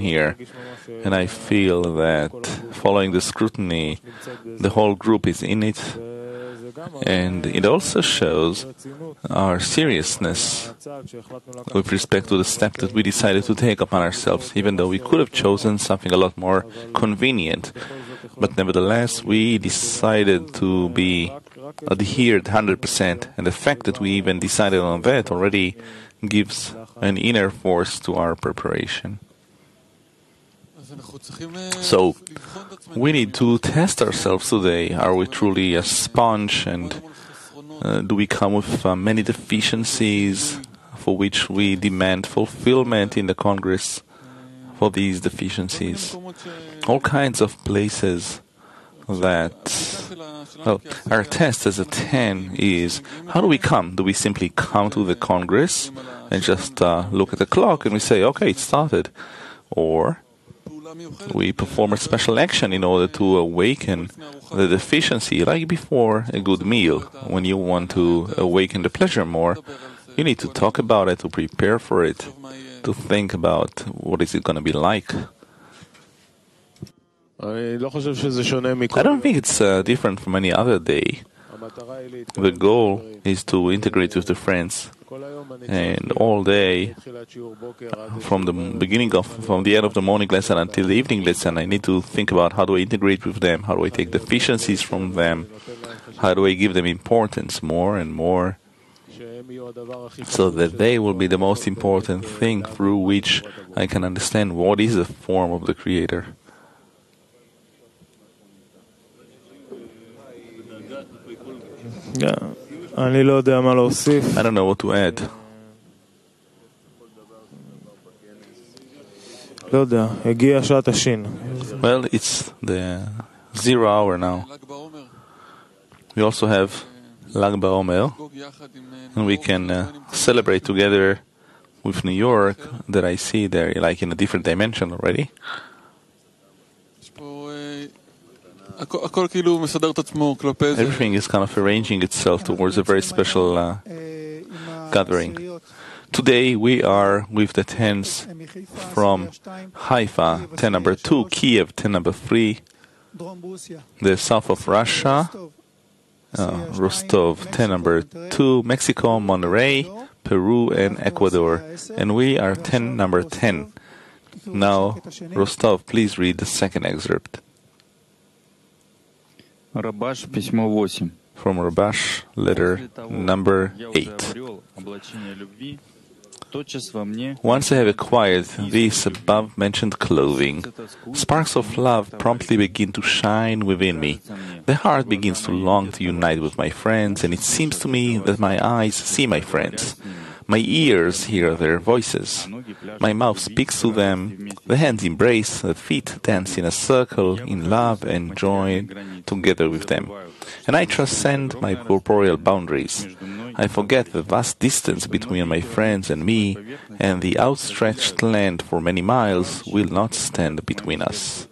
here, and I feel that following the scrutiny, the whole group is in it, and it also shows our seriousness with respect to the step that we decided to take upon ourselves, even though we could have chosen something a lot more convenient. But nevertheless, we decided to be adhered 100%, and the fact that we even decided on that already gives an inner force to our preparation. So, we need to test ourselves today. Are we truly a sponge, and do we come with many deficiencies for which we demand fulfillment in the Congress for these deficiencies? All kinds of places that... Well, our test as a 10 is, how do we come? Do we simply come to the Congress and just look at the clock and we say, okay, it started? Or we perform a special action in order to awaken the deficiency, like before a good meal. When you want to awaken the pleasure more, you need to talk about it, to prepare for it, to think about what is it going to be like. I don't think it's different from any other day. The goal is to integrate with the friends, and all day, from the end of the morning lesson until the evening lesson, I need to think about how do I integrate with them, how do I take deficiencies from them, how do I give them importance more and more, so that they will be the most important thing through which I can understand what is the form of the Creator. I don't know what to add. Well, it's the 0 hour now. We also have Lag BaOmer, and we can celebrate together with New York, that I see there, like in a different dimension already. Everything is kind of arranging itself towards a very special gathering. Today we are with the 10s from Haifa, 10 number 2, Kiev, 10 number 3, the south of Russia, Rostov, 10 number 2, Mexico, Monterrey, Peru, and Ecuador. And we are 10 number 10. Now, Rostov, please read the second excerpt. Rabash, письмо 8. From Rabash, letter number 8. Once I have acquired this above-mentioned clothing, sparks of love promptly begin to shine within me. The heart begins to long to unite with my friends, and it seems to me that my eyes see my friends. My ears hear their voices. My mouth speaks to them. The hands embrace, the feet dance in a circle in love and joy together with them. And I transcend my corporeal boundaries. I forget the vast distance between my friends and me, and the outstretched land for many miles will not stand between us.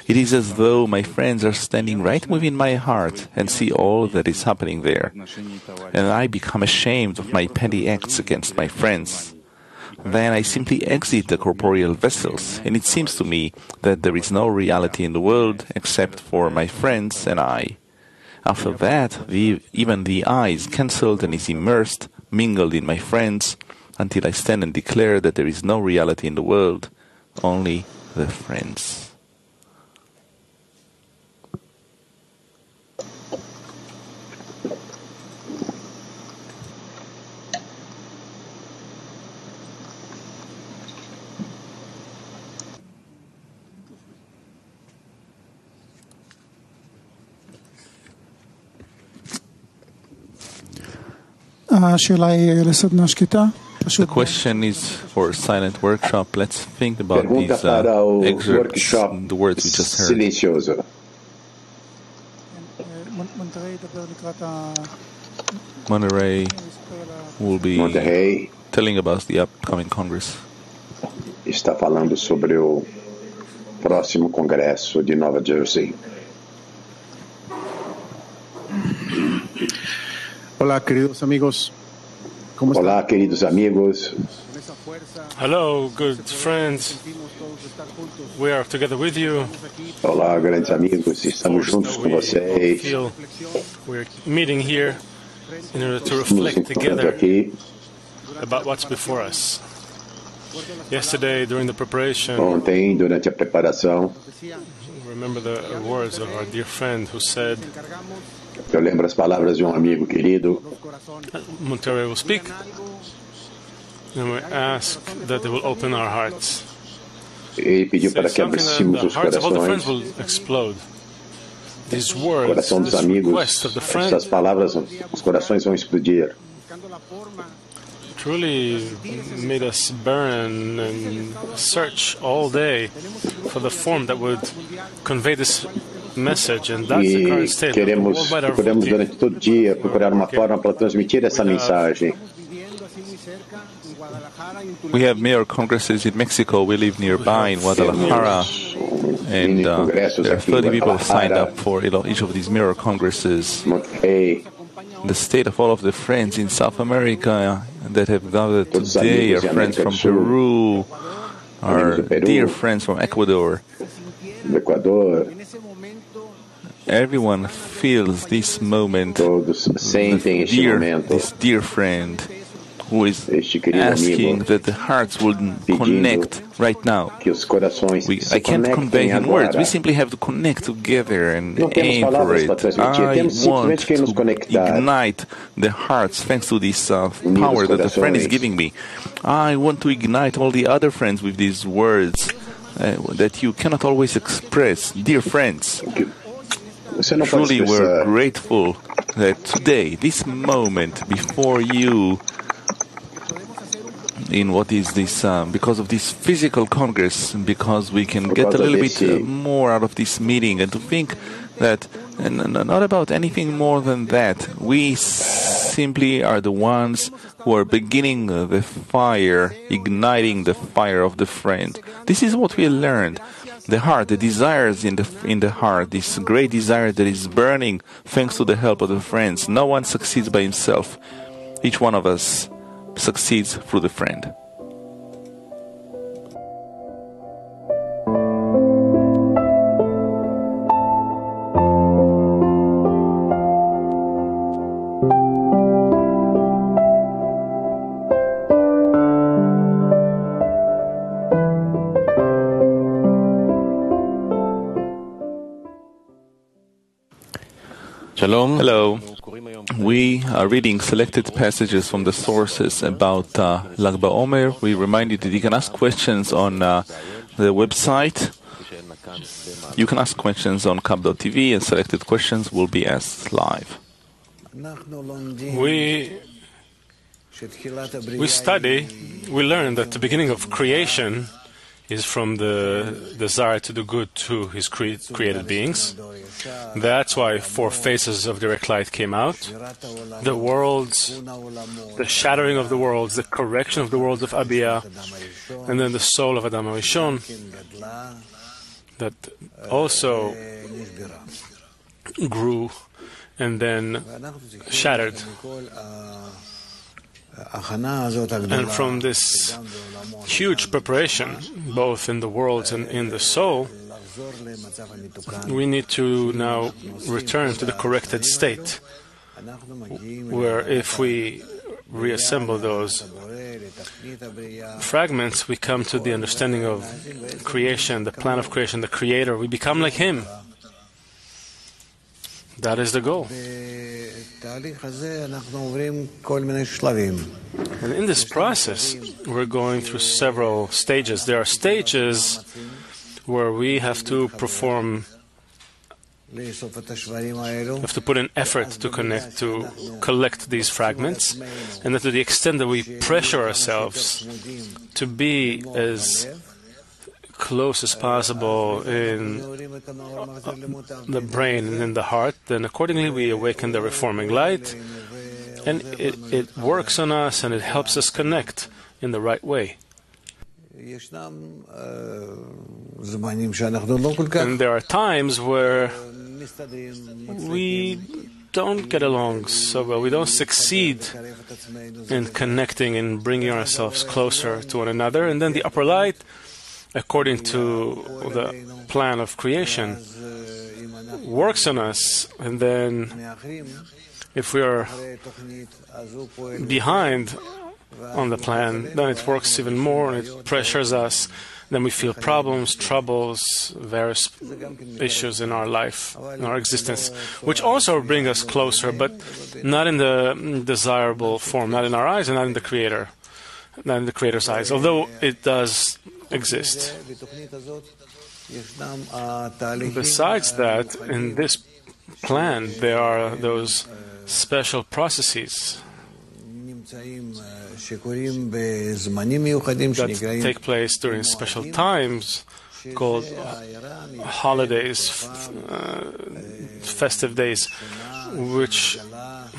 It is as though my friends are standing right within my heart and see all that is happening there. And I become ashamed of my petty acts against my friends. Then I simply exit the corporeal vessels, and it seems to me that there is no reality in the world except for my friends and I. After that, even the I is cancelled and is immersed, mingled in my friends, until I stand and declare that there is no reality in the world, only the friends. The question is for a silent workshop. Let's think about these excerpts, the words we just heard. Monterrey will be telling about the upcoming Congress. Está falando sobre o próximo Congresso de Nova Jersey. Hola, queridos amigos. Olá, queridos amigos. Hello, good friends. We are together with you. Olá, grandes amigos. Estamos juntos com vocês. We're meeting here in order to Estamos reflect encontrando together aqui. about what's before us. Yesterday, during the preparation, Ontem, durante a preparação, remember the words of our dear friend who said, eu lembro as palavras de um amigo querido. Monterey will speak, and we ask that they will open our hearts. Ele pediu para que Something that abríssemos the os hearts of all the friends corações. will explode. These O words, coração dos this amigos, request of the essas friend, palavras, os corações vão explodir. truly made us burn and search all day for the form that would convey this message, and that's the E current state. procuramos durante todo o dia procurar uma forma para transmitir essa mensagem. We have mayor congresses in Mexico. We live nearby in Guadalajara. And there are 30 people signed up for each of these mirror congresses. The state of all of the friends in South America that have gathered today are friends from Peru, our dear friends from Ecuador. Everyone feels this moment, this dear friend who is asking that the hearts would connect right now. I can't convey in words. We simply have to connect together and aim for it. I want to ignite the hearts thanks to this power that the friend is giving me. I want to ignite all the other friends with these words that you cannot always express. Dear friends, truly we're grateful that today, this moment before you, in what is this, because of this physical congress, because we can get a little bit more out of this meeting, and to think that, and not about anything more than that, we simply are the ones who are beginning the fire, igniting the fire of the friend. This is what we learned. The heart, the desires in the heart, this great desire that is burning thanks to the help of the friends. No one succeeds by himself. Each one of us succeeds through the friend. Hello. We are reading selected passages from the sources about Lag BaOmer. We remind you that you can ask questions on the website. You can ask questions on Kabbalah.tv, and selected questions will be asked live. We learn that the beginning of creation is from the desire to do good to his created beings. That's why 4 phases of direct light came out. The worlds, the shattering of the worlds, the correction of the worlds of Abiyah, and then the soul of Adam HaRishon that also grew and then shattered. And from this huge preparation, both in the worlds and in the soul, we need to now return to the corrected state, where if we reassemble those fragments, we come to the understanding of creation, the plan of creation, the Creator. We become like Him. That is the goal. And in this process, we're going through several stages. There are stages where we have to perform, have to put in effort to collect these fragments, and that to the extent that we pressure ourselves to be as close as possible in the brain and in the heart, then accordingly we awaken the reforming light, and it works on us and it helps us connect in the right way. And there are times where we don't get along so well. We don't succeed in connecting and bringing ourselves closer to one another. And then the upper light, according to the plan of creation, works on us. And then if we are behind on the plan, then it works even more and it pressures us. Then we feel problems, troubles, various issues in our life, in our existence, which also bring us closer, but not in the desirable form, not in our eyes and not in the Creator, not in the Creator's eyes, although it does exist. Besides that, in this plan, there are those special processes that take place during special times called holidays, festive days, which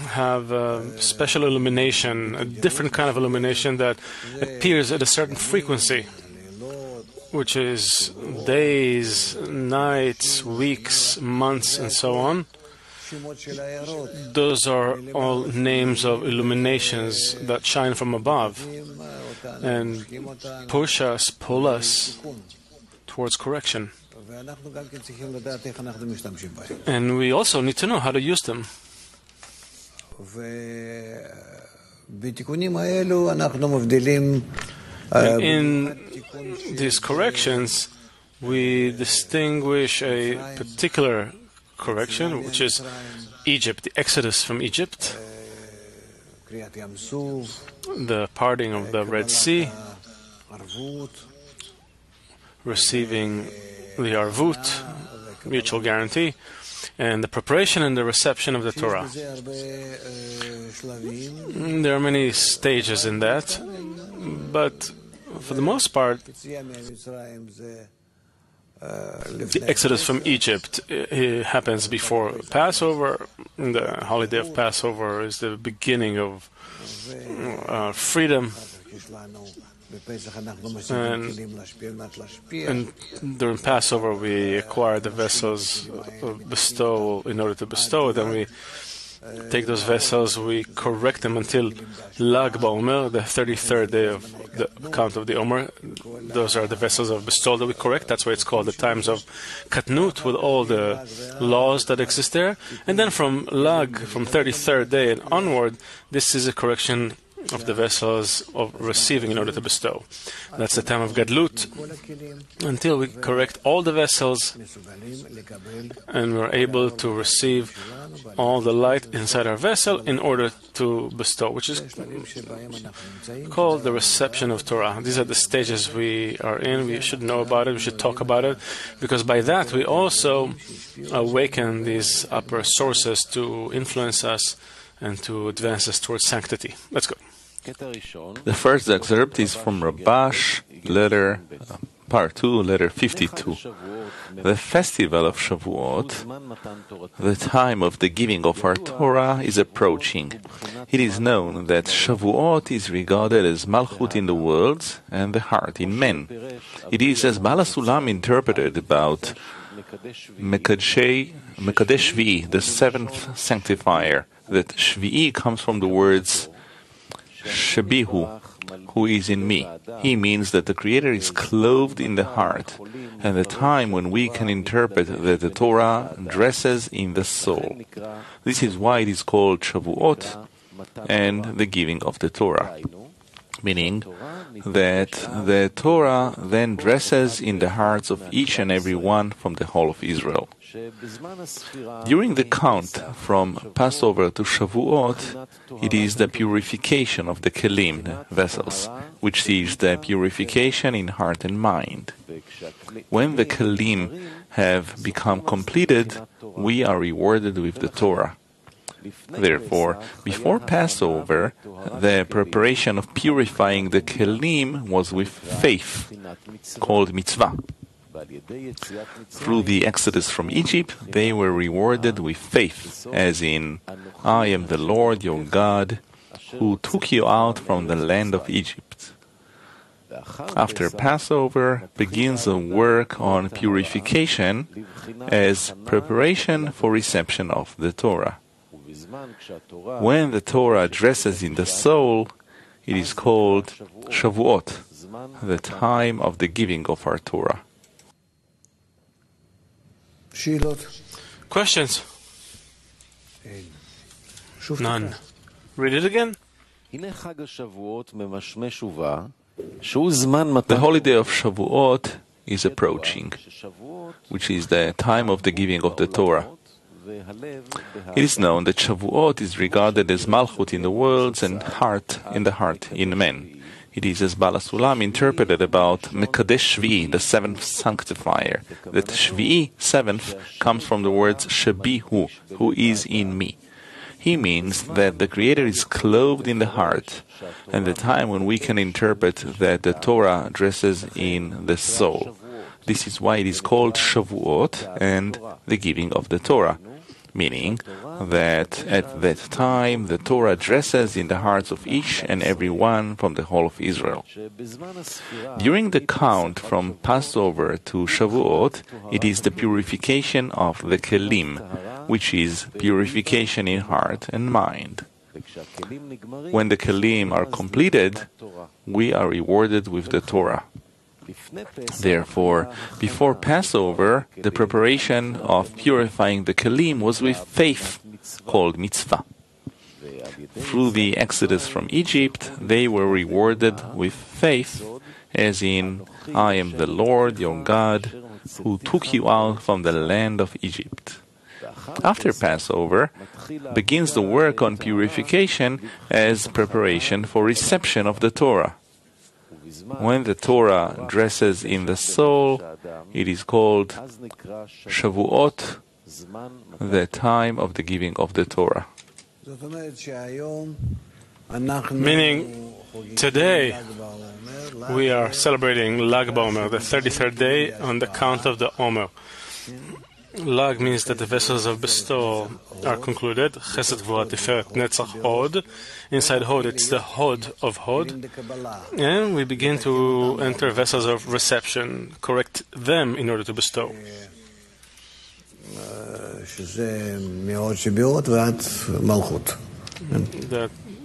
have special illumination, a different kind of illumination that appears at a certain frequency, which is days, nights, weeks, months, and so on. Those are all names of illuminations that shine from above and pull us towards correction. And we also need to know how to use them. In these corrections, we distinguish a particular correction, which is Egypt, the exodus from Egypt, the parting of the Red Sea, receiving the Arvut, mutual guarantee, and the preparation and the reception of the Torah. There are many stages in that, but for the most part, the exodus from Egypt happens before Passover. The holiday of Passover is the beginning of freedom. And during Passover, we acquire the vessels of bestowal in order to bestow. Then we take those vessels, we correct them until Lag BaOmer, the 33rd day of the count of the Omer. Those are the vessels of bestowal that we correct. That's why it's called the times of Katnut, with all the laws that exist there. And then from Lag, from 33rd day and onward, this is a correction of the vessels of receiving in order to bestow. That's the time of Gadlut, until we correct all the vessels and we're able to receive all the light inside our vessel in order to bestow, which is called the reception of Torah. These are the stages we are in. We should know about it. We should talk about it, because by that we also awaken these upper sources to influence us and to advance us towards sanctity. Let's go. The first excerpt is from Rabash, part 2, letter 52. The festival of Shavuot, the time of the giving of our Torah, is approaching. It is known that Shavuot is regarded as Malchut in the world and the heart in men. It is, as Bala Sulam interpreted, about Mekadesh Shvi'i, the seventh sanctifier, that Shvi'i comes from the words Shabihu, who is in me. He means that the Creator is clothed in the heart, and the time when we can interpret that the Torah dresses in the soul. This is why it is called Shavuot and the giving of the Torah, meaning that the Torah then dresses in the hearts of each and every one from the whole of Israel. During the count from Passover to Shavuot, it is the purification of the kelim, the vessels, which sees the purification in heart and mind. When the kelim have become completed, we are rewarded with the Torah. Therefore, before Passover, the preparation of purifying the kelim was with faith, called mitzvah. Through the exodus from Egypt, they were rewarded with faith, as in, I am the Lord your God, who took you out from the land of Egypt. After Passover begins a work on purification as preparation for reception of the Torah. When the Torah dresses in the soul, it is called Shavuot, the time of the giving of our Torah. Questions? None. Read it again. The holiday of Shavuot is approaching, which is the time of the giving of the Torah. It is known that Shavuot is regarded as Malchut in the worlds and heart in men. It is, as Bala Sulam interpreted about Mekadesh Shvi'i, the seventh sanctifier, that Shvi'i, seventh, comes from the words Shabihu, who is in me. He means that the Creator is clothed in the heart, and the time when we can interpret that the Torah dresses in the soul. This is why it is called Shavuot and the giving of the Torah, meaning that at that time the Torah dresses in the hearts of each and every one from the whole of Israel. During the count from Passover to Shavuot, it is the purification of the Kelim, which is purification in heart and mind. When the Kelim are completed, we are rewarded with the Torah. Therefore, before Passover, the preparation of purifying the Kelim was with faith, called mitzvah. Through the exodus from Egypt, they were rewarded with faith, as in, I am the Lord your God, who took you out from the land of Egypt. After Passover, begins the work on purification as preparation for reception of the Torah. When the Torah dresses in the soul, it is called Shavuot, the time of the giving of the Torah. Meaning, today we are celebrating Lag BaOmer, the 33rd day on the count of the Omer. Lag means that the vessels of bestowal are concluded. Chesed, Gvura, Tiferet, Netzach, Hod. Inside Hod, it's the Hod of Hod. And we begin to enter vessels of reception, correct them in order to bestow.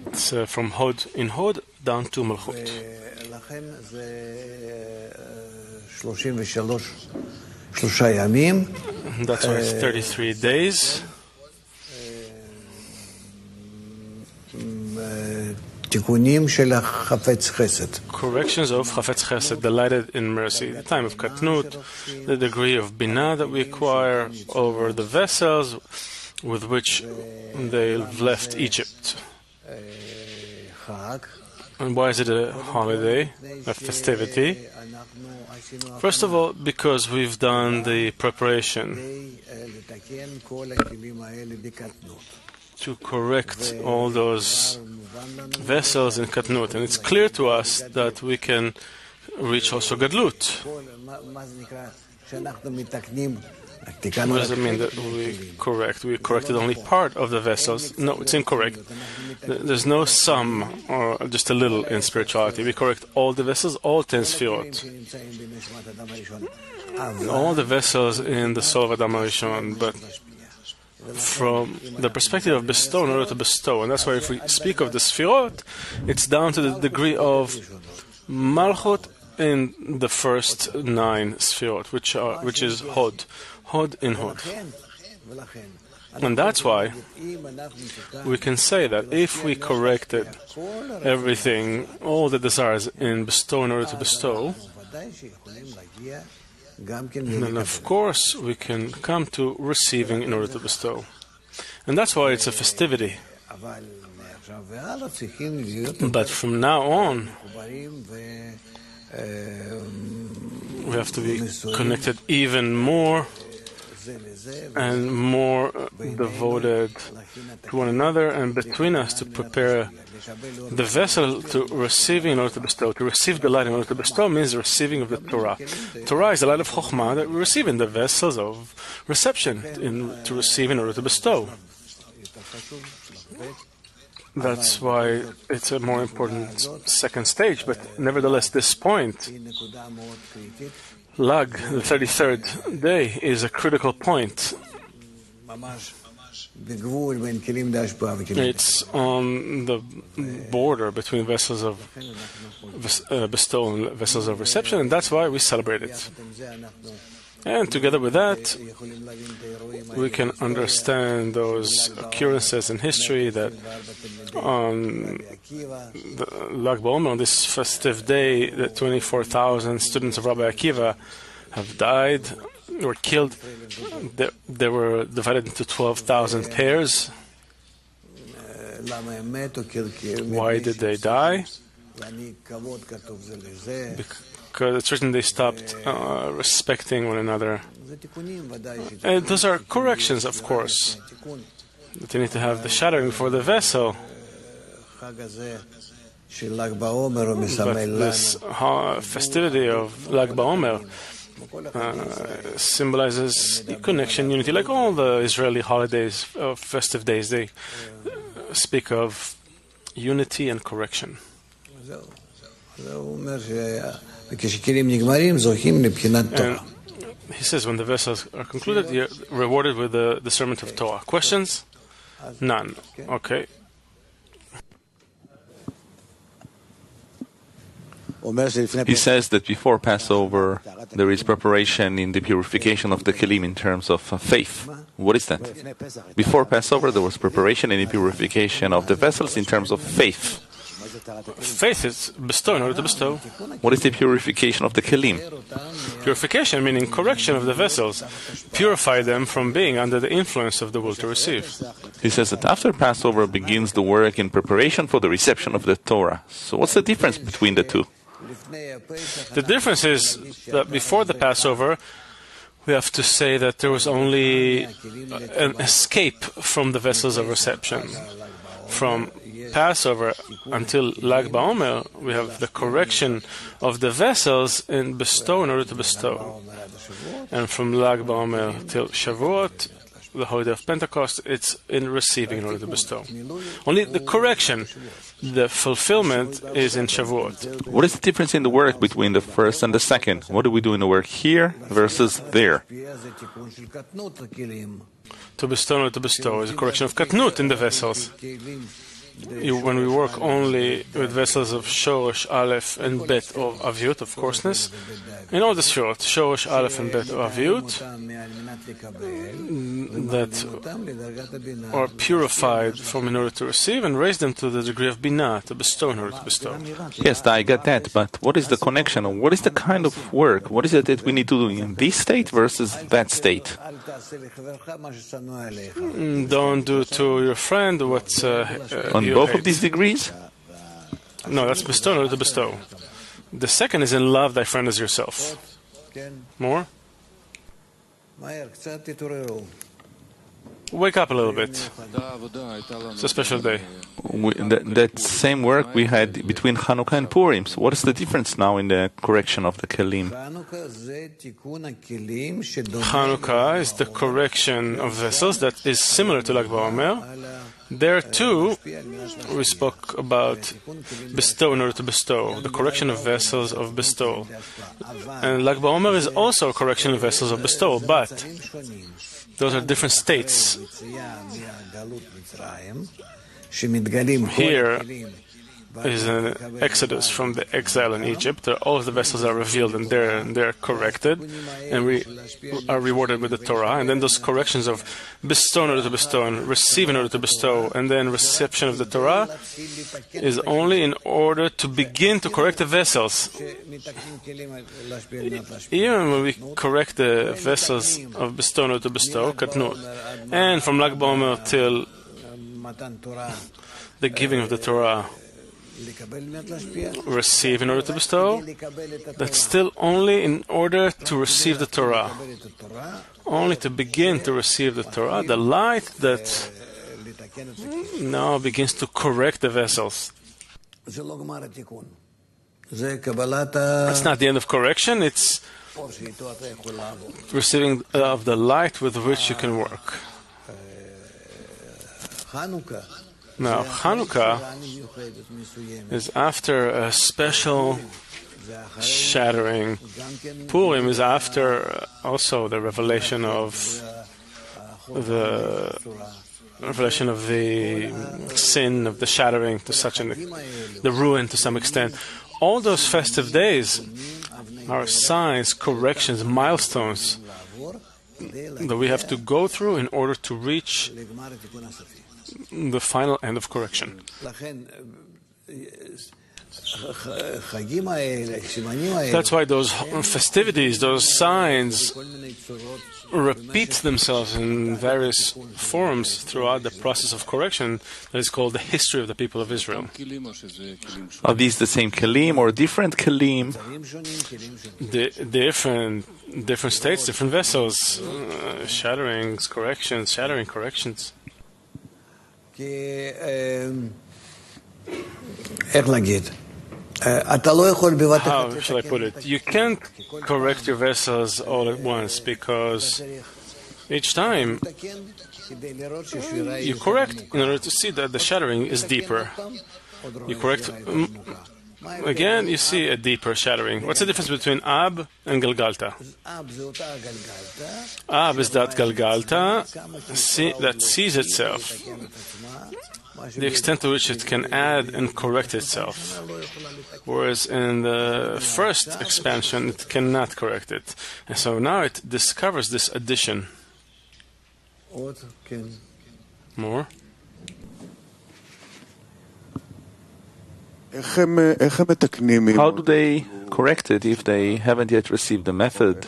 That's from Hod in Hod down to Malchut. That's why it's 33 days. Corrections of Chafetz Chesed, delighted in mercy. The time of Katnut, the degree of Binah that we acquire over the vessels with which they left Egypt. And why is it a holiday, a festivity? First of all, because we've done the preparation to correct all those vessels in Katnut. And it's clear to us that we can reach also Gadlut. What does it mean that we correct? We corrected only part of the vessels. No, it's incorrect. There's no sum or just a little in spirituality. We correct all the vessels, all 10 sfirot. All the vessels in the soul of Adam HaRishon, but from the perspective of bestow in order to bestow. And that's why if we speak of the sfirot, it's down to the degree of Malchut in the first 9 sfirot, which is Hod. Hod in Hod. And that's why we can say that if we corrected everything, all the desires in bestow in order to bestow, then of course we can come to receiving in order to bestow. And that's why it's a festivity. But from now on, we have to be connected even more and more devoted to one another and between us to prepare the vessel to receiving in order to bestow. To receive the light in order to bestow means the receiving of the Torah. Torah is the light of Chokhmah that we receive in the vessels of reception to receive in order to bestow. That's why it's a more important second stage, but nevertheless this point, Lag, the 33rd day, is a critical point. It's on the border between vessels of bestow and vessels of reception, and that's why we celebrate it. And together with that, we can understand those occurrences in history that on the Lag BaOmer, on this festive day, that 24,000 students of Rabbi Akiva have died or killed. They were divided into 12,000 pairs. Why did they die? Because it's written they stopped respecting one another. And those are corrections, of course. That you need to have the shattering for the vessel. But this festivity of Lag BaOmer symbolizes connection, unity, like all the Israeli holidays, festive days. They speak of unity and correction. And he says when the vessels are concluded, you're rewarded with the discernment of Torah. Questions? None. Okay. He says that before Passover there is preparation in the purification of the kelim in terms of faith. What is that? Before Passover there was preparation in the purification of the vessels in terms of faith. Faith is bestow in order to bestow. What is the purification of the kelim? Purification meaning correction of the vessels. Purify them from being under the influence of the will to receive. He says that after Passover begins the work in preparation for the reception of the Torah. So what's the difference between the two? The difference is that before the Passover, we have to say that there was only an escape from the vessels of reception. From Passover until Lag BaOmer, we have the correction of the vessels in bestow in order to bestow. And from Lag BaOmer till Shavuot, the holiday of Pentecost, it's in receiving in order to bestow. Only the correction, the fulfillment, is in Shavuot. What is the difference in the work between the first and the second? What do we do in the work here versus there? To bestow in order to bestow is a correction of katnut in the vessels. When we work only with vessels of Shorosh, Aleph, and Bet of Aviut, of coarseness, in all the Shorot, Shorosh, Aleph, and Bet of Aviut, that are purified from in order to receive and raise them to the degree of Binah, to bestow in order to bestow. Yes, I get that, but what is the connection? What is the kind of work? What is it that we need to do in this state versus that state? Don't do to your friend what's on both of these degrees? No, that's bestow in order to bestow. The second is in love thy friend as yourself. More? Wake up a little bit. It's a special day. That same work we had between Hanukkah and Purim. So what is the difference now in the correction of the kelim? Hanukkah is the correction of vessels that is similar to Lag BaOmer. There too, we spoke about bestow in order to bestow, the correction of vessels of bestow. And Lag BaOmer is also a correction of vessels of bestow, but those are different states. Here is an exodus from the exile in Egypt. All of the vessels are revealed and they're corrected, and we are rewarded with the Torah. And then those corrections of bestow in order to bestow and receive in order to bestow, and then reception of the Torah is only in order to begin to correct the vessels. Even when we correct the vessels of bestow in order to bestow, katnut, and from Lag BaOmer till the giving of the Torah, receive in order to bestow, that's still only in order to receive the Torah. Only to begin to receive the Torah, the light that now begins to correct the vessels. It's not the end of correction, it's receiving of the light with which you can work. Now, Hanukkah is after a special shattering. Purim is after also the revelation of the revelation of the sin, of the shattering to the ruin to some extent. All those festive days are signs, corrections, milestones that we have to go through in order to reach the final end of correction. That's why those festivities, those signs, repeat themselves in various forms throughout the process of correction that is called the history of the people of Israel. Are these the same kelim or different kelim? Different states, different vessels, shatterings, corrections, shattering, corrections. How shall I put it? You can't correct your vessels all at once, because each time you correct in order to see that the shattering is deeper. You correct again, you see a deeper shattering. What's the difference between Ab and Galgalta? Ab is that Galgalta that sees itself, the extent to which it can add and correct itself. Whereas in the first expansion, it cannot correct it. And so now it discovers this addition. More? How do they correct it if they haven't yet received the method?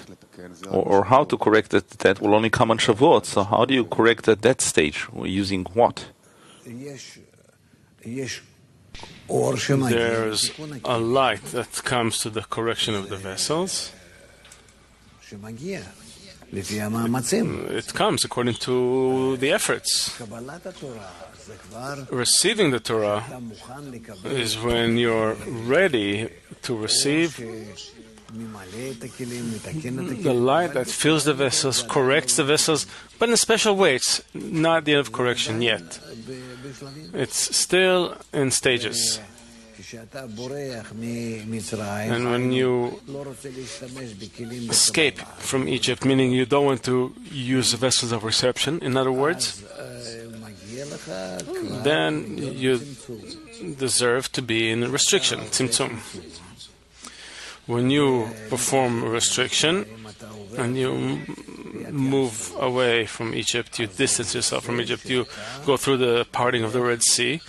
Or how to correct it that will only come on Shavuot? So how do you correct at that stage? Using what? There's a light that comes to the correction of the vessels. It comes according to the efforts. Receiving the Torah is when you're ready to receive the light that fills the vessels, corrects the vessels, but in a special way. It's not the end of correction yet. It's still in stages. And when you escape from Egypt, meaning you don't want to use the vessels of reception, in other words, then you deserve to be in restriction, tzimtzum. When you perform restriction and you move away from Egypt, you distance yourself from Egypt, you go through the parting of the Red Sea,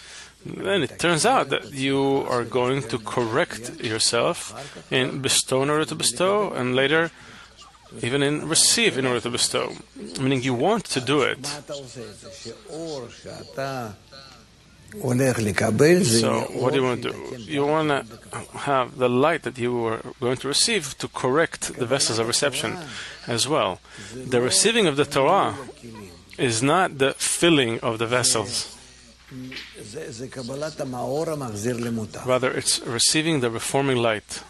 then it turns out that you are going to correct yourself in bestow in order to bestow, and later even in receive in order to bestow. Meaning you want to do it. So what do you want to do? You want to have the light that you are going to receive to correct the vessels of reception as well. The receiving of the Torah is not the filling of the vessels. Rather, it's receiving the reforming light.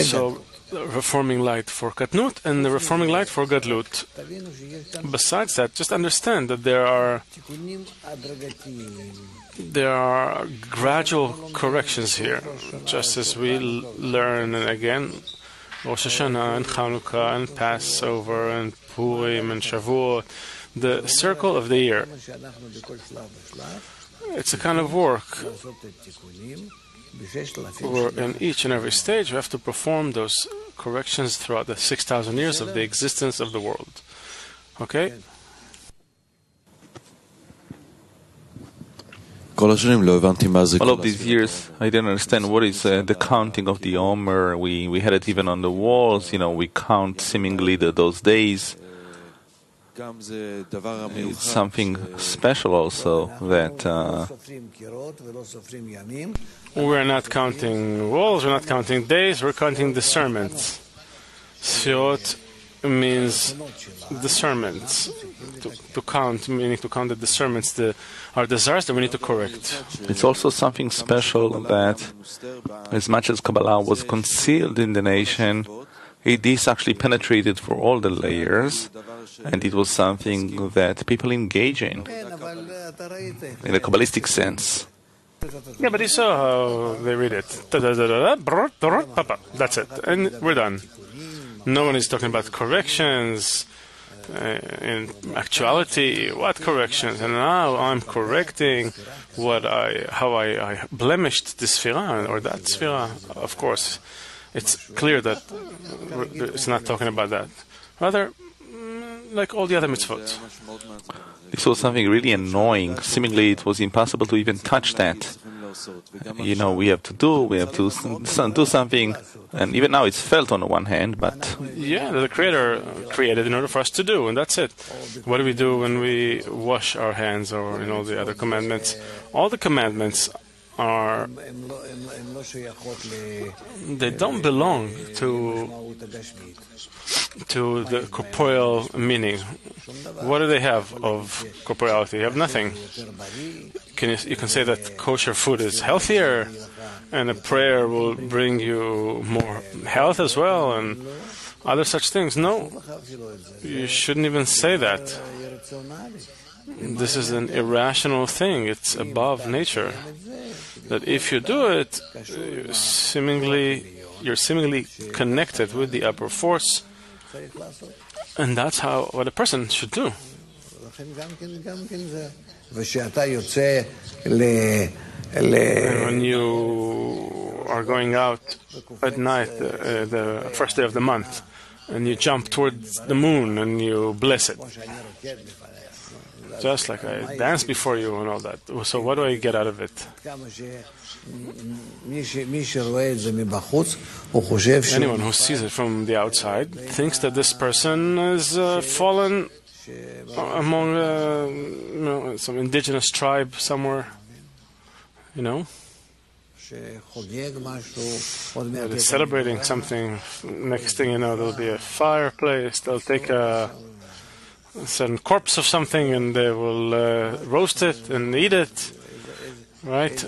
So, the reforming light for Katnut and the reforming light for Gadlut. Besides that, just understand that there are gradual corrections here, just as we learn, and again, Rosh Hashanah and Chanukah and Passover and Purim and Shavuot, the circle of the year. It's a kind of work where in each and every stage we have to perform those corrections throughout the 6,000 years of the existence of the world. Okay? All of these years, I didn't understand what is the counting of the Omer. We had it even on the walls. We count seemingly those days. It's something special also that we're not counting walls, we're not counting days, we're counting discernments. Zzsolt means discernments. To count, meaning to count the discernments, our desires that we need to correct. It's also something special that as much as Kabbalah was concealed in the nation, this actually penetrated for all the layers, and it was something that people engage in a Kabbalistic sense. Yeah, but you saw how they read it. That's it, and we're done. No one is talking about corrections. In actuality, what corrections? And now I'm correcting how I blemished this sfira or that sfira. Of course, it's clear that it's not talking about that. Rather, like all the other mitzvot. This was something really annoying. Seemingly, it was impossible to even touch that. We have to do something, and even now it's felt on the one hand, but yeah, the Creator created in order for us to do, and that's it. What do we do when we wash our hands, or in all the other commandments? All the commandments they don't belong to the corporeal meaning. What do they have of corporeality? They have nothing. You can say that kosher food is healthier, and a prayer will bring you more health as well, and other such things. No, you shouldn't even say that. This is an irrational thing. It's above nature. That if you do it, you're seemingly connected with the upper force, and that's what a person should do. And when you are going out at night, the first day of the month, and you jump towards the moon and you bless it, just like I dance before you and all that. So what do I get out of it? Anyone who sees it from the outside thinks that this person is fallen among some indigenous tribe somewhere. They're celebrating something. Next thing you know, there'll be a fireplace. They'll take a certain corpse of something and they will roast it and eat it. Right?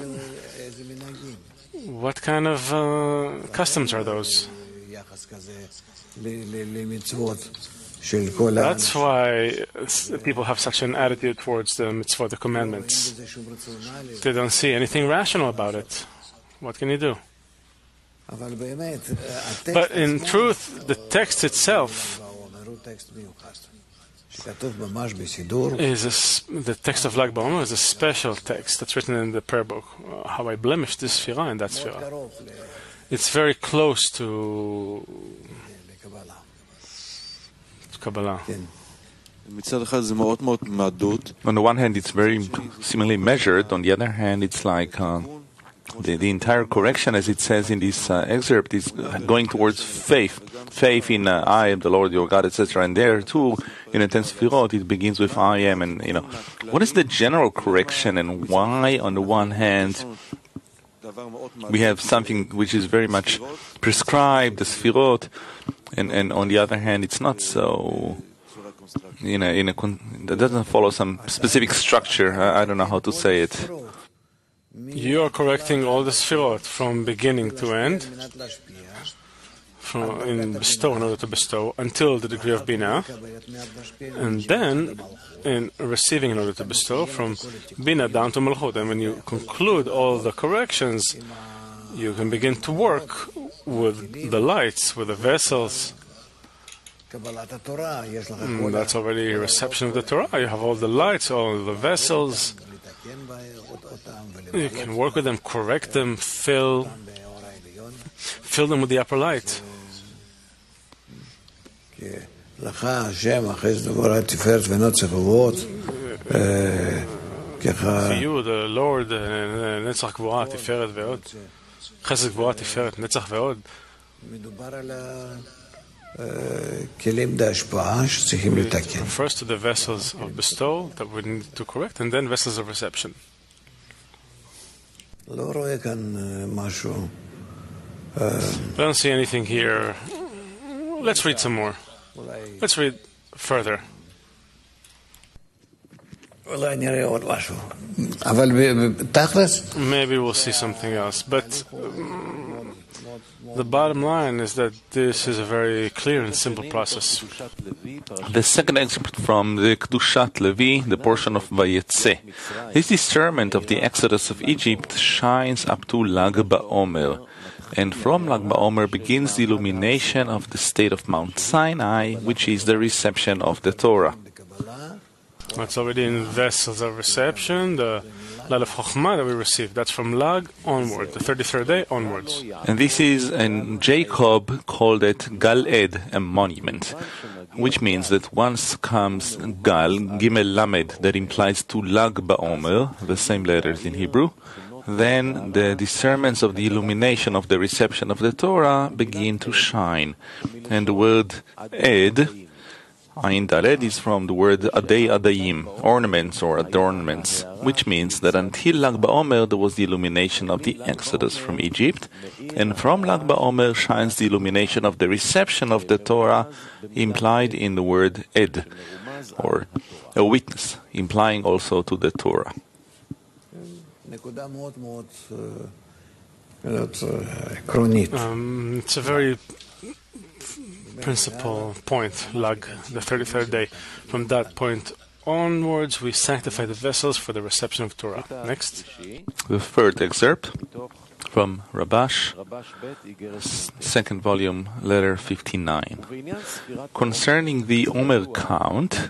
What kind of customs are those? That's why people have such an attitude towards the mitzvot, the commandments. They don't see anything rational about it. What can you do? But in truth, the text itself the text of Lag BaOmer is a special text that's written in the prayer book. How I blemished this sfira and that sfira. It's very close to Kabbalah. On the one hand, it's very similarly measured. On the other hand, it's like the entire correction, as it says in this excerpt, is going towards faith. Faith in I am the Lord your God, etc. And there too, in a 10 sfirot, it begins with I am. And what is the general correction, and why, on the one hand, we have something which is very much prescribed, the sfirot, and on the other hand, it's not so. That doesn't follow some specific structure. I don't know how to say it. You are correcting all the sfirot from beginning to end, in order to bestow, until the degree of Bina, and then in receiving in order to bestow, from Bina down to Malchut. And when you conclude all the corrections, you can begin to work with the lights, with the vessels. That's already a reception of the Torah. You have all the lights, all the vessels. You can work with them, correct them, fill them with the upper light. For you, the Lord, Netzach Gvura, Tiferet Ve'od, Chesed Gvura, Tiferet, Netzach Ve'od. It refers to the vessels of bestowal that we need to correct, and then vessels of reception. I don't see anything here. Let's read some more. Let's read further. Maybe we'll see something else, but the bottom line is that this is a very clear and simple process. The second excerpt from the Kedushat Levi, the portion of Vayetze. This discernment of the exodus of Egypt shines up to Lag BaOmer. And from Lag BaOmer begins the illumination of the state of Mount Sinai, which is the reception of the Torah. That's already in vessels of reception, the light of Chokhmah that we receive. That's from Lag onward, the 33rd day onwards. And this is, and Jacob called it Gal Ed, a monument, which means that once comes Gal, Gimel Lamed, that implies to Lag BaOmer, the same letters in Hebrew, then the discernments of the illumination of the reception of the Torah begin to shine. And the word Ed, Ayin Daled, is from the word Adei Adayim, ornaments or adornments, which means that until Lag BaOmer there was the illumination of the Exodus from Egypt, and from Lag BaOmer shines the illumination of the reception of the Torah, implied in the word Ed, or a witness, implying also to the Torah. It's a very principal point, Lag, the 33rd day. From that point onwards, we sanctify the vessels for the reception of Torah. Next. The third excerpt from Rabash, second volume, letter 59. Concerning the Omer count,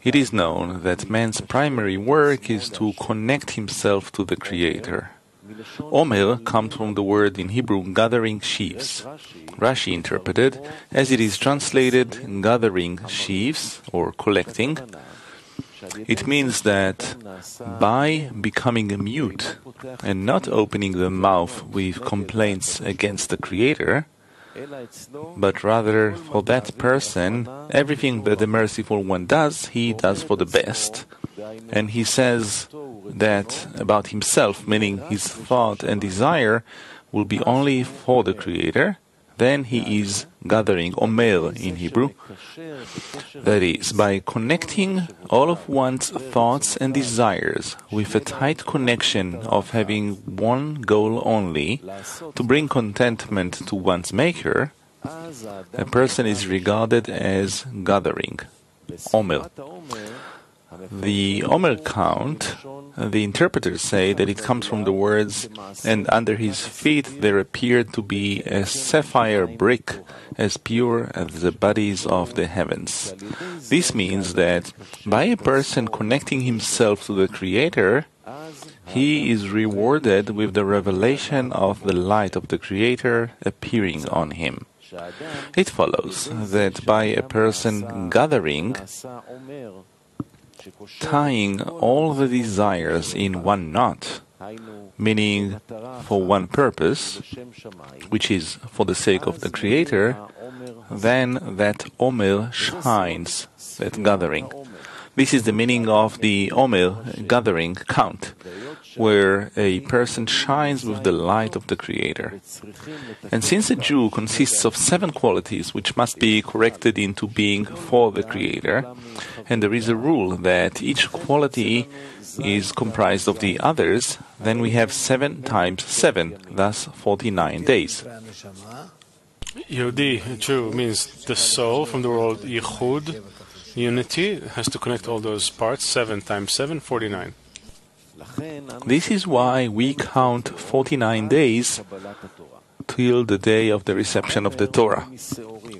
it is known that man's primary work is to connect himself to the Creator. Omer comes from the word in Hebrew gathering sheaves. Rashi interpreted as it is translated gathering sheaves or collecting. It means that by becoming mute and not opening the mouth with complaints against the Creator, but rather for that person, everything that the Merciful One does, he does for the best. And he says that about himself, meaning his thought and desire, will be only for the Creator, then he is gathering, Omer in Hebrew. That is, by connecting all of one's thoughts and desires with a tight connection of having one goal only, to bring contentment to one's Maker, a person is regarded as gathering, Omer. The Omer count, the interpreters say that it comes from the words, and under his feet there appeared to be a sapphire brick as pure as the bodies of the heavens. This means that by a person connecting himself to the Creator, he is rewarded with the revelation of the light of the Creator appearing on him. It follows that by a person gathering, tying all the desires in one knot, meaning for one purpose, which is for the sake of the Creator, then that Omer shines, that gathering. This is the meaning of the Omer gathering count, where a person shines with the light of the Creator. And since a Jew consists of 7 qualities which must be corrected into being for the Creator, and there is a rule that each quality is comprised of the others, then we have 7 times 7, thus 49 days. Yehudi, Jew, means the soul from the word Yichud, unity, has to connect all those parts, 7 times 7, 49. This is why we count 49 days till the day of the reception of the Torah.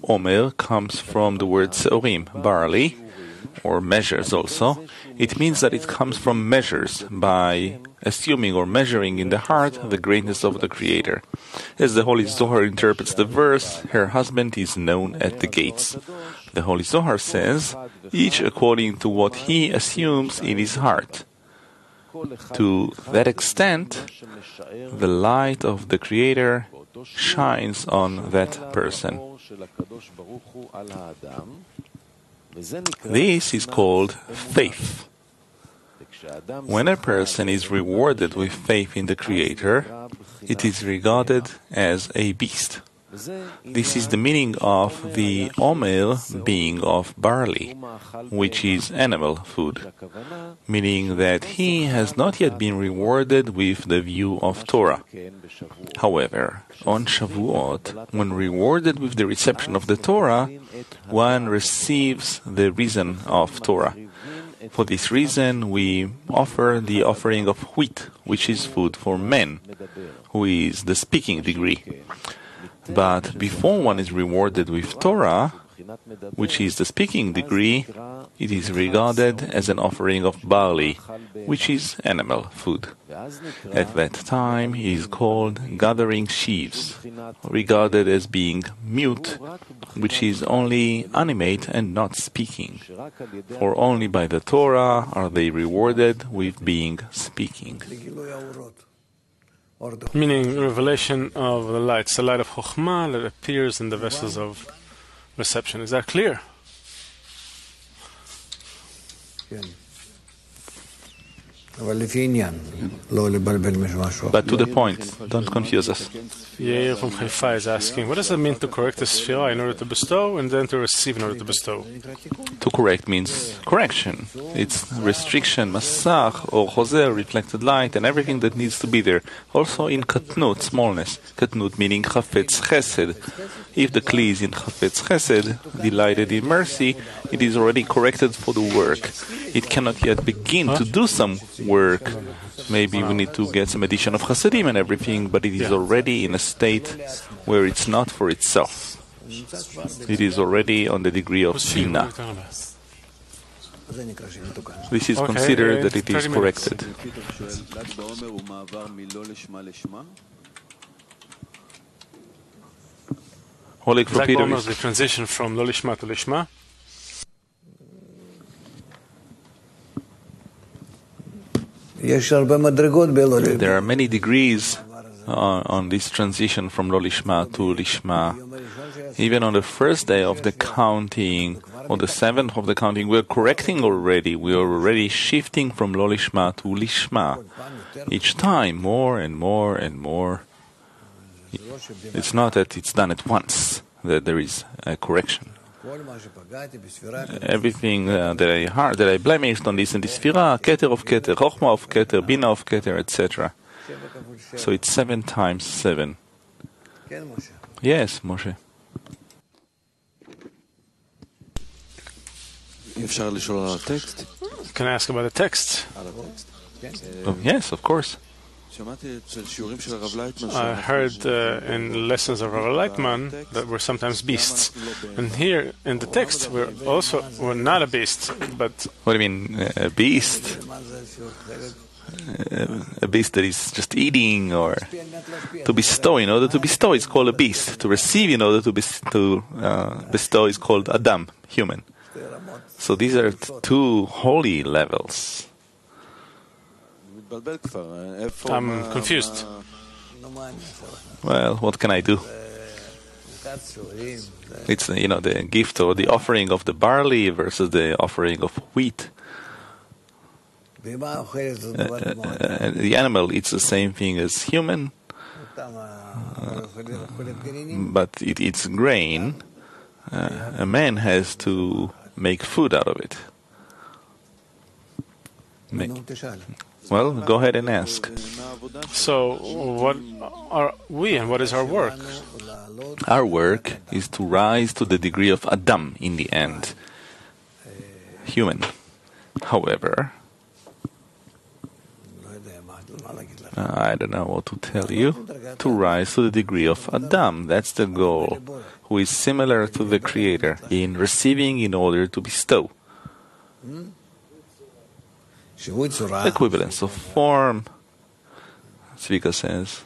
Omer comes from the word seorim, barley, or measures also. It means that it comes from measures, by assuming or measuring in the heart the greatness of the Creator. As the Holy Zohar interprets the verse, her husband is known at the gates. The Holy Zohar says, each according to what he assumes in his heart. To that extent, the light of the Creator shines on that person. This is called faith. When a person is rewarded with faith in the Creator, it is regarded as a beast. This is the meaning of the Omer being of barley, which is animal food, meaning that he has not yet been rewarded with the view of Torah. However, on Shavuot, when rewarded with the reception of the Torah, one receives the reason of Torah. For this reason, we offer the offering of wheat, which is food for men. who is the speaking degree. But before one is rewarded with Torah, which is the speaking degree, it is regarded as an offering of barley, which is animal food. At that time, he is called gathering sheaves, regarded as being mute, which is only animate and not speaking. For only by the Torah are they rewarded with being speaking. Meaning revelation of the light. It's the light of Chokhmah that appears in the vessels of reception. Is that clear? But to the point, don't confuse us. Yair from Haifa is asking, what does it mean to correct the Sphira in order to bestow and then to receive in order to bestow? To correct means correction. It's restriction, masach, or choser, reflected light, and everything that needs to be there. Also in katnut, smallness. Katnut meaning chafetz chesed. If the kli is in chafetz chesed, delighted in mercy, it is already corrected for the work. It cannot yet begin to do some work. Maybe we need to get some addition of chasadim and everything, but it is already in a state where it's not for itself. It is already on the degree of bina. This is considered that it is corrected. Oleg for Peter is the transition from lo lishma to lishma. There are many degrees on this transition from lo lishma to lishma. Even on the first day of the counting, or the seventh of the counting, we're correcting already. We are already shifting from lo lishma to lishma. Each time, more and more and more. It's not that it's done at once, that there is a correction. Everything that I blemished on this and this Sphira, Keter of Keter, Chokhmah of Keter, Bina of Keter, etc. So it's 7 times 7. Yes, Moshe. Can I ask about the text? Oh, yes, of course. I heard in lessons of Rav Leitman that we're sometimes beasts. And here in the text, we're not a beast, but... What do you mean, a beast? A beast that is just eating, or to bestow. In order to bestow is called a beast. To receive in order to bestow is called Adam, human. So these are two holy levels. I'm confused. Well, what can I do? It's, the gift or the offering of the barley versus the offering of wheat. The animal eats the same thing as human, but it eats grain. A man has to make food out of it. Well, go ahead and ask. So, what are we and what is our work? Our work is to rise to the degree of Adam in the end, human. However, I don't know what to tell you. To rise to the degree of Adam, that's the goal, who is similar to the Creator in receiving in order to bestow. Equivalence of form, Zvika says.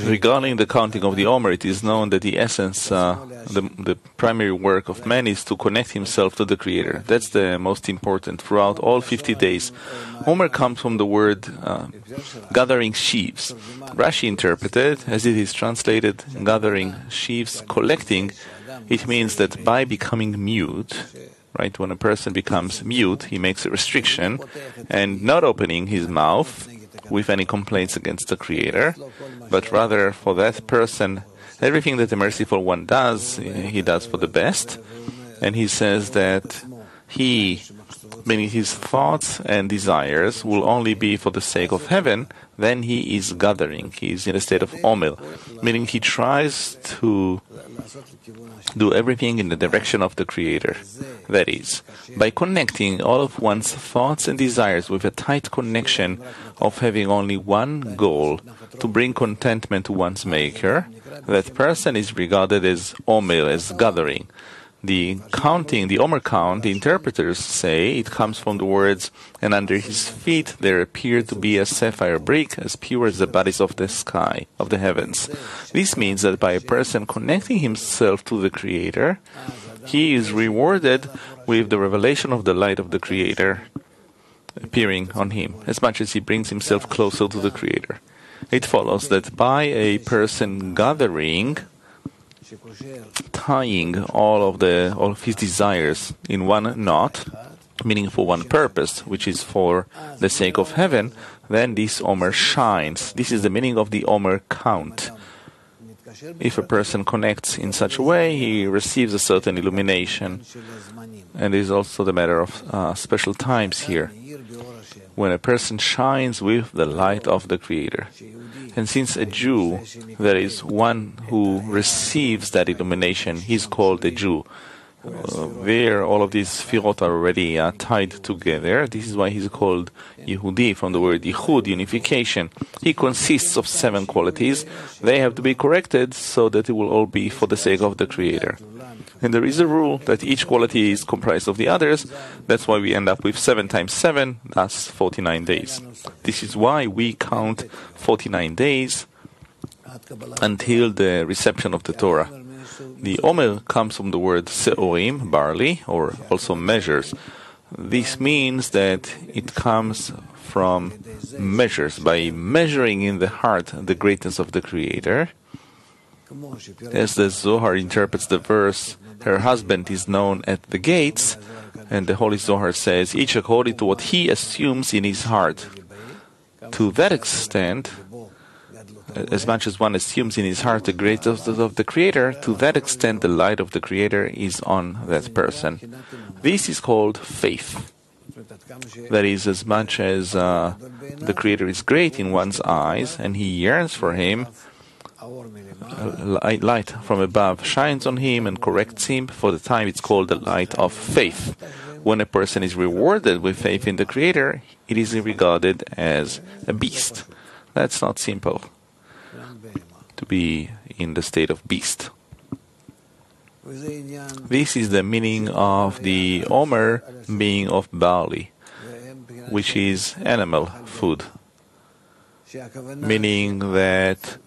Regarding the counting of the Omer, it is known that the essence, the primary work of man is to connect himself to the Creator. That's the most important throughout all 50 days. Omer comes from the word gathering sheaves. Rashi interpreted, as it is translated, gathering sheaves, collecting. It means that by becoming mute, right, when a person becomes mute, he makes a restriction, and not opening his mouth with any complaints against the Creator, but rather for that person, everything that the Merciful One does, he does for the best. And he says that he, meaning his thoughts and desires, will only be for the sake of heaven, then he is gathering. He is in a state of omel, meaning he tries to do everything in the direction of the Creator. That is, by connecting all of one's thoughts and desires with a tight connection of having only one goal, to bring contentment to one's Maker, that person is regarded as omel, as gathering. The counting, the Omer count, the interpreters say it comes from the words, and under his feet there appeared to be a sapphire brick as pure as the bodies of the sky, of the heavens. This means that by a person connecting himself to the Creator, he is rewarded with the revelation of the light of the Creator appearing on him, as much as he brings himself closer to the Creator. It follows that by a person gathering, tying all of his desires in one knot, meaning for one purpose, which is for the sake of heaven, then this Omer shines. This is the meaning of the Omer count. If a person connects in such a way, he receives a certain illumination. And it is also the matter of special times here, when a person shines with the light of the Creator. And since a Jew, that is one who receives that illumination, he's called a Jew. There, all of these sfirot are already tied together. This is why he's called Yehudi, from the word Yichud, unification. He consists of 7 qualities. They have to be corrected so that it will all be for the sake of the Creator. And there is a rule that each quality is comprised of the others. That's why we end up with 7 times 7, that's 49 days. This is why we count 49 days until the reception of the Torah. The Omer comes from the word se'orim, barley, or also measures. This means that it comes from measures, by measuring in the heart the greatness of the Creator. As the Zohar interprets the verse, her husband is known at the gates, and the Holy Zohar says, each according to what he assumes in his heart. To that extent, as much as one assumes in his heart the greatness of the Creator, to that extent the light of the Creator is on that person. This is called faith. That is, as much as the Creator is great in one's eyes, and he yearns for him, light from above shines on him and corrects him. For the time it's called the light of faith. When a person is rewarded with faith in the Creator, it is regarded as a beast. That's not simple, to be in the state of beast. This is the meaning of the Omer being of barley, which is animal food, meaning that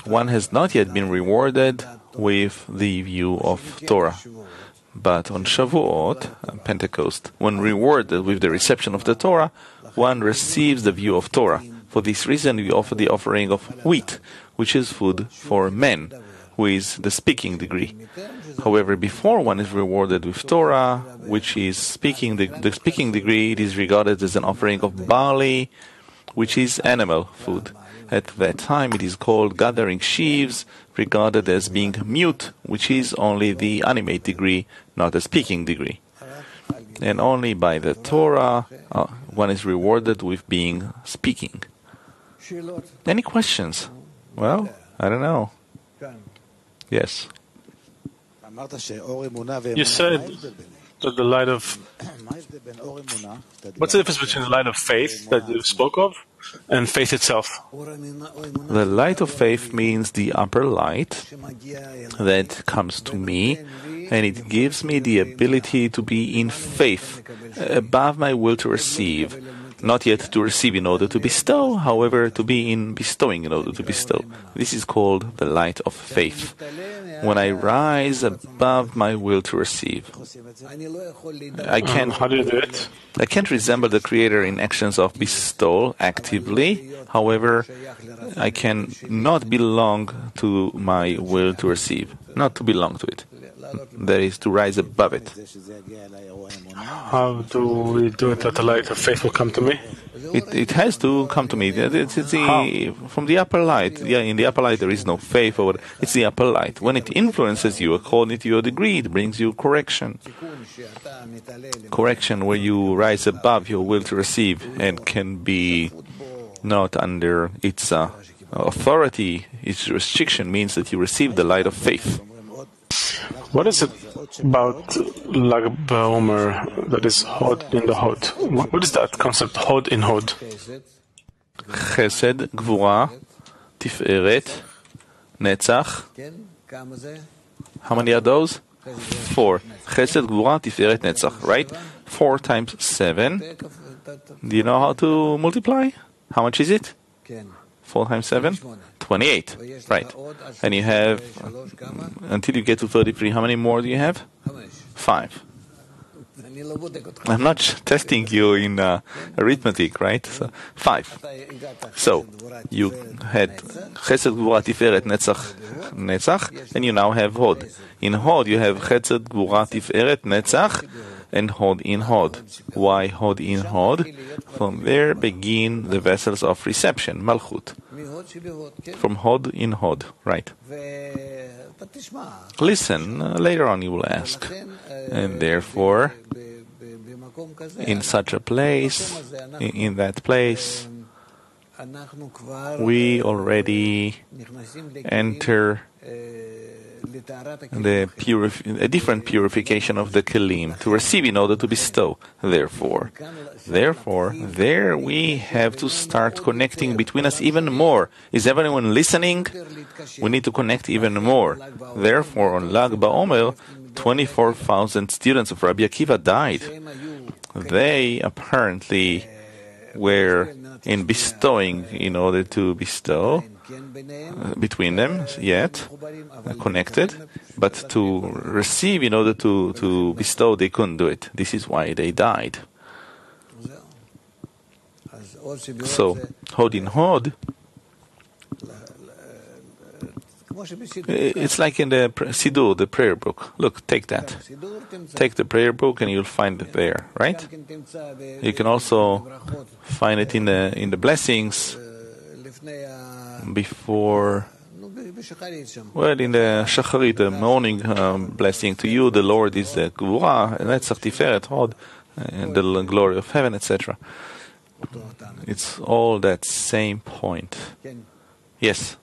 one has not yet been rewarded with the view of Torah. But on Shavuot, Pentecost, when rewarded with the reception of the Torah, one receives the view of Torah. For this reason, we offer the offering of wheat, which is food for men, who is the speaking degree. However, before one is rewarded with Torah, which is the speaking degree, it is regarded as an offering of barley, which is animal food. At that time, it is called gathering sheaves, regarded as being mute, which is only the animate degree, not a speaking degree. And only by the Torah, one is rewarded with being speaking. Any questions? Well, I don't know. Yes. You said that the light of... What's the difference between the light of faith that you spoke of and faith itself? The light of faith means the upper light that comes to me, and it gives me the ability to be in faith, above my will to receive. Not yet to receive in order to bestow, however, to be in bestowing in order to bestow. This is called the light of faith. When I rise above my will to receive, I can't. How do you do it? I can't resemble the Creator in actions of bestowal actively. However, I can not belong to my will to receive, not to belong to it. That is, to rise above it. How do we do it that the light of faith will come to me? It has to come to me. It's from the upper light. Yeah, in the upper light there is no faith, or it's the upper light. When it influences you according to your degree, it brings you correction. Correction where you rise above your will to receive and can be not under its authority. Its restriction means that you receive the light of faith. What is it about Lag BaOmer that is Hod in the Hod? What is that concept, Hod in Hod? Chesed, Gvura, Tiferet, Netzach. How many are those? 4. Chesed, Gvura, Tiferet, Netzach, right? 4 times 7. Do you know how to multiply? How much is it? 4 times 7? 28. Right. And you have, until you get to 33, how many more do you have? 5. I'm not testing you in arithmetic, right? So, 5. So, you had Chesed, Gvura, Tiferet, Netzach, and you now have Hod. In Hod, you have Chesed, Gvura, Tiferet, Netzach, and Hod in Hod. Why Hod in Hod? From there begin the vessels of reception, Malchut. From Hod in Hod, right. Listen, later on you will ask. And therefore, in such a place, in that place, we already enter a different purification of the kelim, to receive in order to bestow. Therefore, there we have to start connecting between us even more. Is everyone listening? We need to connect even more. Therefore, on Lag BaOmer, 24,000 students of Rabbi Akiva died. They apparently were in bestowing in order to bestow between them, yet connected, but to receive in order to bestow, they couldn't do it. This is why they died. So, Hod in Hod, it's like in the Siddur, the prayer book. Look, take that. Take the prayer book and you'll find it there, right? You can also find it in the blessings before, well, in the Shacharit, the morning blessing to you, the Lord is the Gvura, Netzach, Tiferet, Hod, and the glory of heaven, etc. It's all that same point. Yes.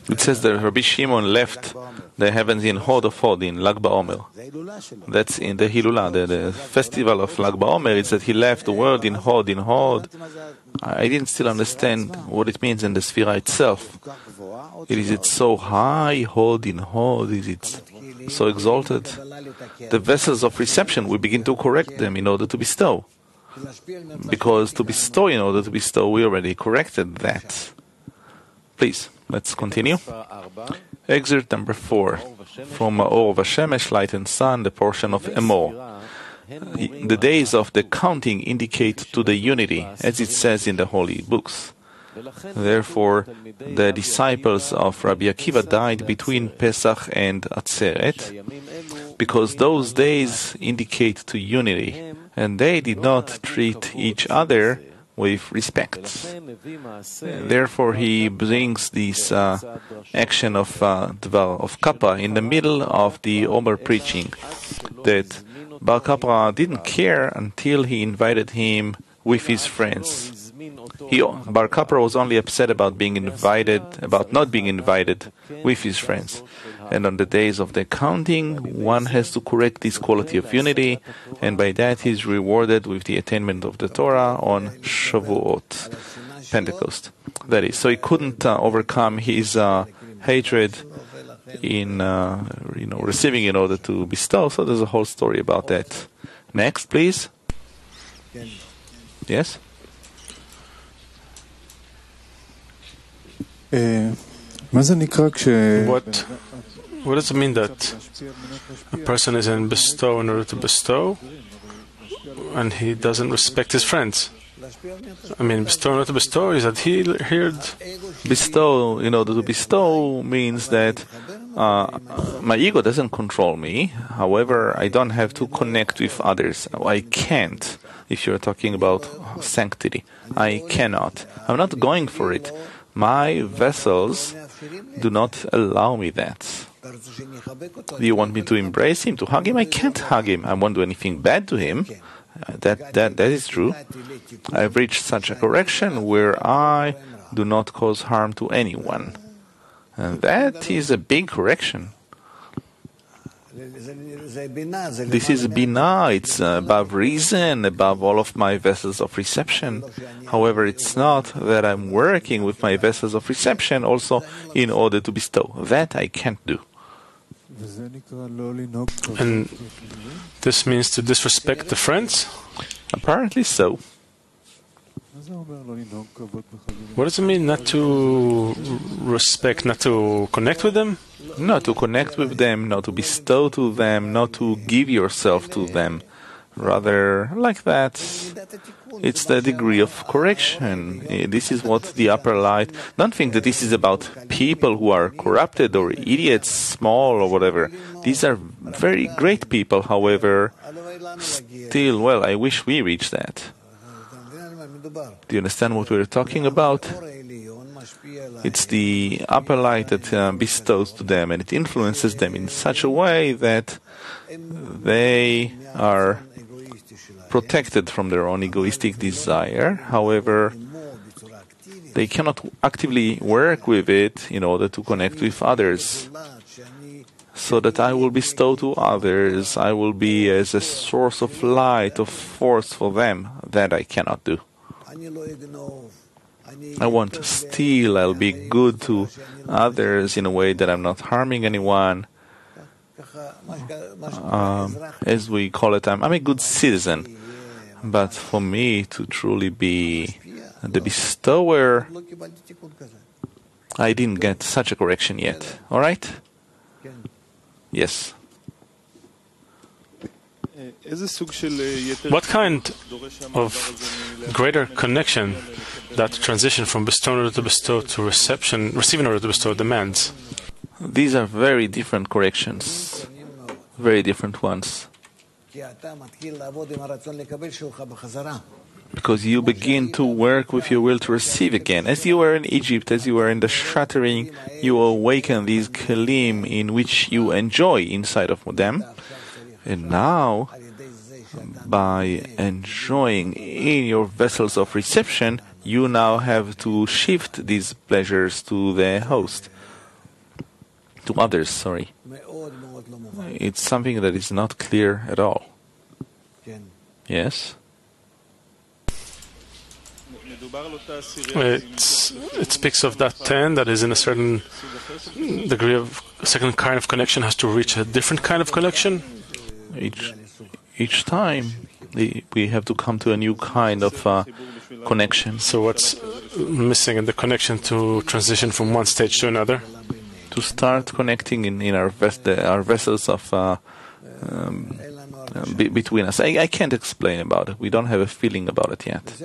It says that Rabbi Shimon left the heavens in Hod of Hod, in Lag BaOmer. That's in the Hilulah, the festival of Lag BaOmer. It's that he left the world in Hod, in Hod. I didn't still understand what it means in the Sphira itself. Is it so high, Hod in Hod? Is it so exalted? The vessels of reception, we begin to correct them in order to bestow. Because to bestow in order to bestow, we already corrected that. Please, let's continue. Excerpt number 4. From Or Vashemesh, light and sun, the portion of Emor. The days of the counting indicate to the unity, as it says in the holy books. Therefore, the disciples of Rabbi Akiva died between Pesach and Atzeret, because those days indicate to unity, and they did not treat each other with respect. Therefore, he brings this action of Kappa in the middle of the Omer preaching, that Bar Kappa didn't care until he invited him with his friends. Bar Kappa was only upset about not being invited with his friends. And on the days of the counting, one has to correct this quality of unity, and by that he is rewarded with the attainment of the Torah on Shavuot, Pentecost. That is, so he couldn't overcome his hatred in receiving in order to bestow. So there's a whole story about that. Next, please. Yes. What does it mean that a person is in bestow in order to bestow, and he doesn't respect his friends? I mean, bestow, not to bestow, is that he heard? Bestow, in order to bestow, means that my ego doesn't control me. However, I don't have to connect with others. I can't. If you're talking about sanctity, I cannot. I'm not going for it. My vessels do not allow me that. Do you want me to embrace him, to hug him? I can't hug him. I won't do anything bad to him. That is true. I've reached such a correction where I do not cause harm to anyone. And that is a big correction. This is Binah, it's above reason, above all of my vessels of reception. However, it's not that I'm working with my vessels of reception also in order to bestow. That I can't do. And this means to disrespect the friends? Apparently so. What does it mean not to respect, not to connect with them? Not to connect with them, not to bestow to them, not to give yourself to them. Rather, like that, it's the degree of correction. This is what the upper light... Don't think that this is about people who are corrupted or idiots, small or whatever. These are very great people, however, still, well, I wish we reached that. Do you understand what we're talking about? It's the upper light that bestows to them, and it influences them in such a way that they are protected from their own egoistic desire. However, they cannot actively work with it in order to connect with others, so that I will bestow to others, I will be as a source of light, of force for them. That I cannot do. I won't steal, I'll be good to others in a way that I'm not harming anyone. As we call it, I'm a good citizen. But for me to truly be the bestower, I didn't get such a correction yet. All right? Yes. What kind of greater connection that transition from bestow in order to bestow to reception, receive in order to bestow demands? These are very different corrections, very different ones. Because you begin to work with your will to receive again. As you were in Egypt, as you were in the shattering, you awaken these kelim in which you enjoy inside of them. And now, by enjoying in your vessels of reception, you now have to shift these pleasures to the host, to others, sorry. It's something that is not clear at all. Yes? It speaks of that 10 that is in a certain degree of a second kind of connection has to reach a different kind of connection. Each time we have to come to a new kind of connection. So what's missing in the connection to transition from one stage to another? To start connecting in our vessels of between us. I can't explain about it. We don't have a feeling about it yet.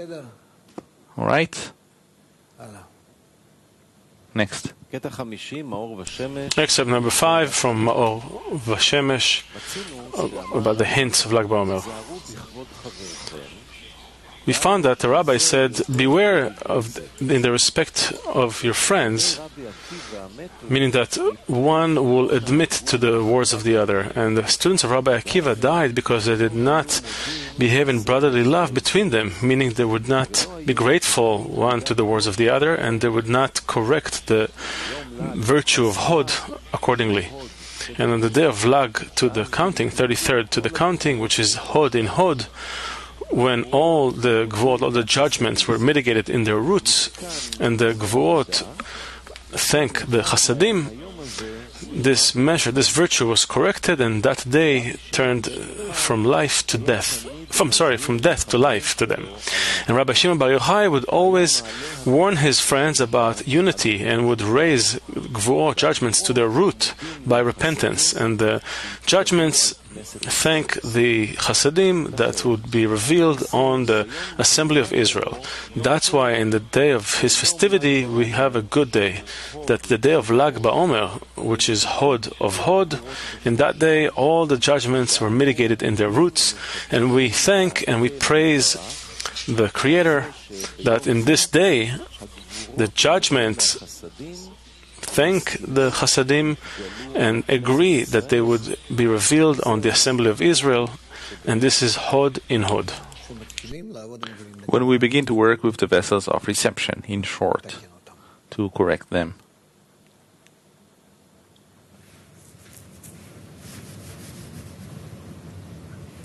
All right? Next. Excerpt number 5 from Maor Vashemesh about the hints of Lag BaOmer. We found that the rabbi said, beware in the respect of your friends, meaning that one will admit to the words of the other. And the students of Rabbi Akiva died because they did not behave in brotherly love between them, meaning they would not be grateful one to the words of the other, and they would not correct the virtue of Hod accordingly. And on the day of Lag to the counting, 33rd to the counting, which is Hod in Hod, when all the Gvuot, all the judgments were mitigated in their roots, and the Gvuot thank the Chasadim, this measure, this virtue was corrected, and that day turned from life to death. From death to life to them. And Rabbi Shimon Bar Yochai would always warn his friends about unity and would raise Gvuot judgments to their root by repentance. And the judgments thank the Hasidim that would be revealed on the assembly of Israel. That's why in the day of his festivity we have a good day. That the day of Lag BaOmer, which is Hod of Hod, in that day all the judgments were mitigated in their roots, and we thank and we praise the Creator that in this day the judgment thank the Hasidim and agree that they would be revealed on the assembly of Israel, and this is Hod in Hod. When we begin to work with the vessels of reception, in short, to correct them.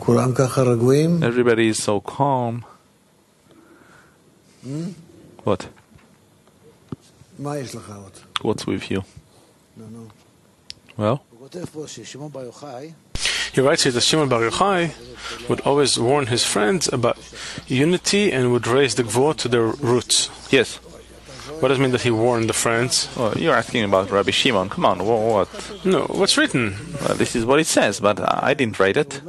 Everybody is so calm. What? What's with you? Well? He writes here that Shimon Bar Yochai would always warn his friends about unity and would raise the gvot to their roots. Yes. What does it mean that he warned the friends? Oh, you're asking about Rabbi Shimon. Come on, what? No, what's written? This is what it says, but I didn't write it.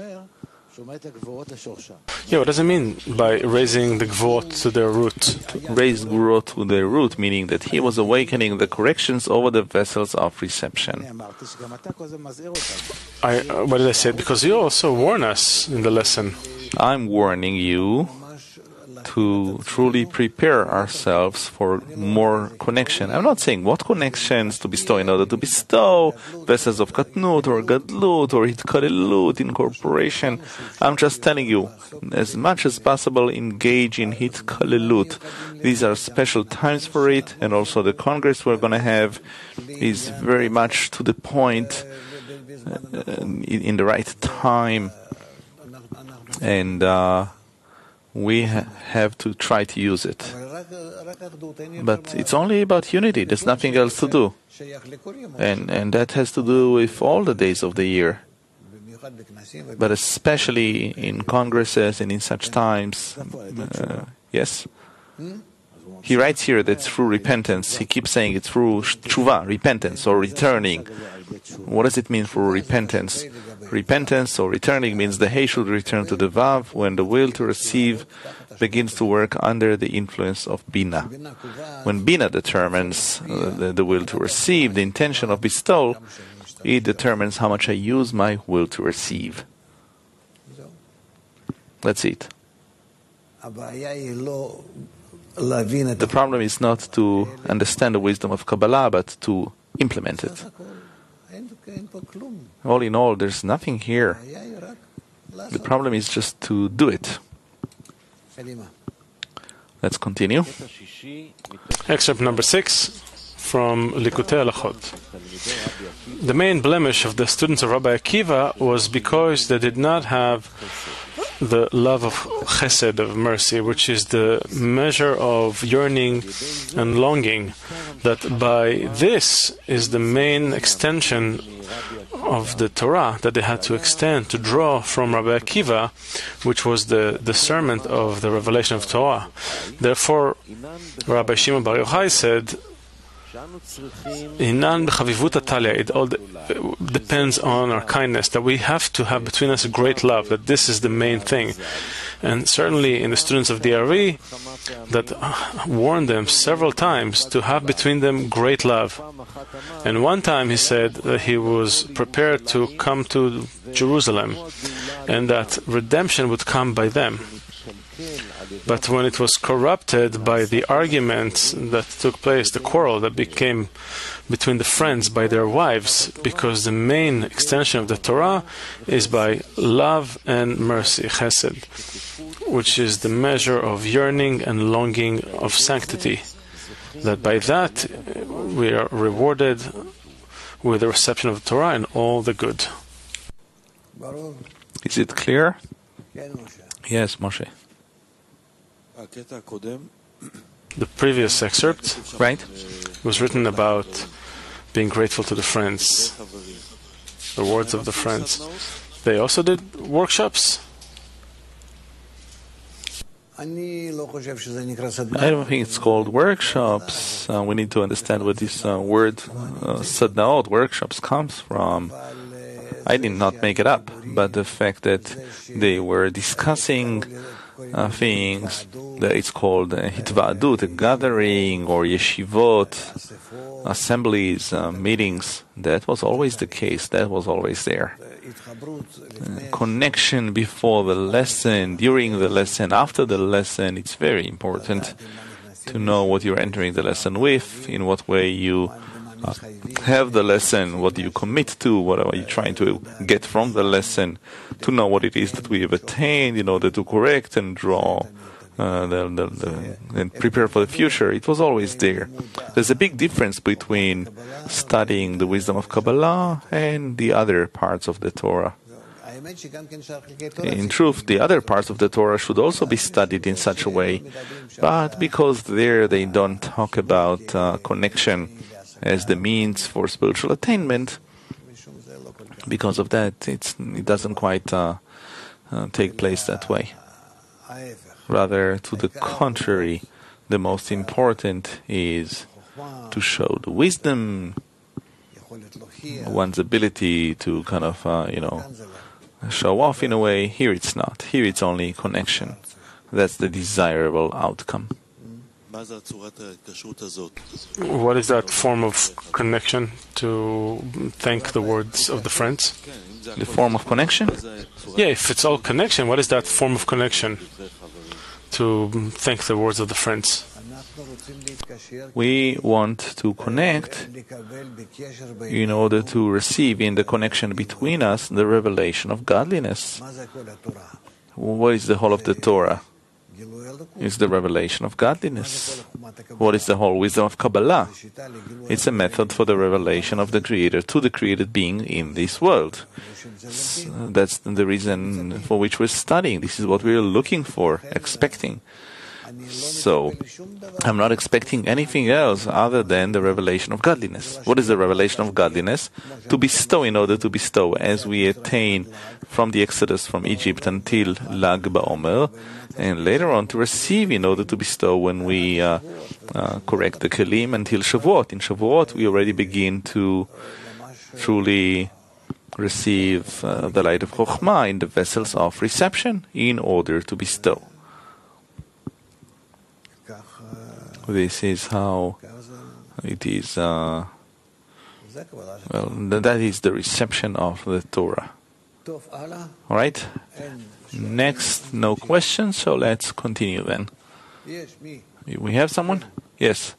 Yeah, what does it mean by raising the gvot to their root? Raise gvot to their root, meaning that he was awakening the corrections over the vessels of reception. What did I say? Because you also warn us in the lesson. I'm warning you to truly prepare ourselves for more connection. I'm not saying what connections to bestow in order to bestow vessels of katnut or gadlut or hitkalelut, incorporation. I'm just telling you, as much as possible, engage in hitkalelut. These are special times for it, and also the Congress we're going to have is very much to the point, in the right time, and we have to try to use it. But it's only about unity. There's nothing else to do. And that has to do with all the days of the year. But especially in congresses and in such times. Yes? He writes here that through repentance, he keeps saying it's through tshuva, repentance, or returning. What does it mean for repentance? Repentance or returning means the Hay should return to the Vav when the will to receive begins to work under the influence of Bina. When Bina determines the will to receive, the intention of bestowal, it determines how much I use my will to receive. That's it. The problem is not to understand the wisdom of Kabbalah, but to implement it. All in all, there's nothing here. The problem is just to do it. Let's continue. Excerpt number 6 from Likutei Halachot. The main blemish of the students of Rabbi Akiva was because they did not have the love of chesed, of mercy, which is the measure of yearning and longing, that by this is the main extension of the Torah that they had to extend, to draw from Rabbi Akiva, which was the discernment of the revelation of Torah. Therefore, Rabbi Shimon Bar Yochai said, it all depends on our kindness, that we have to have between us a great love, that this is the main thing. And certainly in the students of the Ari, that warned them several times to have between them great love. And one time he said that he was prepared to come to Jerusalem and that redemption would come by them. But when it was corrupted by the arguments that took place, the quarrel that became between the friends by their wives, because the main extension of the Torah is by love and mercy, chesed, which is the measure of yearning and longing of sanctity, that by that we are rewarded with the reception of the Torah and all the good. Is it clear? Yes, Moshe. The previous excerpt, right, was written about being grateful to the friends, the words of the friends. They also did workshops. I don't think it's called workshops. We need to understand where this word sadnaot, workshops, comes from. I did not make it up, but the fact that they were discussing things that it's called hitva'adut, a gathering, or yeshivot, assemblies, meetings, that was always the case, that was always there. Connection before the lesson, during the lesson, after the lesson, it's very important to know what you're entering the lesson with, in what way you have the lesson, what do you commit to, what are you trying to get from the lesson, to know what it is that we have attained in order to correct and draw and prepare for the future. It was always there. There's a big difference between studying the wisdom of Kabbalah and the other parts of the Torah. In truth, the other parts of the Torah should also be studied in such a way, but because there they don't talk about connection as the means for spiritual attainment, because of that, it doesn't quite take place that way. Rather, to the contrary, the most important is to show the wisdom, one's ability to kind of, show off in a way. Here it's not. Here it's only connection. That's the desirable outcome. What is that form of connection to thank the words of the friends? The form of connection? Yeah, if it's all connection, what is that form of connection to thank the words of the friends? We want to connect in order to receive in the connection between us the revelation of godliness. What is the whole of the Torah? It's the revelation of godliness. What is the whole wisdom of Kabbalah? It's a method for the revelation of the Creator to the created being in this world. That's the reason for which we're studying. This is what we're looking for, expecting. So, I'm not expecting anything else other than the revelation of godliness. What is the revelation of godliness? To bestow in order to bestow, as we attain from the Exodus from Egypt until Lag BaOmer, and later on to receive in order to bestow when we correct the Kelim until Shavuot. In Shavuot, we already begin to truly receive the light of Chokhmah in the vessels of reception in order to bestow. This is how it is, that is the reception of the Torah. All right? Next, no questions, so let's continue then. We have someone? Yes.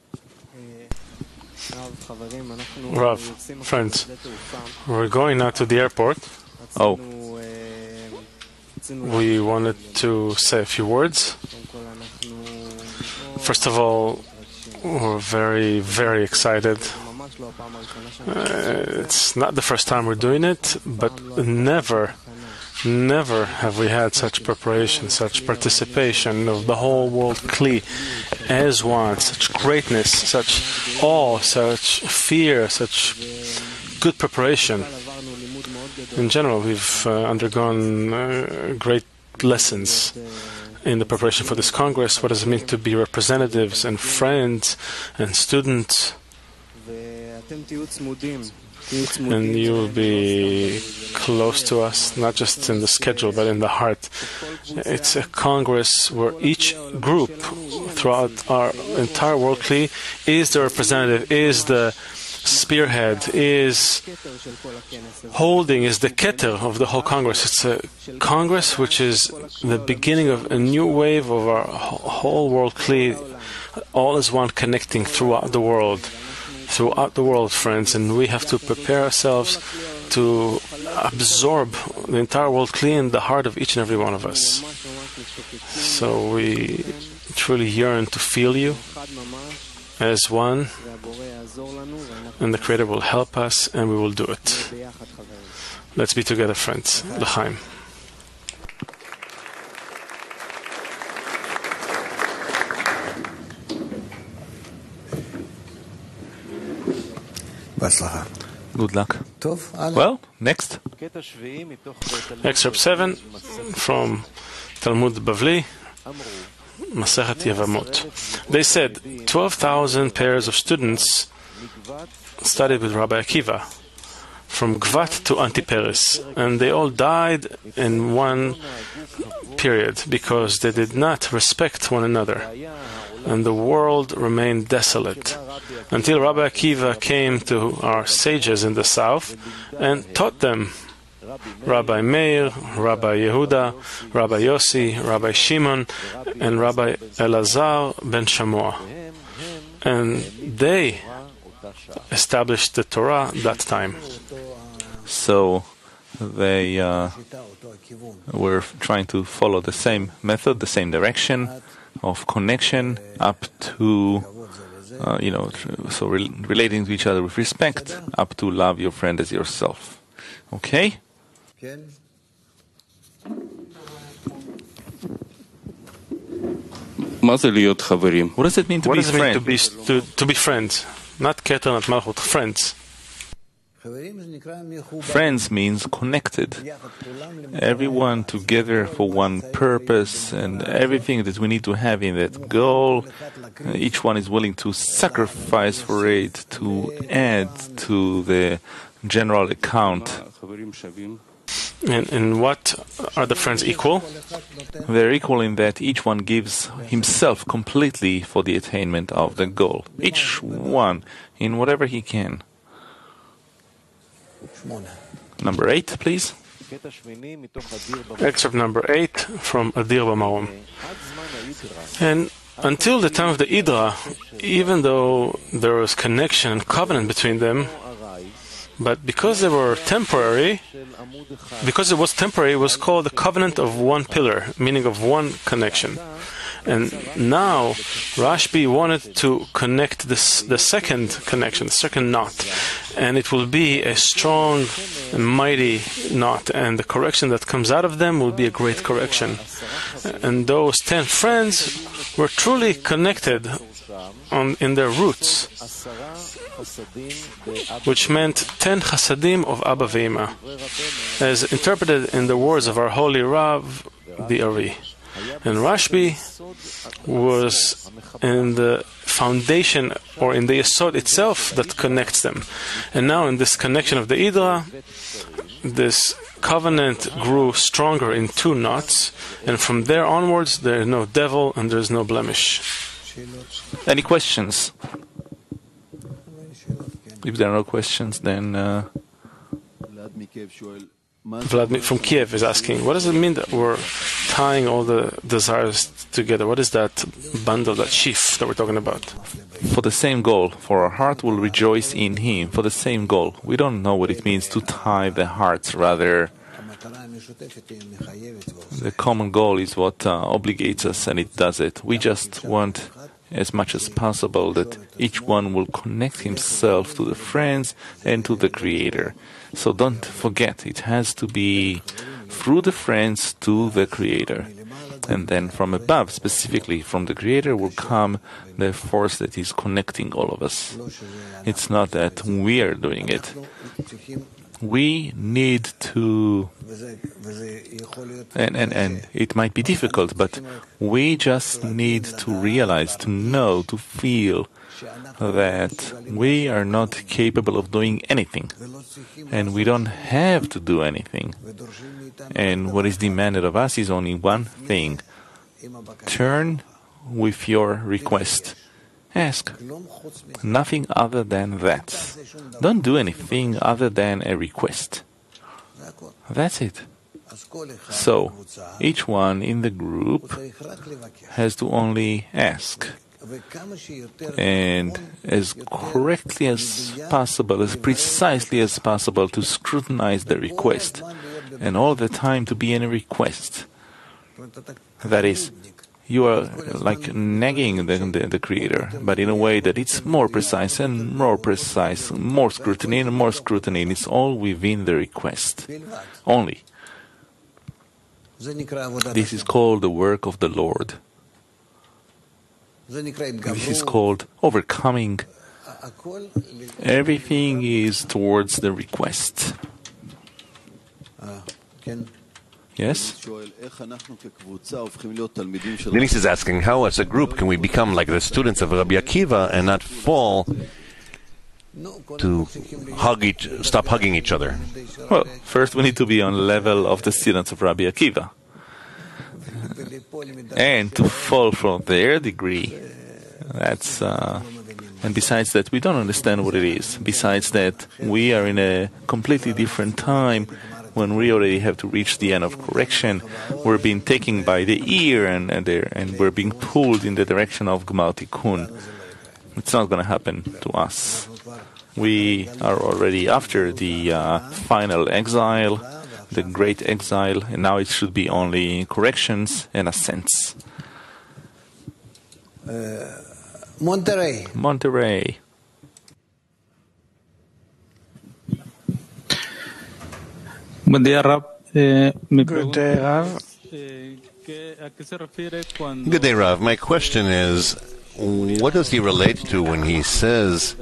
Rav, friends, we're going now to the airport. Oh. We wanted to say a few words. First of all, we're very, very excited. It's not the first time we're doing it, but never have we had such preparation, such participation of the whole world Kli as one, such greatness, such awe, such fear, such good preparation. In general, we've undergone great lessons in the preparation for this Congress. What does it mean to be representatives and friends and students? And you will be close to us, not just in the schedule, but in the heart. It's a Congress where each group throughout our entire World Kli is the representative, is the spearhead, is holding, is the keter of the whole Congress. It's a Congress which is the beginning of a new wave of our whole World Kli, all as one, connecting throughout the world, friends, and we have to prepare ourselves to absorb the entire World Kli in the heart of each and every one of us. So we truly yearn to feel you as one, and the Creator will help us, and we will do it. Let's be together, friends. L'chaim. Good luck. Well, next. Excerpt 7 from Talmud Bavli, Masechet Yevamot. They said 12,000 pairs of students studied with Rabbi Akiva. from Gvat to Antiparis, and they all died in one period because they did not respect one another, and the world remained desolate until Rabbi Akiva came to our sages in the south and taught them. Rabbi Meir, Rabbi Yehuda, Rabbi Yossi, Rabbi Shimon, and Rabbi Elazar ben Shamoa. And they established the Torah that time. So they were trying to follow the same method, the same direction of connection up to, relating to each other with respect, up to love your friend as yourself. Okay? What does it mean to be friends? To be friends? Not Keter, not Malchut, friends. Friends means connected. Everyone together for one purpose, and everything that we need to have in that goal, each one is willing to sacrifice for it, to add to the general account. And what are the friends equal? They're equal in that each one gives himself completely for the attainment of the goal. Each one in whatever he can. Number 8, please. Excerpt number 8 from Adir B'Marom. And until the time of the Idra, even though there was connection and covenant between them, but because they were temporary, because it was temporary, it was called the covenant of one pillar, meaning of one connection. And now Rashbi wanted to connect the second connection, the second knot, and it will be a strong and mighty knot, and the correction that comes out of them will be a great correction. And those 10 friends were truly connected in their roots, which meant 10 chasadim of Abba Ve'ima, as interpreted in the words of our holy Rav, the Ari. And Rashbi was in the foundation, or in the zzsolt itself, that connects them. And now in this connection of the Idra, this covenant grew stronger in 2 knots, and from there onwards there is no devil and there is no blemish. Any questions? If there are no questions, then Vladimir from Kiev is asking, what does it mean that we're tying all the desires together? What is that bundle, that sheaf that we're talking about? For the same goal, for our heart will rejoice in Him, for the same goal. We don't know what it means to tie the hearts, rather the common goal is what obligates us, and it does it. We just want as much as possible that each one will connect himself to the friends and to the Creator. So don't forget, it has to be through the friends to the Creator. And then from above, specifically from the Creator, will come the force that is connecting all of us. It's not that we are doing it. We need to, and it might be difficult, but we just need to realize, to know, to feel that we are not capable of doing anything, and we don't have to do anything. And what is demanded of us is only one thing: turn with your request. Ask. Nothing other than that. Don't do anything other than a request. That's it. So, each one in the group has to only ask. And as correctly as possible, as precisely as possible, to scrutinize the request. And all the time to be in a request. That is, you are like nagging the Creator, but in a way that it's more precise and more precise, more scrutiny and more scrutiny, and it's all within the request. Only. This is called the work of the Lord. This is called overcoming. Everything is towards the request. Yes? Denise is asking, how as a group can we become like the students of Rabbi Akiva and not fall to stop hugging each other? Well, first we need to be on the level of the students of Rabbi Akiva. And to fall from their degree, that's... and besides that, we don't understand what it is. Besides that, we are in a completely different time when we already have to reach the end of correction. We're being taken by the ear and we're being pulled in the direction of Gmar Tikkun. It's not going to happen to us. We are already after the final exile, the great exile, and now it should be only corrections and ascents. Monterey. Buen día, Rab. Good day, Rav. Good day, Rav. My question is, what does he relate to when he says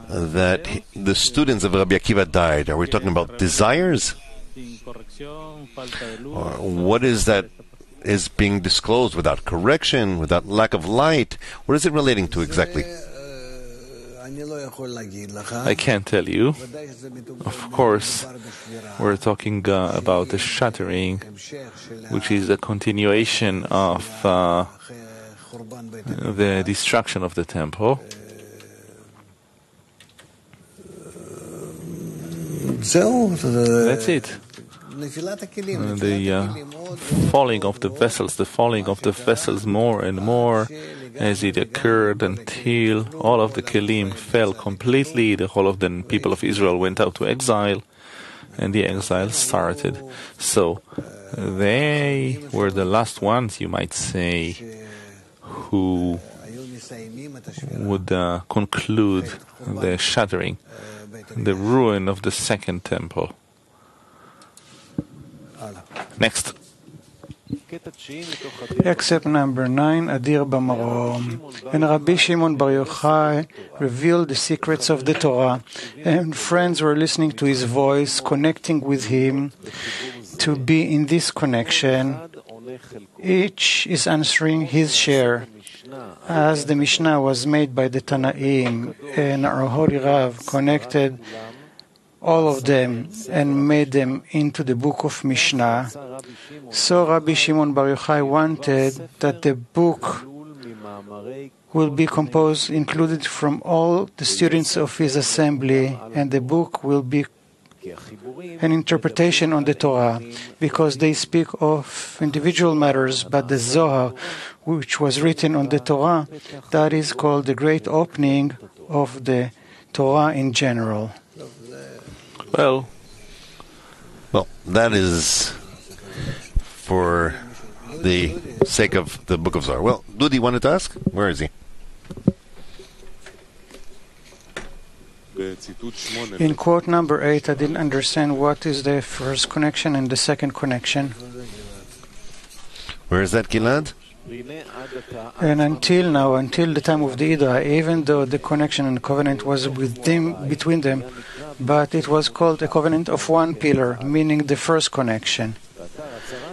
that the students of Rabbi Akiva died? Are we talking about desires? Or what is that is being disclosed without correction, without lack of light? What is it relating to exactly? I can't tell you. Of course, we're talking about the shattering, which is a continuation of the destruction of the temple. That's it. The falling of the vessels more and more as it occurred until all of the kelim fell completely. The whole of the people of Israel went out to exile, and the exile started. So they were the last ones, you might say, who would conclude the shattering, the ruin of the second temple. Next. Except number 9, Adir Bamarom. And Rabbi Shimon Bar Yochai revealed the secrets of the Torah, and friends were listening to his voice, connecting with him. To be in this connection, each is answering his share. As the Mishnah was made by the Tanaim, and our Holy Rav connected all of them and made them into the book of Mishnah, so Rabbi Shimon Bar Yochai wanted that the book will be composed, included from all the students of his assembly, and the book will be an interpretation on the Torah, because they speak of individual matters, but the Zohar, which was written on the Torah, that is called the great opening of the Torah in general. Well, that is for the sake of the Book of Zohar. Well, Dudi wanted to ask? Where is he? In quote number 8, I didn't understand what is the first connection and the second connection. Where is that, Gilad? And until now, until the time of the Ida, even though the connection and covenant was between them, but it was called a covenant of one pillar, meaning the first connection.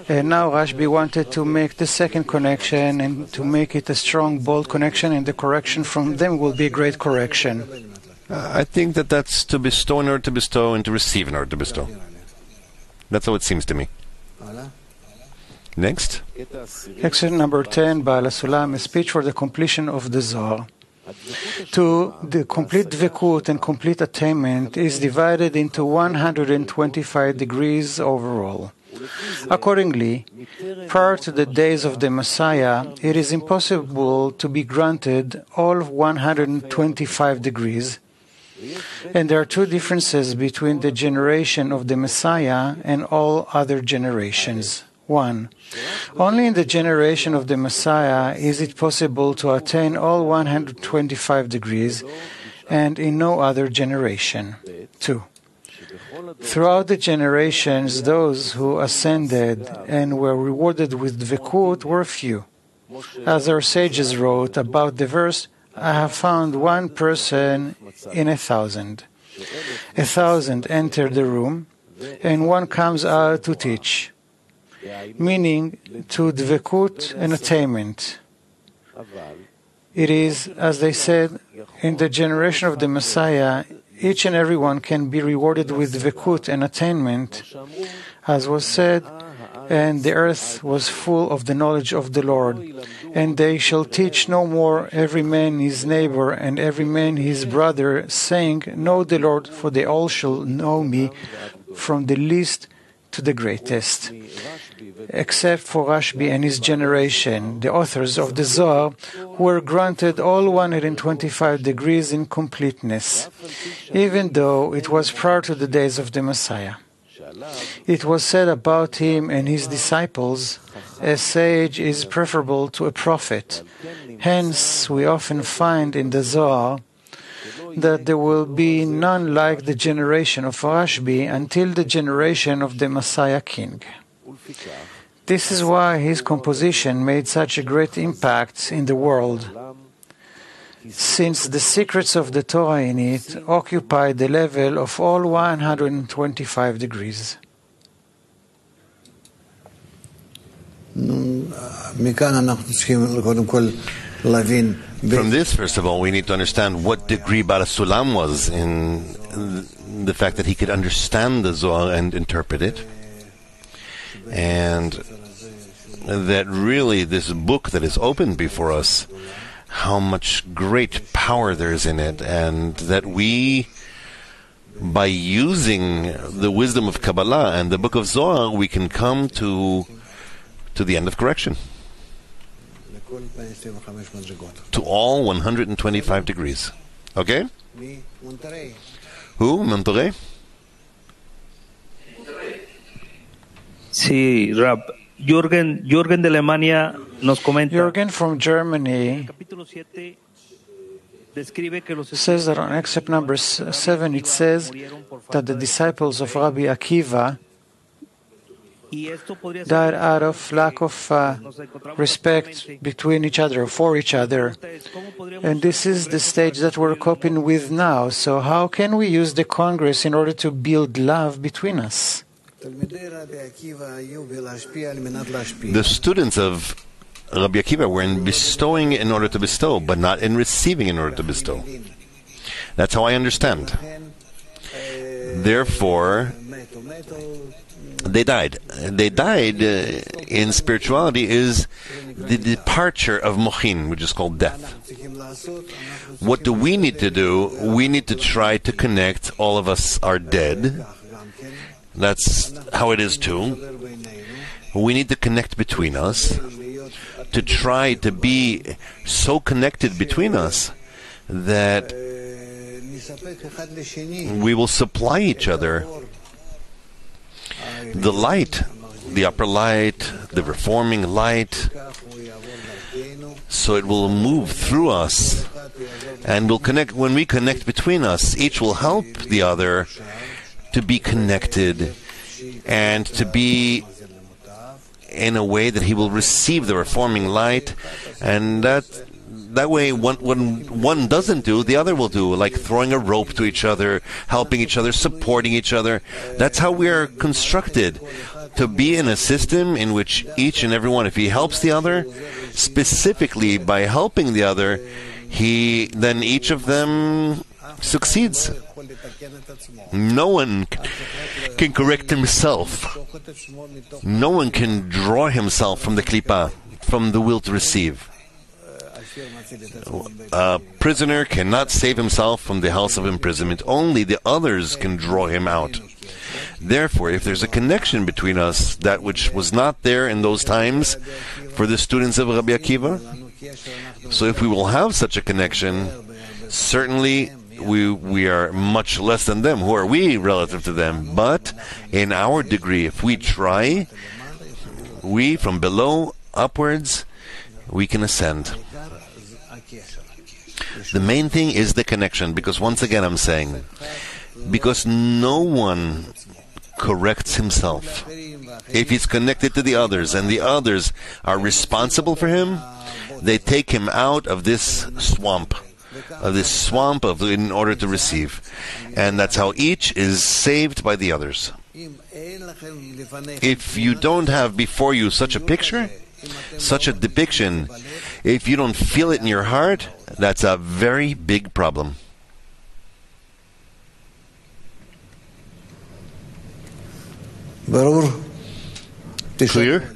And now Rashbi wanted to make the second connection and to make it a strong, bold connection, and the correction from them will be a great correction. I think that's to bestow in order to bestow and to receive in order to bestow. That's how it seems to me. Next. Excerpt number 10, Baal HaSulam, a speech for the completion of the Zohar. To the complete dvekut and complete attainment is divided into 125 degrees overall. Accordingly, prior to the days of the Messiah, it is impossible to be granted all 125 degrees. And there are two differences between the generation of the Messiah and all other generations. 1. Only in the generation of the Messiah is it possible to attain all 125 degrees, and in no other generation. 2. Throughout the generations, those who ascended and were rewarded with dvekut were few. As our sages wrote about the verse, I have found one person in 1,000. 1,000 enter the room, and one comes out to teach, meaning to dvekut and attainment. It is, as they said, in the generation of the Messiah, each and everyone can be rewarded with Dvekut and attainment, as was said, and the earth was full of the knowledge of the Lord. And they shall teach no more every man his neighbor and every man his brother, saying, Know the Lord, for they all shall know me, from the least to the greatest. Except for Rashbi and his generation, the authors of the Zohar, who were granted all 125 degrees in completeness, even though it was prior to the days of the Messiah. It was said about him and his disciples, a sage is preferable to a prophet. Hence, we often find in the Zohar that there will be none like the generation of Rashbi until the generation of the Messiah king. This is why his composition made such a great impact in the world, since the secrets of the Torah in it occupy the level of all 125 degrees. From this, first of all, we need to understand what degree Baal Sulam was in the fact that he could understand the Zohar and interpret it. And that really this book that is opened before us, how much great power there is in it, and that we, by using the wisdom of Kabbalah and the book of Zohar, we can come to the end of correction. To all 125 degrees. Okay? Who? Monterrey? Sí, Rab. Jürgen de Alemania nos comenta. Jürgen from Germany says that on excerpt number 7 it says that the disciples of Rabbi Akiva died out of lack of respect between each other, for each other. And this is the stage that we're coping with now. So how can we use the Congress in order to build love between us? The students of Rabbi Akiva were in bestowing in order to bestow, but not in receiving in order to bestow. That's how I understand. Therefore, they died. They died in spirituality is the departure of mochin, which is called death. What do we need to do? We need to try to connect. All of us are dead. That's how it is too. We need to connect between us, to try to be so connected between us that we will supply each other the light, the upper light, the reforming light, so it will move through us and will connect. When we connect between us, each will help the other to be connected and to be in a way that he will receive the reforming light, and that way when one doesn't do, the other will do, like throwing a rope to each other, helping each other, supporting each other. That's how we are constructed, to be in a system in which each and every one, if he helps the other, specifically by helping the other, then each of them succeeds. No one can correct himself. No one can draw himself from the klipa, from the will to receive. A prisoner cannot save himself from the house of imprisonment. Only the others can draw him out. Therefore, if there's a connection between us, that which was not there in those times for the students of Rabbi Akiva, so if we will have such a connection, certainly we are much less than them. Who are we relative to them? But in our degree, if we try, we from below upwards, we can ascend. The main thing is the connection, because once again I'm saying, because no one corrects himself. If he's connected to the others and the others are responsible for him, they take him out of this swamp in order to receive. And that's how each is saved by the others. If you don't have before you such a picture, such a depiction, If you don't feel it in your heart, that's a very big problem. Clear?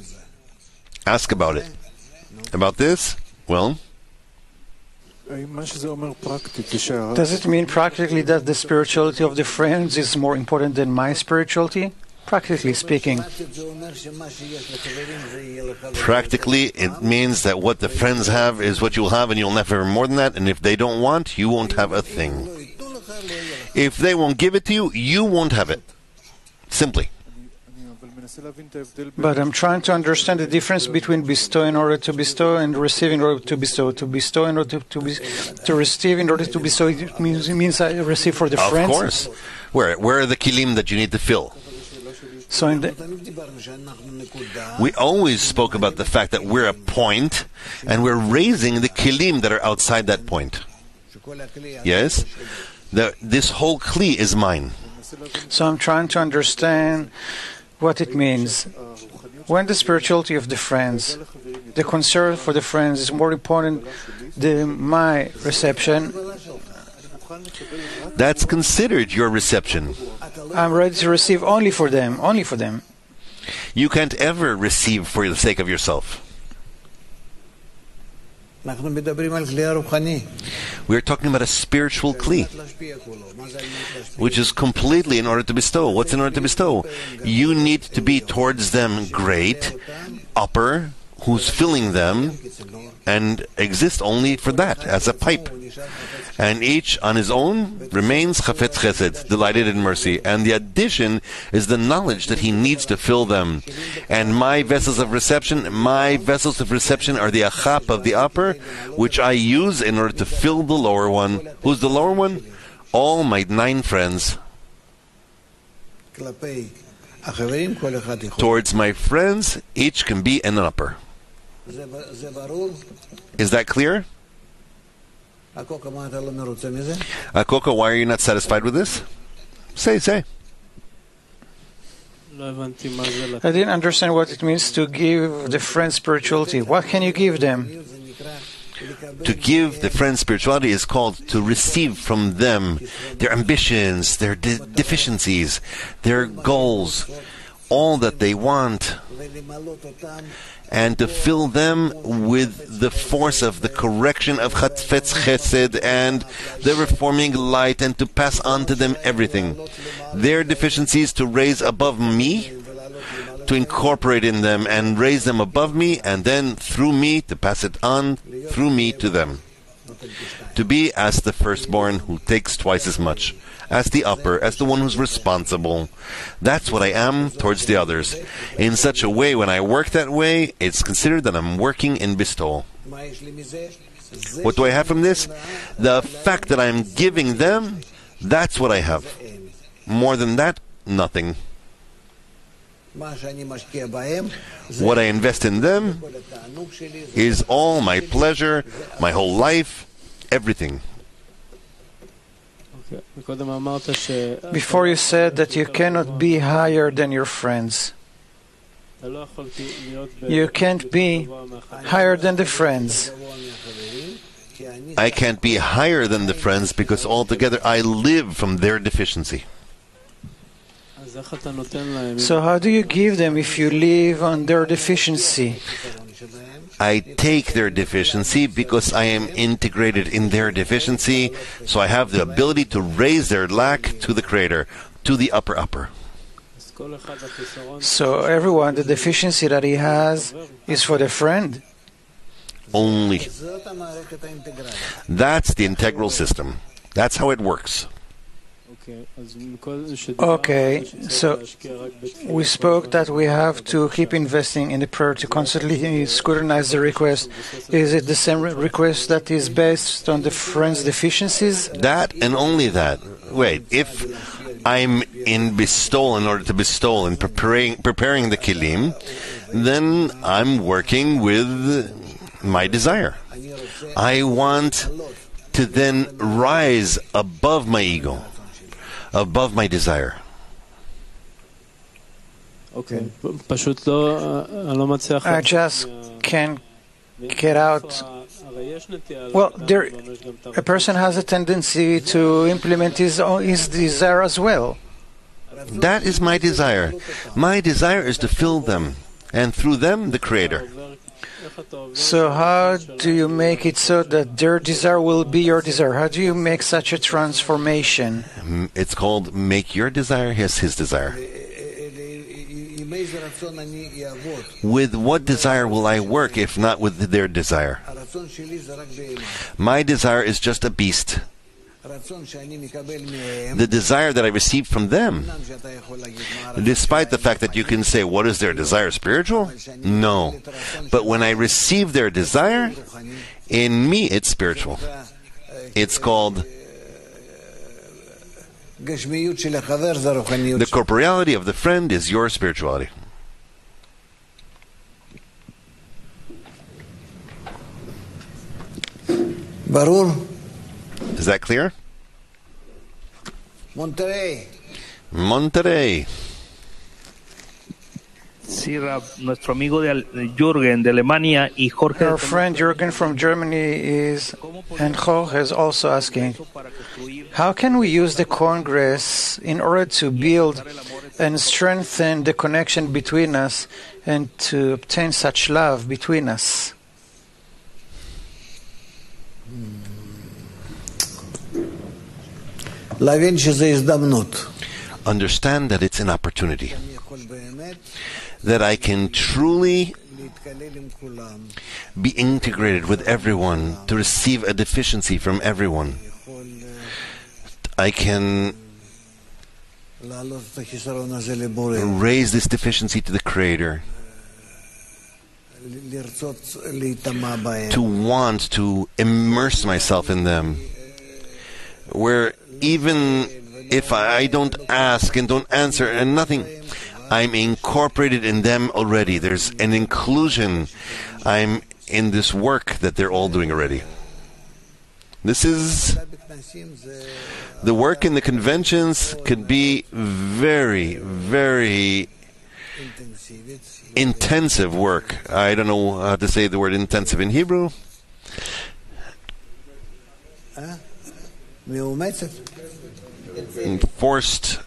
Ask about it. About this? Well, Does it mean practically that the spirituality of the friends is more important than my spirituality? Practically speaking. practically, it means that what the friends have is what you'll have, and you'll never have more than that. And if they don't want, you won't have a thing. If they won't give it to you, you won't have it. Simply. But I'm trying to understand the difference between bestow in order to bestow and receive in order to bestow. To bestow in order to receive in order to bestow, it means I receive for the friends. Of course. Where are the kilim that you need to fill? So we always spoke about the fact that we're a point, and we're raising the kilim that are outside that point. Yes? This whole kli is mine. So I'm trying to understand what it means. When the spirituality of the friends, the concern for the friends is more important than my reception, that's considered your reception. I'm ready to receive only for them, only for them. You can't ever receive for the sake of yourself. We're talking about a spiritual kli, which is completely in order to bestow. What's in order to bestow? You need to be towards them great, upper, who's filling them, and exist only for that, as a pipe. And each on his own remains chafetz chesed, delighted in mercy. And the addition is the knowledge that he needs to fill them. And my vessels of reception are the achap of the upper, which I use in order to fill the lower one. Who's the lower one? All my 9 friends. Towards my friends, each can be an upper. Is that clear? Akoko, why are you not satisfied with this? Say. I didn't understand what it means to give the friends spirituality. What can you give them? To give the friends spirituality is called to receive from them their ambitions, their deficiencies, their goals, all that they want, and to fill them with the force of the correction of Chatfetz Chesed and the reforming light, and to pass on to them everything. Their deficiencies to raise above me, to incorporate in them and raise them above me, and then through me to pass it on through me to them. To be as the firstborn who takes twice as much, as the upper, as the one who's responsible. That's what I am towards the others. In such a way, when I work that way, it's considered that I'm working in bestowal. What do I have from this? The fact that I'm giving them, that's what I have. More than that, nothing. What I invest in them is all my pleasure, my whole life, everything. Before you said that you cannot be higher than your friends. You can't be higher than the friends. I can't be higher than the friends because altogether I live from their deficiency. So how do you give them if you live on their deficiency? I take their deficiency because I am integrated in their deficiency, so I have the ability to raise their lack to the Creator, to the upper. So everyone, the deficiency that he has is for the friend? Only. That's the integral system. That's how it works. Okay, so we spoke that we have to keep investing in the prayer to constantly scrutinize the request. Is it the same request that is based on the friend's deficiencies? That and only that. Wait, if I'm in bestowal in order to bestow and preparing the kilim, then I'm working with my desire. I want to then rise above my ego, above my desire. I just can't get out Well, a person has a tendency to implement his desire as well. That is my desire. My desire is to fill them, and through them, the Creator. So how do you make it so that their desire will be your desire? How do you make such a transformation? It's called make your desire his desire. With what desire will I work if not with their desire? My desire is just a beast. The desire that I received from them, despite the fact that you can say, what is their desire, spiritual? No. But when I receive their desire, in me it's spiritual. It's called the corporeality of the friend is your spirituality. Is that clear? Monterrey. Sí, Rab, nuestro amigo Jürgen de Alemania y Jorge. Our friend Jürgen from Germany and Jorge is also asking, how can we use the Congress in order to build and strengthen the connection between us and to obtain such love between us? Understand that it's an opportunity, that I can truly be integrated with everyone, to receive a deficiency from everyone. I can raise this deficiency to the Creator, to want to immerse myself in them, where even if I don't ask and don't answer and nothing, I'm incorporated in them already. There's an inclusion. I'm in this work that they're all doing already. This is the work in the conventions could be very, very intensive work. I don't know how to say the word intensive in Hebrew. Forced.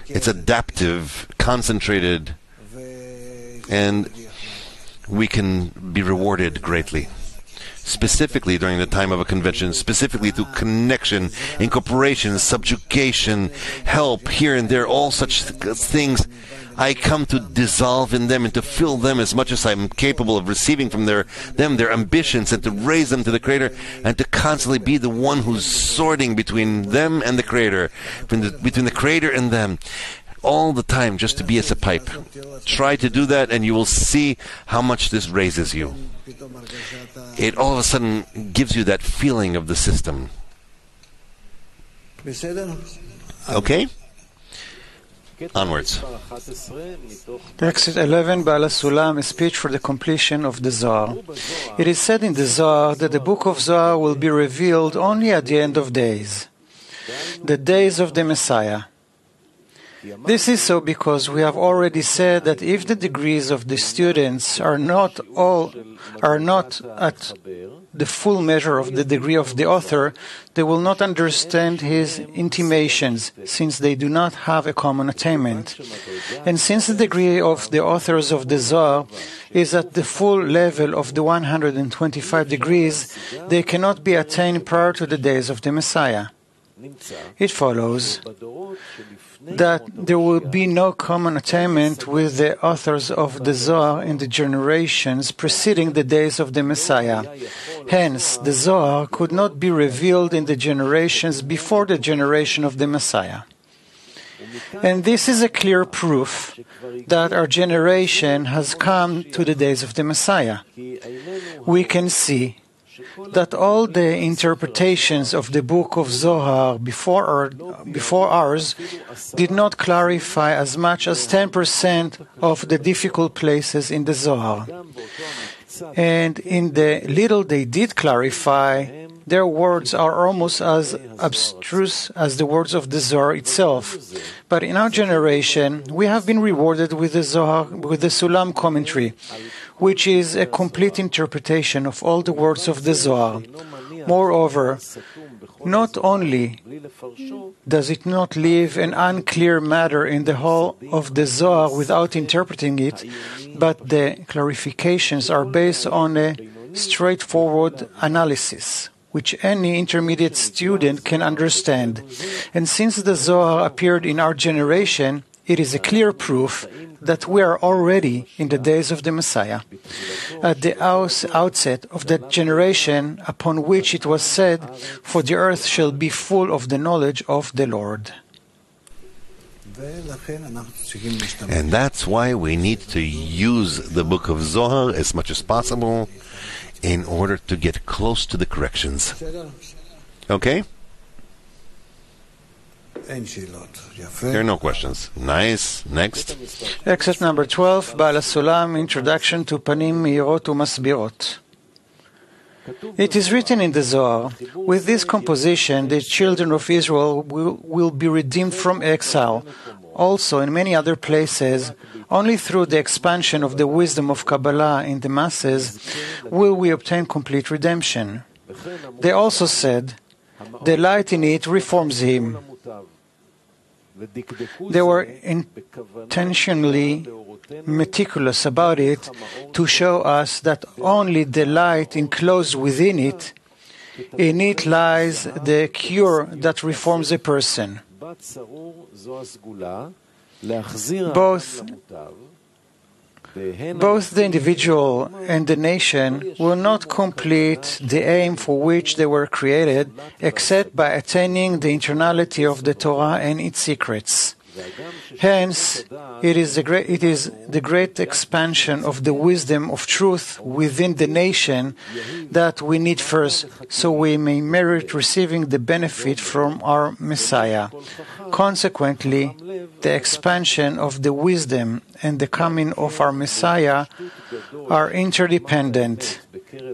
It's adaptive, concentrated, and we can be rewarded greatly. Specifically during the time of a convention, specifically through connection, incorporation, subjugation, help here and there, all such things. I come to dissolve in them and to fill them as much as I'm capable of receiving from their ambitions, and to raise them to the Creator, and to constantly be the one who's sorting between them and the Creator, between the Creator and them, all the time, just to be as a pipe. Try to do that and you will see how much this raises you. It all of a sudden gives you that feeling of the system. Okay? Onwards. Text 11, Ba'al Sulam, a speech for the completion of the Zohar. It is said in the Zohar that the book of Zohar will be revealed only at the end of days, the days of the Messiah. This is so because we have already said that if the degrees of the students are not at the full measure of the degree of the author, they will not understand his intimations, since they do not have a common attainment. And since the degree of the authors of the Zohar is at the full level of the 125 degrees, they cannot be attained prior to the days of the Messiah. It follows that there will be no common attainment with the authors of the Zohar in the generations preceding the days of the Messiah. Hence, the Zohar could not be revealed in the generations before the generation of the Messiah. And this is a clear proof that our generation has come to the days of the Messiah. We can see that all the interpretations of the book of Zohar before ours did not clarify as much as 10% of the difficult places in the Zohar. And in the little they did clarify, their words are almost as abstruse as the words of the Zohar itself. But in our generation, we have been rewarded with the Zohar, with the Sulam commentary, which is a complete interpretation of all the words of the Zohar. Moreover, not only does it not leave an unclear matter in the whole of the Zohar without interpreting it, but the clarifications are based on a straightforward analysis, which any intermediate student can understand. And since the Zohar appeared in our generation, it is a clear proof that we are already in the days of the Messiah. At the outset of that generation upon which it was said, "For the earth shall be full of the knowledge of the Lord." And that's why we need to use the book of Zohar as much as possible in order to get close to the corrections. Okay? There are no questions. Nice. Next. Excerpt number 12, Baal HaSulam, Introduction to Panim Meirot Umasbirot. It is written in the Zohar, "With this composition the children of Israel will be redeemed from exile." Also, in many other places, only through the expansion of the wisdom of Kabbalah in the masses will we obtain complete redemption. They also said, "The light in it reforms him." They were intentionally meticulous about it to show us that only the light enclosed within it, in it lies the cure that reforms a person. Both the individual and the nation will not complete the aim for which they were created except by attaining the internality of the Torah and its secrets. Hence, it is the great expansion of the wisdom of truth within the nation that we need first, so we may merit receiving the benefit from our Messiah. Consequently, the expansion of the wisdom and the coming of our Messiah are interdependent.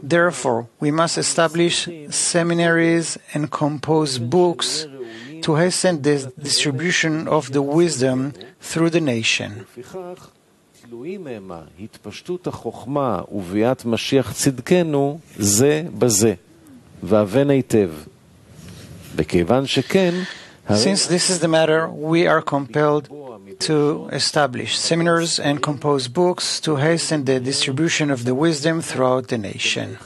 Therefore, we must establish seminaries and compose books to hasten the distribution of the wisdom through the nation. Since this is the matter, we are compelled to establish seminars and compose books to hasten the distribution of the wisdom throughout the nation.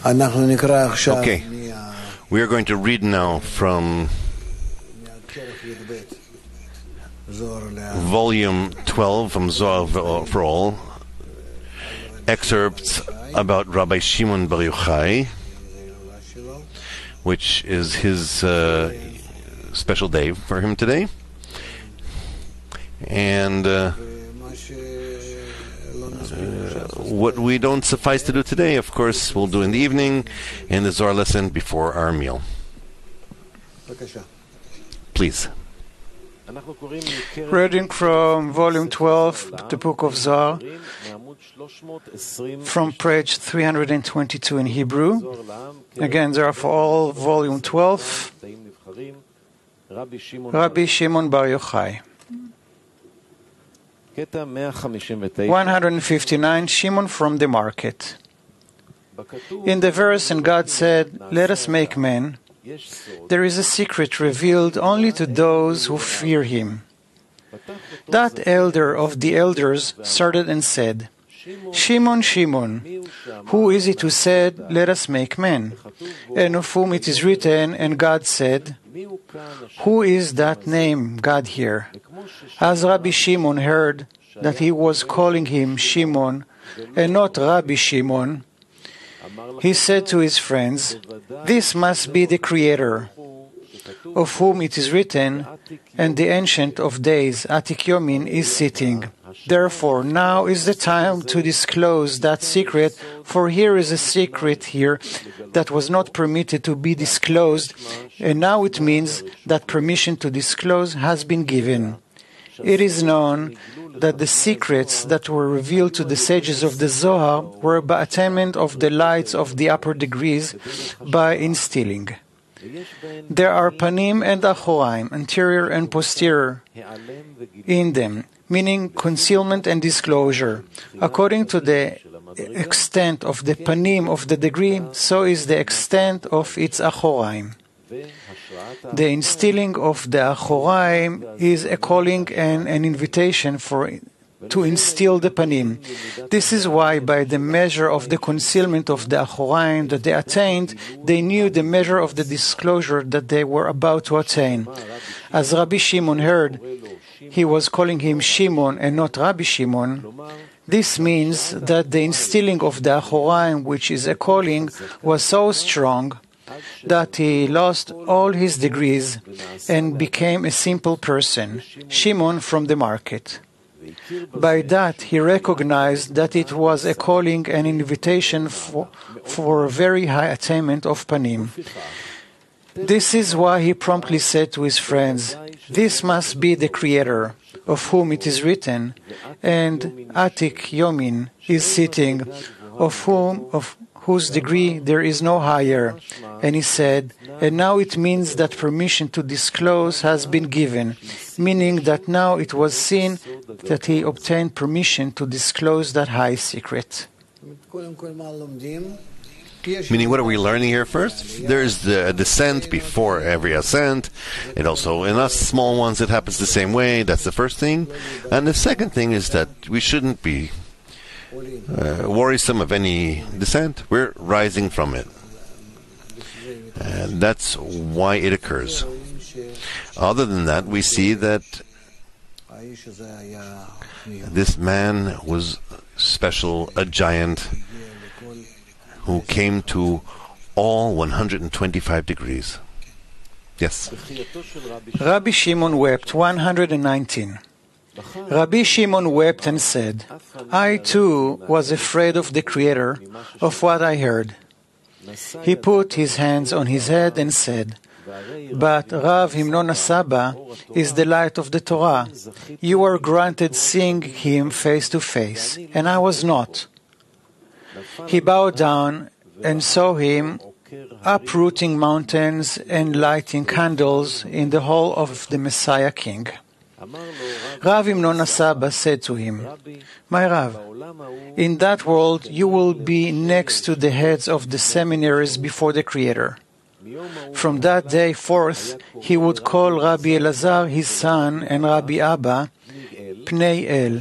Okay, we are going to read now from volume 12 from Zohar for All, excerpts about Rabbi Shimon Bar Yochai, which is his special day for him today. And what we don't suffice to do today, of course, we'll do in the evening in the Zohar lesson before our meal. Please. Reading from volume 12, the book of Zohar, from page 322 in Hebrew. Again, Zohar for All, volume 12, Rabbi Shimon Bar Yochai. 159, Shimon from the market. In the verse, "And God said, 'Let us make man,' there is a secret revealed only to those who fear him. That elder of the elders started and said, 'Shimon, Shimon, who is it who said, "Let us make man"? And of whom it is written, and God said, who is that name, God here?' As Rabbi Shimon heard that he was calling him Shimon and not Rabbi Shimon, he said to his friends, 'This must be the Creator, of whom it is written, and the Ancient of Days, Atik Yomin, is sitting. Therefore, now is the time to disclose that secret, for here is a secret here that was not permitted to be disclosed, and now it means that permission to disclose has been given. It is known that the secrets that were revealed to the sages of the Zohar were by attainment of the lights of the upper degrees by instilling. There are panim and achoraim, anterior and posterior, in them, meaning concealment and disclosure. According to the extent of the panim of the degree, so is the extent of its achoraim. The instilling of the achoraim is a calling and an invitation to instill the panim. This is why, by the measure of the concealment of the achoraim that they attained, they knew the measure of the disclosure that they were about to attain. As Rabbi Shimon heard, he was calling him Shimon and not Rabbi Shimon. This means that the instilling of the achoraim, which is a calling, was so strong that he lost all his degrees and became a simple person, Shimon from the market. By that, he recognized that it was a calling and invitation for a very high attainment of panim. This is why he promptly said to his friends, "This must be the Creator, of whom it is written, and Atik Yomin is sitting, of whose degree there is no higher." And he said, and now it means that permission to disclose has been given, meaning that now it was seen that he obtained permission to disclose that high secret. Meaning, what are we learning here first? There is the descent before every ascent. And also, in us small ones, it happens the same way. That's the first thing. And the second thing is that we shouldn't be worrisome of any descent. We're rising from it. And that's why it occurs. Other than that, we see that this man was special, a giant, who came to all 125 degrees. Yes. Rabbi Shimon wept 119. Rabbi Shimon wept and said, "I too was afraid of the Creator, of what I heard." He put his hands on his head and said, "But Rav Himnon Saba is the light of the Torah. You were granted seeing him face to face, and I was not." He bowed down and saw him uprooting mountains and lighting candles in the hall of the Messiah King. Rav Himnon Saba said to him, "My Rav, in that world you will be next to the heads of the seminaries before the Creator." From that day forth, he would call Rabbi Elazar his son and Rabbi Abba Pnei El,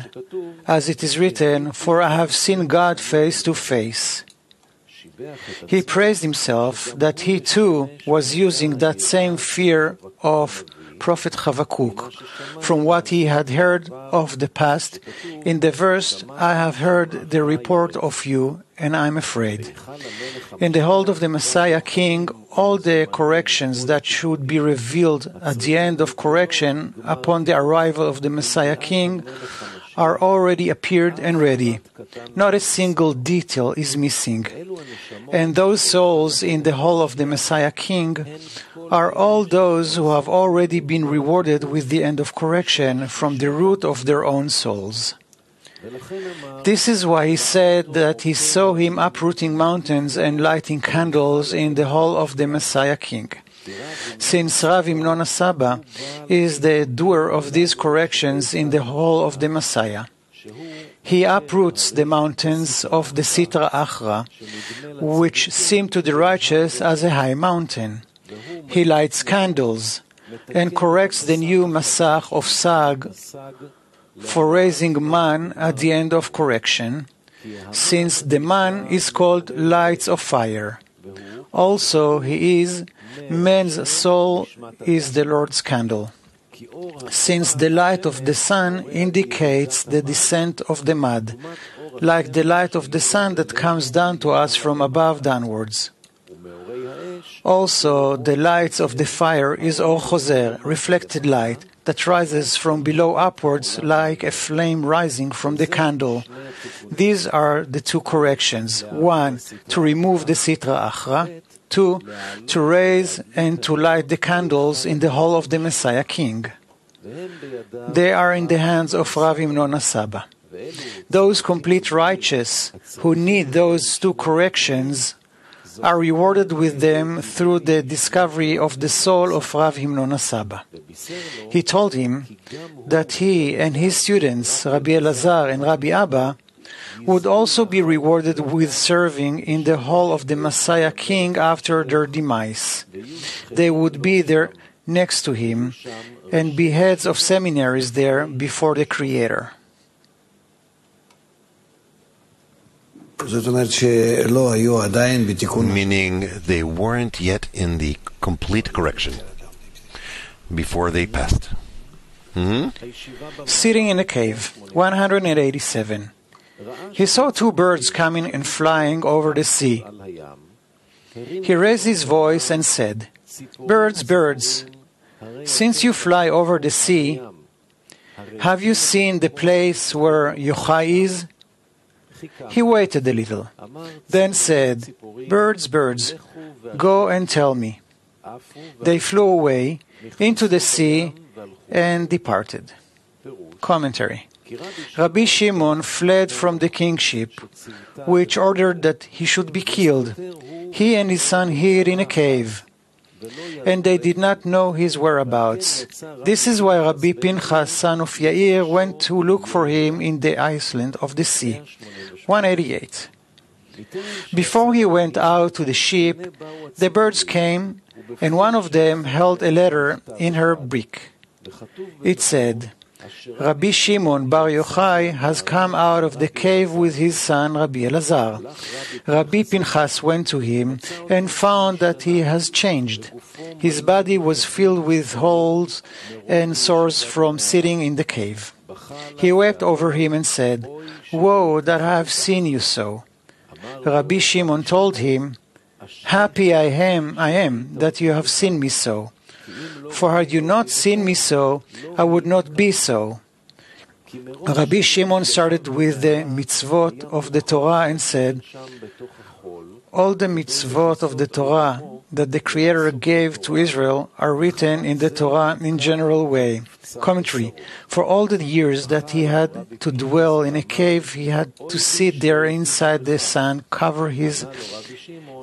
as it is written, "For I have seen God face to face." He praised himself that he too was using that same fear of Prophet Habakkuk from what he had heard of the past. In the verse, "I have heard the report of you, and I am afraid." In the hold of the Messiah King, all the corrections that should be revealed at the end of correction upon the arrival of the Messiah King are already appeared and ready. Not a single detail is missing. And those souls in the hall of the Messiah King are all those who have already been rewarded with the end of correction from the root of their own souls. This is why he said that he saw him uprooting mountains and lighting candles in the hall of the Messiah King. Since Rav Himnon Saba is the doer of these corrections in the hall of the Messiah, he uproots the mountains of the Sitra Achra, which seem to the righteous as a high mountain. He lights candles and corrects the new Masach of Sag for raising man at the end of correction, since the man is called lights of fire. Also, man's soul is the Lord's candle, since the light of the sun indicates the descent of the mud, like the light of the sun that comes down to us from above downwards. Also, the lights of the fire is Or Choser, reflected light, that rises from below upwards like a flame rising from the candle. These are the two corrections. 1, to remove the Sitra Achra. 2, to raise and to light the candles in the hall of the Messiah King. They are in the hands of Rav Himnon Saba. Those complete righteous who need those two corrections are rewarded with them through the discovery of the soul of Rav Himnon Saba. He told him that he and his students, Rabbi Elazar and Rabbi Abba, would also be rewarded with serving in the hall of the Messiah King after their demise. They would be there next to him and be heads of seminaries there before the Creator. Meaning they weren't yet in the complete correction before they passed. Sitting in a cave, 187. He saw two birds coming and flying over the sea. He raised his voice and said, "Birds, birds, since you fly over the sea, have you seen the place where Yochai is?" He waited a little, then said, "Birds, birds, go and tell me." They flew away into the sea and departed. Commentary. Rabbi Shimon fled from the kingship, which ordered that he should be killed. He and his son hid in a cave, and they did not know his whereabouts. This is why Rabbi Pinchas, son of Yair, went to look for him in the island of the sea. 188. Before he went out to the ship, the birds came, and one of them held a letter in her beak. It said, "Rabbi Shimon Bar Yochai has come out of the cave with his son Rabbi Elazar." Rabbi Pinchas went to him and found that he has changed. His body was filled with holes and sores from sitting in the cave. He wept over him and said, "Woe that I have seen you so." Rabbi Shimon told him, "Happy I am that you have seen me so. For had you not seen me so, I would not be so." Rabbi Shimon started with the mitzvot of the Torah and said, "All the mitzvot of the Torah that the Creator gave to Israel are written in the Torah in general way." Commentary. For all the years that he had to dwell in a cave, he had to sit there inside the sun, cover his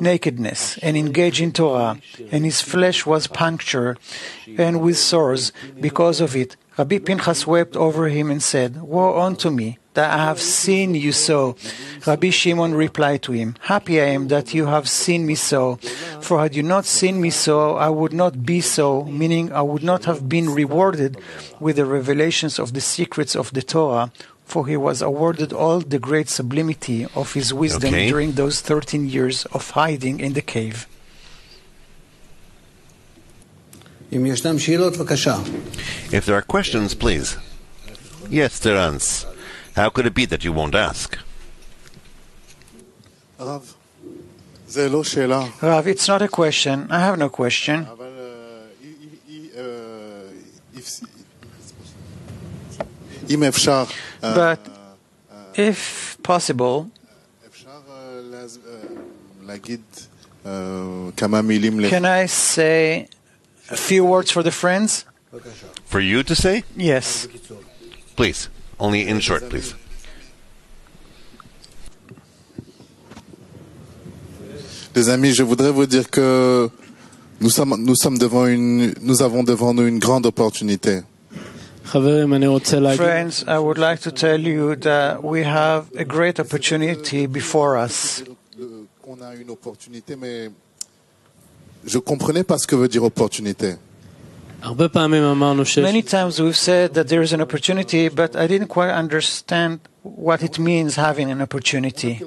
nakedness, and engage in Torah, and his flesh was punctured and with sores because of it. Rabbi Pinchas wept over him and said, "Woe unto me, that I have seen you so." Rabbi Shimon replied to him, "Happy I am that you have seen me so. For had you not seen me so, I would not be so," meaning I would not have been rewarded with the revelations of the secrets of the Torah, for he was awarded all the great sublimity of his wisdom during those 13 years of hiding in the cave. If there are questions, please. Yes, Terence. How could it be that you won't ask? Rav, it's not a question. I have no question. But if possible, can I say a few words for the friends? For you to say? Yes. Please. Only in short, please. Les amis, je voudrais vous dire que nous avons devant nous une grande opportunité. Friends, I would like to tell you that we have a great opportunity before us. On a une opportunité, mais je comprenais pas ce que veut dire opportunité. Many times we've said that there is an opportunity, but I didn't quite understand what it means having an opportunity.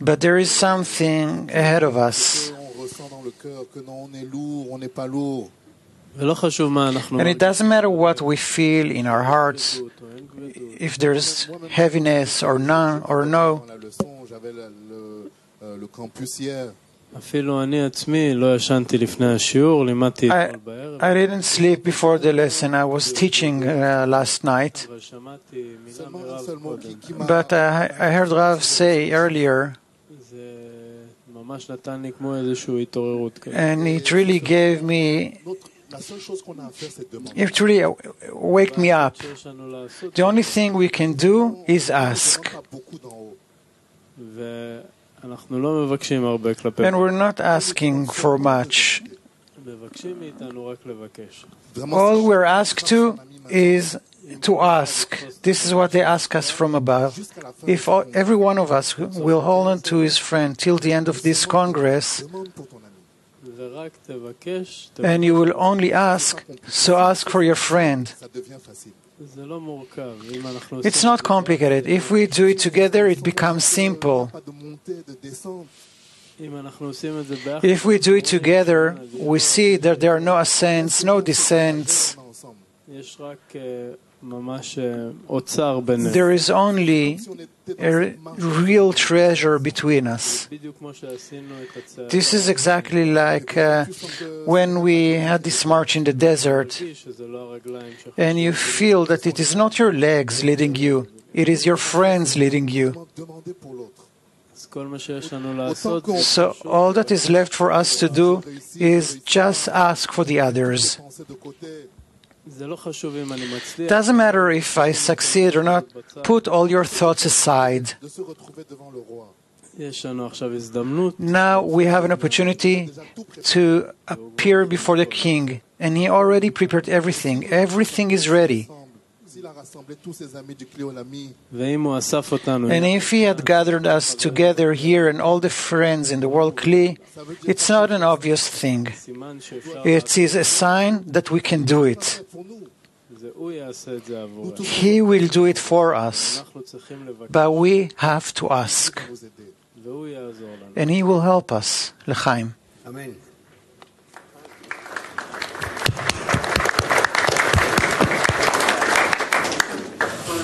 But there is something ahead of us. And it doesn't matter what we feel in our hearts, if there's heaviness or none or no. I didn't sleep before the lesson. I was teaching last night. But I heard Rav say earlier, and it really gave me, it really waked me up. The only thing we can do is ask. And we're not asking for much. All we're asked to is to ask. This is what they ask us from above. If every one of us will hold on to his friend till the end of this Congress, and you will only ask, so ask for your friend. It's not complicated. If we do it together, it becomes simple. If we do it together, we see that there are no ascents, no descents. There is only a real treasure between us. This is exactly like when we had this march in the desert, and you feel that it is not your legs leading you, it is your friends leading you. So all that is left for us to do is just ask for the others. Doesn't matter if I succeed or not. Put all your thoughts aside. Now we have an opportunity to appear before the king, and he already prepared everything. Everything is ready. And if he had gathered us together here and all the friends in the world Kli, it's not an obvious thing. It is a sign that we can do it. He will do it for us, but we have to ask. And he will help us. L'chaim. Amen.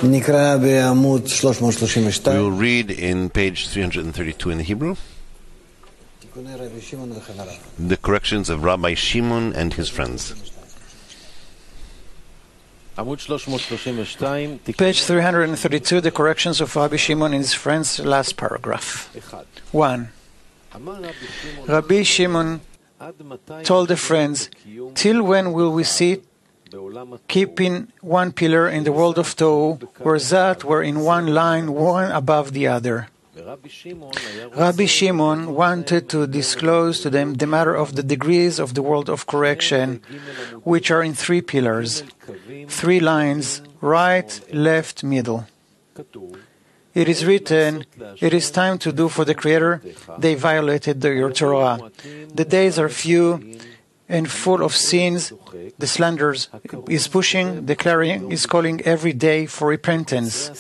We will read in page 332 in the Hebrew the corrections of Rabbi Shimon and his friends. Page 332, the corrections of Rabbi Shimon and his friends, last paragraph. 1. Rabbi Shimon told the friends, "Till when will we sit keeping one pillar in the world of Tohu, where that were in one line, one above the other?" Rabbi Shimon wanted to disclose to them the matter of the degrees of the world of correction, which are in 3 pillars, 3 lines, right, left, middle. It is written, "It is time to do for the Creator. They violated your Torah. The days are few and full of sins. The slanders is pushing, declaring, is calling every day for repentance.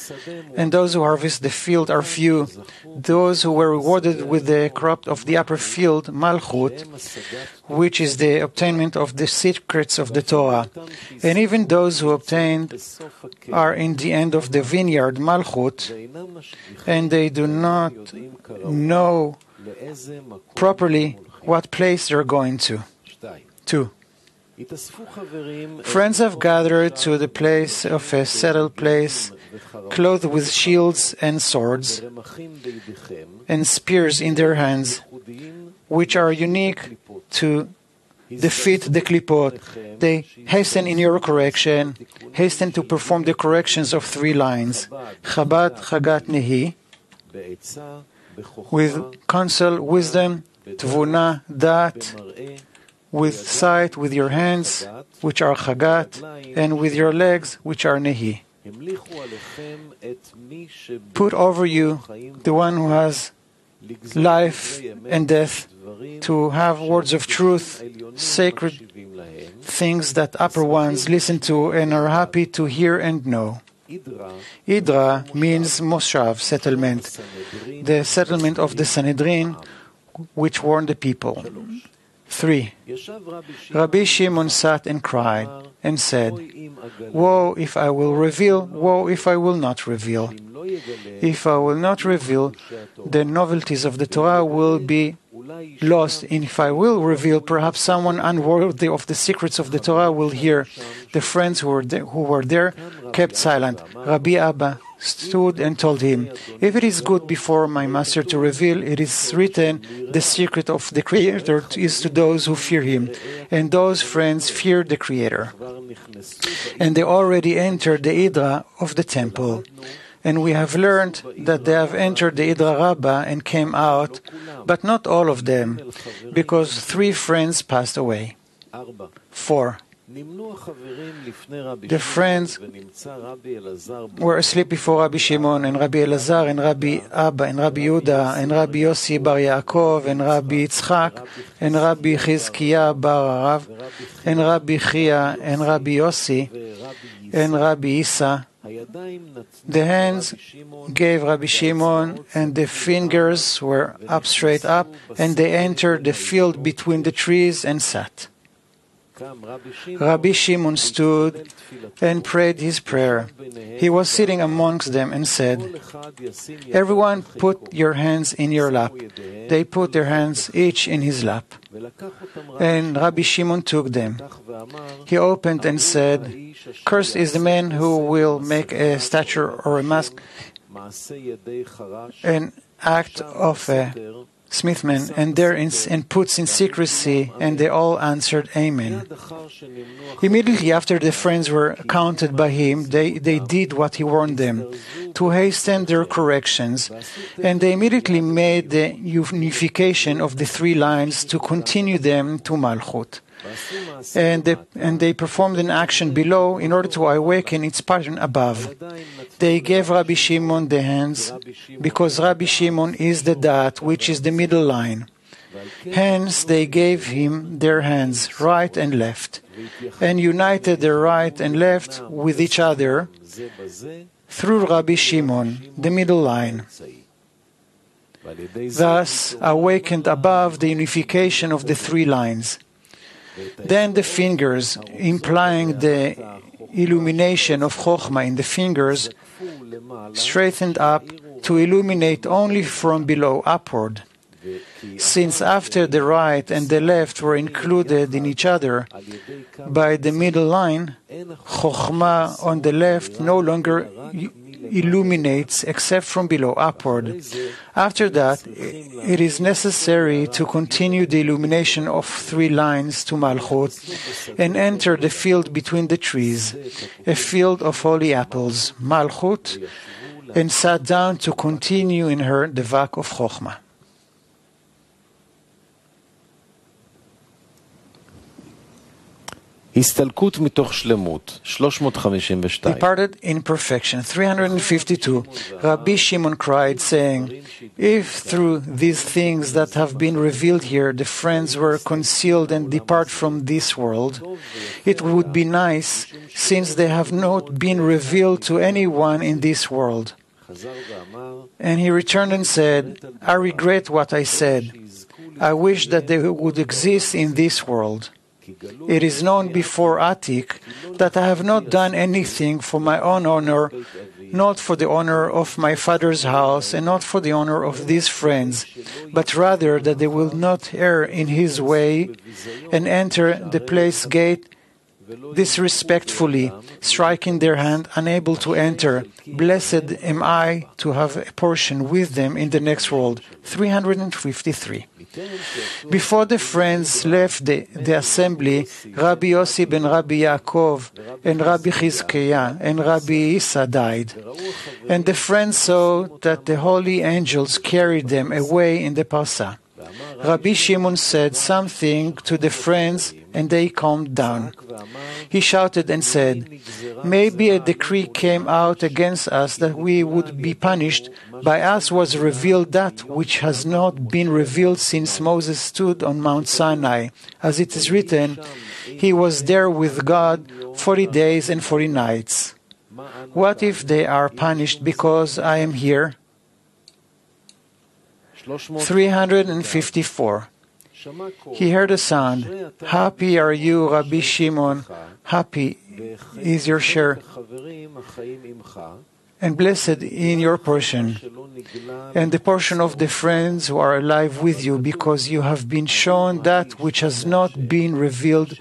And those who harvest the field are few. Those who were rewarded with the crop of the upper field, Malchut, which is the obtainment of the secrets of the Torah. And even those who obtained are in the end of the vineyard, Malchut, and they do not know properly what place they're going to." 2. Friends have gathered to the place of a settled place, clothed with shields and swords, and spears in their hands, which are unique to defeat the klipot. They hasten in your correction, hasten to perform the corrections of 3 lines, Chabad, Chagat, Nehi, with counsel, wisdom, Tvuna, Dat, with sight, with your hands, which are Chagat, and with your legs, which are Nehi. Put over you the one who has life and death, to have words of truth, sacred things that upper ones listen to and are happy to hear and know. Idra means Moshav, settlement, the settlement of the Sanhedrin, which warned the people. 3. Rabbi Shimon sat and cried and said, "Woe if I will reveal, woe if I will not reveal. If I will not reveal, the novelties of the Torah will be lost, and if I will reveal, perhaps someone unworthy of the secrets of the Torah will hear." The friends who were there kept silent. Rabbi Abba stood and told him, "If it is good before my master to reveal, it is written, the secret of the Creator is to those who fear him, and those friends fear the Creator." And they already entered the Idra of the temple. And we have learned that they have entered the Idra Rabbah and came out, but not all of them, because 3 friends passed away. 4. The friends were asleep before Rabbi Shimon and Rabbi Elazar and Rabbi Abba and Rabbi Yehuda and Rabbi Yossi bar Yaakov and Rabbi Yitzchak and Rabbi Chizkiah bar Arav and Rabbi Chia and Rabbi Yossi and Rabbi Isa. The hands gave Rabbi Shimon, and the fingers were up straight up, and they entered the field between the trees and sat. Rabbi Shimon stood and prayed his prayer. He was sitting amongst them and said, "Everyone put your hands in your lap." They put their hands each in his lap. And Rabbi Shimon took them. He opened and said, "Cursed is the man who will make a statue or a mask, an act of a smithman, and puts in secrecy." And they all answered, "Amen." Immediately after the friends were counted by him, they did what he warned them, to hasten their corrections, and they immediately made the unification of the 3 lines to continue them to Malchut. And they performed an action below in order to awaken its pattern above. They gave Rabbi Shimon the hands, because Rabbi Shimon is the Dat, which is the middle line. Hence they gave him their hands, right and left, and united their right and left with each other through Rabbi Shimon, the middle line. Thus awakened above the unification of the 3 lines. Then the fingers, implying the illumination of Chokhmah in the fingers, straightened up to illuminate only from below upward. Since after the right and the left were included in each other by the middle line, Chokhmah on the left no longer illuminates except from below upward. After that, it is necessary to continue the illumination of 3 lines to Malchut and enter the field between the trees, a field of holy apples, Malchut, and sat down to continue in her the vak of Chokhmah. הסתלקות מתוך שלמות, 352. Departed in perfection, 352. Rabbi Shimon cried, saying, "If through these things that have been revealed here the friends were concealed and depart from this world, it would be nice, since they have not been revealed to anyone in this world." And he returned and said, "I regret what I said. I wish that they would exist in this world. It is known before Atik that I have not done anything for my own honor, not for the honor of my father's house, and not for the honor of these friends, but rather that they will not err in his way and enter the place gate disrespectfully, striking their hand, unable to enter. Blessed am I to have a portion with them in the next world." 353. Before the friends left the assembly, Rabbi Yossi ben Rabbi Yaakov and Rabbi Chizkiah and Rabbi Isa died. And the friends saw that the holy angels carried them away in the Parsa. Rabbi Shimon said something to the friends, and they calmed down. He shouted and said, "Maybe a decree came out against us that we would be punished. By us was revealed that which has not been revealed since Moses stood on Mount Sinai. As it is written, he was there with God 40 days and 40 nights. What if they are punished because I am here?" 354. He heard a sound. "Happy are you, Rabbi Shimon. Happy is your share, and blessed in your portion, and the portion of the friends who are alive with you, because you have been shown that which has not been revealed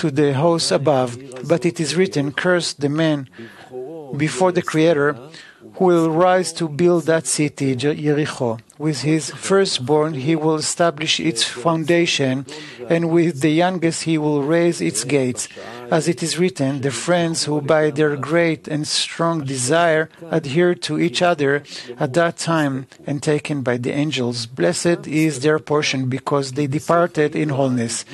to the hosts above. But it is written, cursed the man before the Creator, who will rise to build that city, Jericho. With his firstborn he will establish its foundation, and with the youngest he will raise its gates. As it is written, the friends who by their great and strong desire adhere to each other at that time and taken by the angels, blessed is their portion because they departed in wholeness.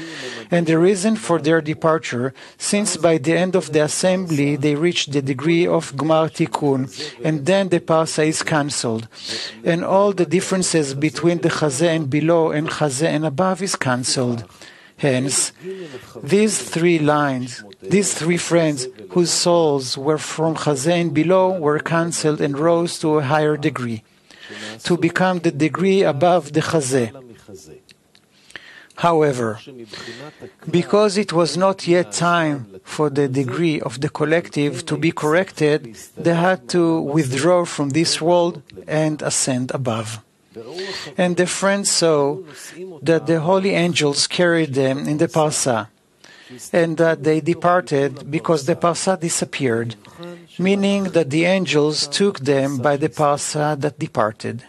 And the reason for their departure, since by the end of the assembly they reached the degree of Gmar Tikkun, and then the Parsa is cancelled, and all the differences between the Chazeh and below and Chazeh and above is cancelled. Hence, these three friends whose souls were from Chazeh and below were cancelled and rose to a higher degree, to become the degree above the Chazeh. However, because it was not yet time for the degree of the collective to be corrected, they had to withdraw from this world and ascend above. And the friends saw that the holy angels carried them in the Parsa, and that they departed because the Parsa disappeared, meaning that the angels took them by the Parsa that departed.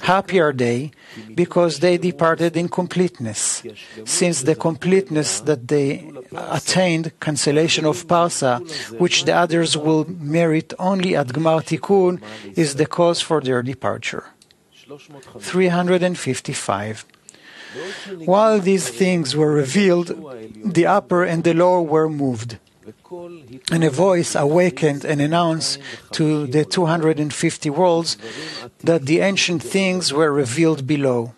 Happy are they, because they departed in completeness, since the completeness that they attained, cancellation of Parsa, which the others will merit only at Gmar Tikkun, is the cause for their departure. 355. While these things were revealed, the upper and the lower were moved, and a voice awakened and announced to the 250 worlds that the ancient things were revealed below.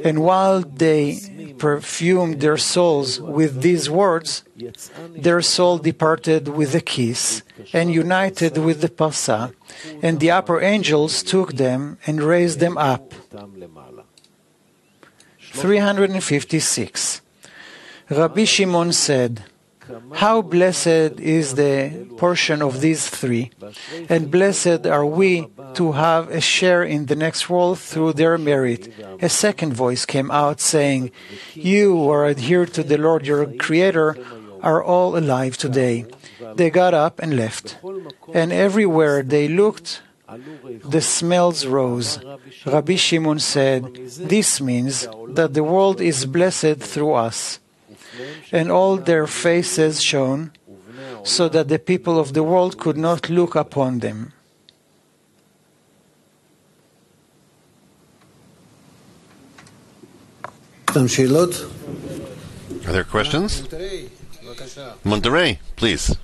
And while they perfumed their souls with these words, their soul departed with a kiss and united with the Parsa, and the upper angels took them and raised them up. 356. Rabbi Shimon said, "How blessed is the portion of these three, and blessed are we to have a share in the next world through their merit." A second voice came out saying, "You who are adhered to the Lord your Creator are all alive today." They got up and left, and everywhere they looked, the smells rose. Rabbi Shimon said, "This means that the world is blessed through us." And all their faces shone, so that the people of the world could not look upon them. Are there questions? Monterrey, please.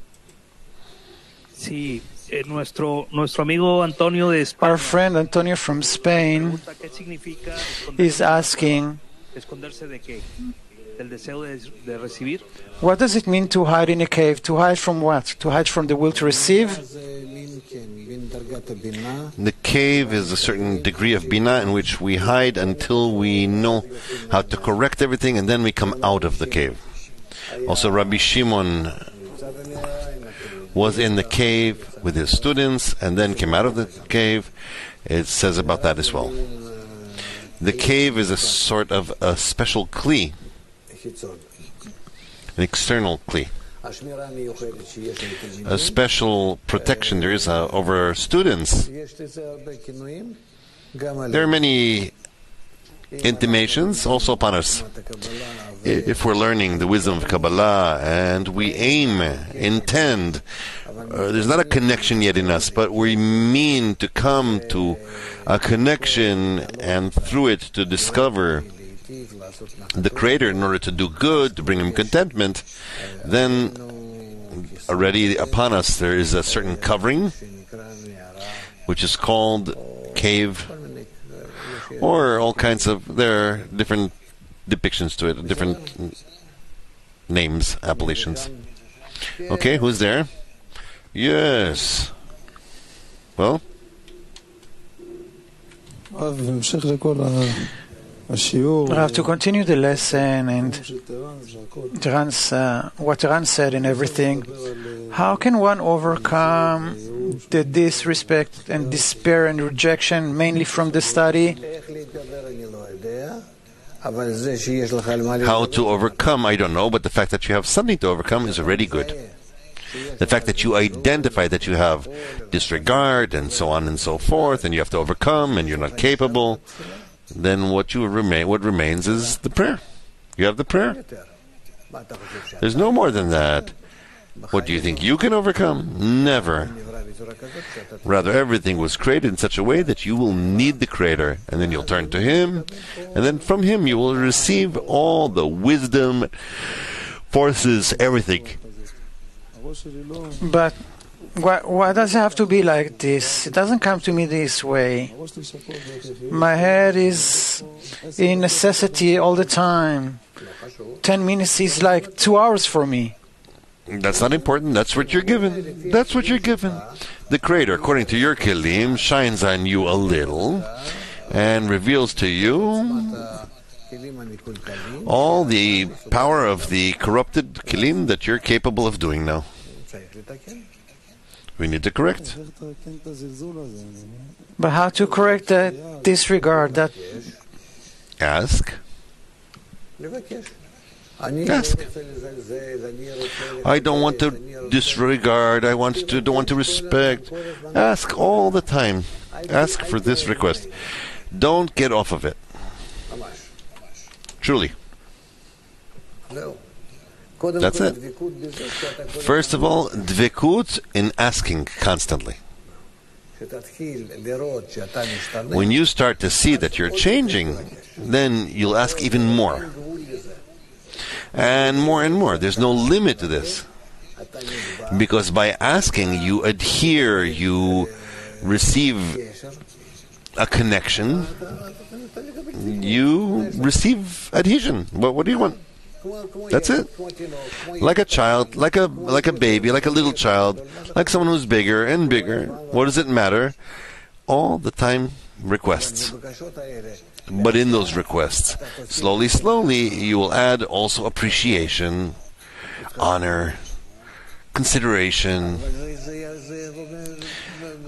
Sí, nuestro amigo Antonio de España. Our friend Antonio from Spain is asking, ¿Esconderse de qué? ¿Del deseo de recibir? what does it mean to hide in a cave? To hide from what? To hide from the will to receive? The cave is a certain degree of bina in which we hide until we know how to correct everything, and then we come out of the cave. Also, Rabbi Shimon was in the cave with his students and then came out of the cave. It says about that as well. The cave is a sort of a special kli, an external kli, a special protection there is over students. There are many intimations also upon us. If we're learning the wisdom of Kabbalah and we intend, there's not a connection yet in us, but we mean to come to a connection and through it to discover the Creator in order to do good, to bring Him contentment, then already upon us there is a certain covering which is called cave, or all kinds of, there are different depictions to it, different names, appellations. Okay, who's there? Yes. Well? I have to continue the lesson and what Ran said and everything. How can one overcome the disrespect and despair and rejection, mainly from the study? How to overcome, I don't know, but the fact that you have something to overcome is already good. The fact that you identify that you have disregard and so on and so forth, and you have to overcome, and you're not capable, then what remains is the prayer. You have the prayer. There's no more than that. What do you think you can overcome? Never. Rather, everything was created in such a way that you will need the Creator, and then you'll turn to Him, and then from Him you will receive all the wisdom, forces, everything. But why does it have to be like this? It doesn't come to me this way. My head is in necessity all the time. 10 minutes is like 2 hours for me. That's not important. That's what you're given. That's what you're given. The Creator, according to your kelim, shines on you a little and reveals to you all the power of the corrupted kelim that you're capable of doing now. We need to correct. But how to correct that disregard? That Ask. Ask. I don't want to disregard. I don't want to respect. Ask all the time. Ask for this request. Don't get off of it. Truly. That's it. First of all, dvekut in asking constantly. When you start to see that you're changing, then you'll ask even more. And more. There's no limit to this. Because by asking, you adhere, you receive a connection, you receive adhesion. What do you want? That's it. Like a child, like a baby, like a little child, like someone who's bigger and bigger. What does it matter? All the time requests. But in those requests, slowly, you will add also appreciation, honor, consideration.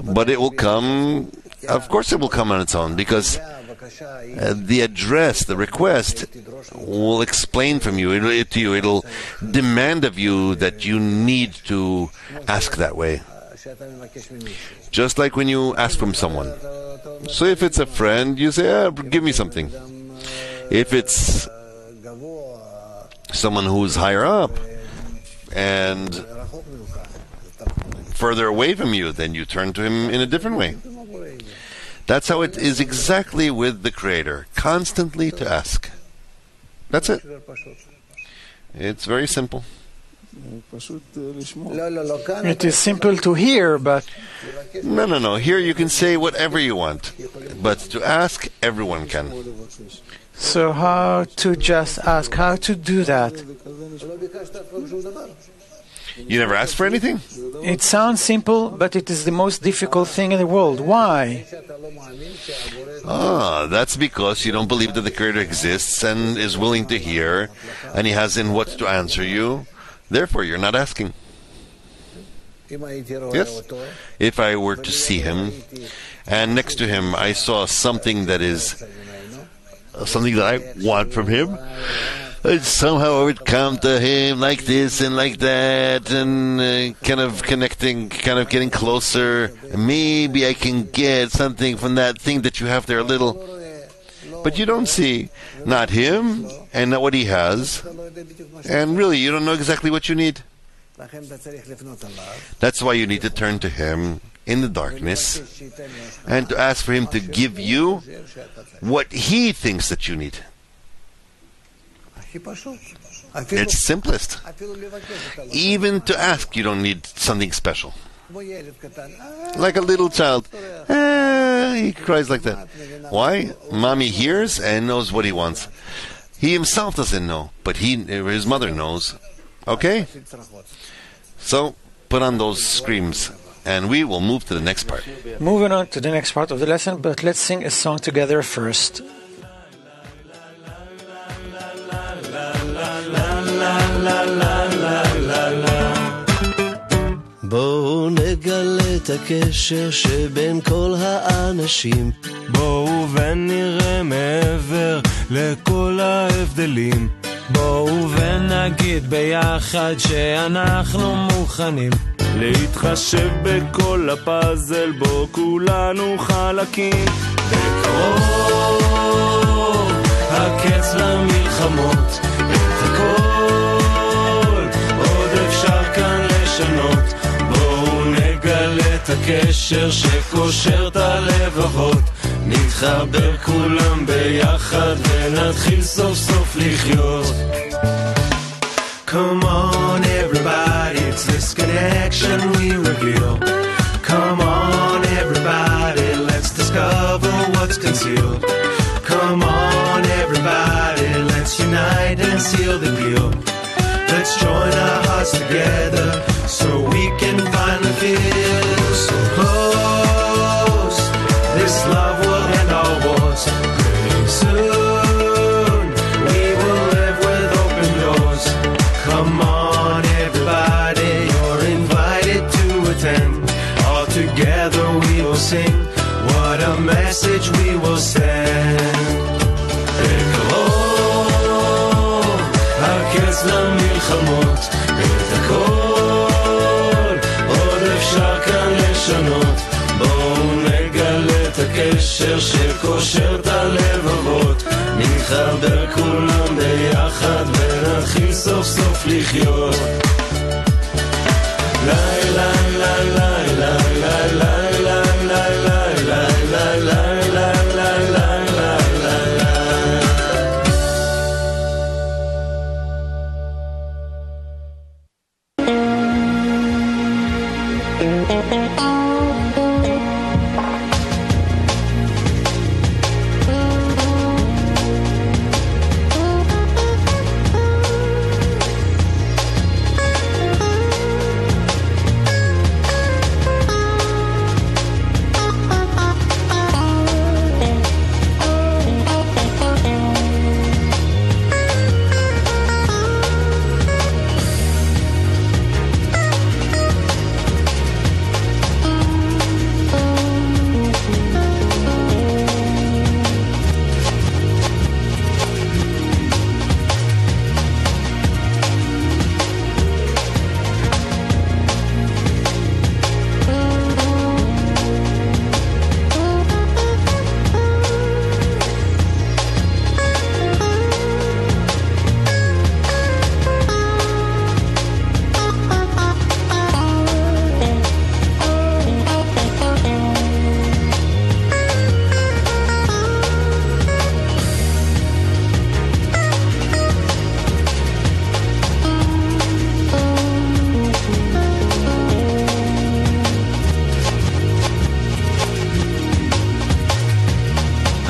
But it will come, of course it will come on its own, because the address, the request, will explain from you, it'll demand of you that you need to ask that way. Just like when you ask from someone. So if it's a friend, you say, give me something. If it's someone who's higher up and further away from you, then you turn to him in a different way. That's how it is exactly with the Creator. Constantly to ask. That's it. It's very simple. it is simple to hear, but No. Here you can say whatever you want. But to ask, everyone can. so how to just ask? How to do that? You never asked for anything? It sounds simple, but it is the most difficult thing in the world. Why? That's because you don't believe that the Creator exists and is willing to hear, and He has in what to answer you. Therefore, you're not asking. Yes? If I were to see Him, and next to Him I saw something that is something that I want from Him, and somehow I would come to Him like this and like that, and kind of connecting, kind of getting closer. Maybe I can get something from that thing that you have there a little. But you don't see not Him and not what He has. And really, you don't know exactly what you need. That's why you need to turn to Him in the darkness and to ask for Him to give you what He thinks that you need. It's simplest. Even to ask, you don't need something special. Like a little child. He cries like that. Why? Mommy hears and knows what he wants. He himself doesn't know, but his mother knows. Okay? So, put on those screams, and we will move to the next part. Moving on to the next part of the lesson, but let's sing a song together first. בואו נגלה את הקשר שבין כל האנשים. בואו ונראה מעבר לכל ההבדלים. בואו ונגיד ביחד שאנחנו מוכנים להתחשב בכל הפאזל בו כולנו חלקים. בקרוב הקץ למלחמות, את הכל לשנות. בואו נגלה את הקשר שקושר את הלבבות, נתחבר כולם ביחד ונתחיל סוף סוף לחיות. Come on everybody, it's this connection we reveal. Come on everybody, let's discover what's concealed. Come on everybody, let's unite and seal the deal. Let's join our hearts together so we can finally feel so close. This love will end all wars. Pretty soon we will live with open doors. Come on everybody, you're invited to attend. All together we will sing, what a message we will send. בקרוב הקץ למלחמות, את הכל עוד אפשר כאן לשנות. בואו נגלה את הקשר שקושר את הלבבות, נתחבר כולם ביחד ונתחיל סוף סוף לחיות. ליי ליי ליי ליי ליי ליי ליי ליי ליי ליי ליי ליי.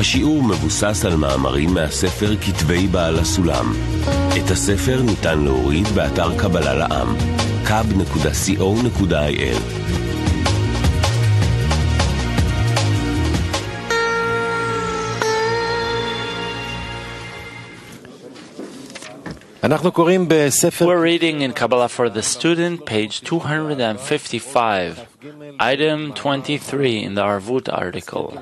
השיעור מבוסס על מאמרים מהספר כתבי בעל הסולם. את הספר ניתן להוריד באתר קבלה לעם, kab.co.il. We're reading in Kabbalah for the student, page 255, item 23 in the Arvut article.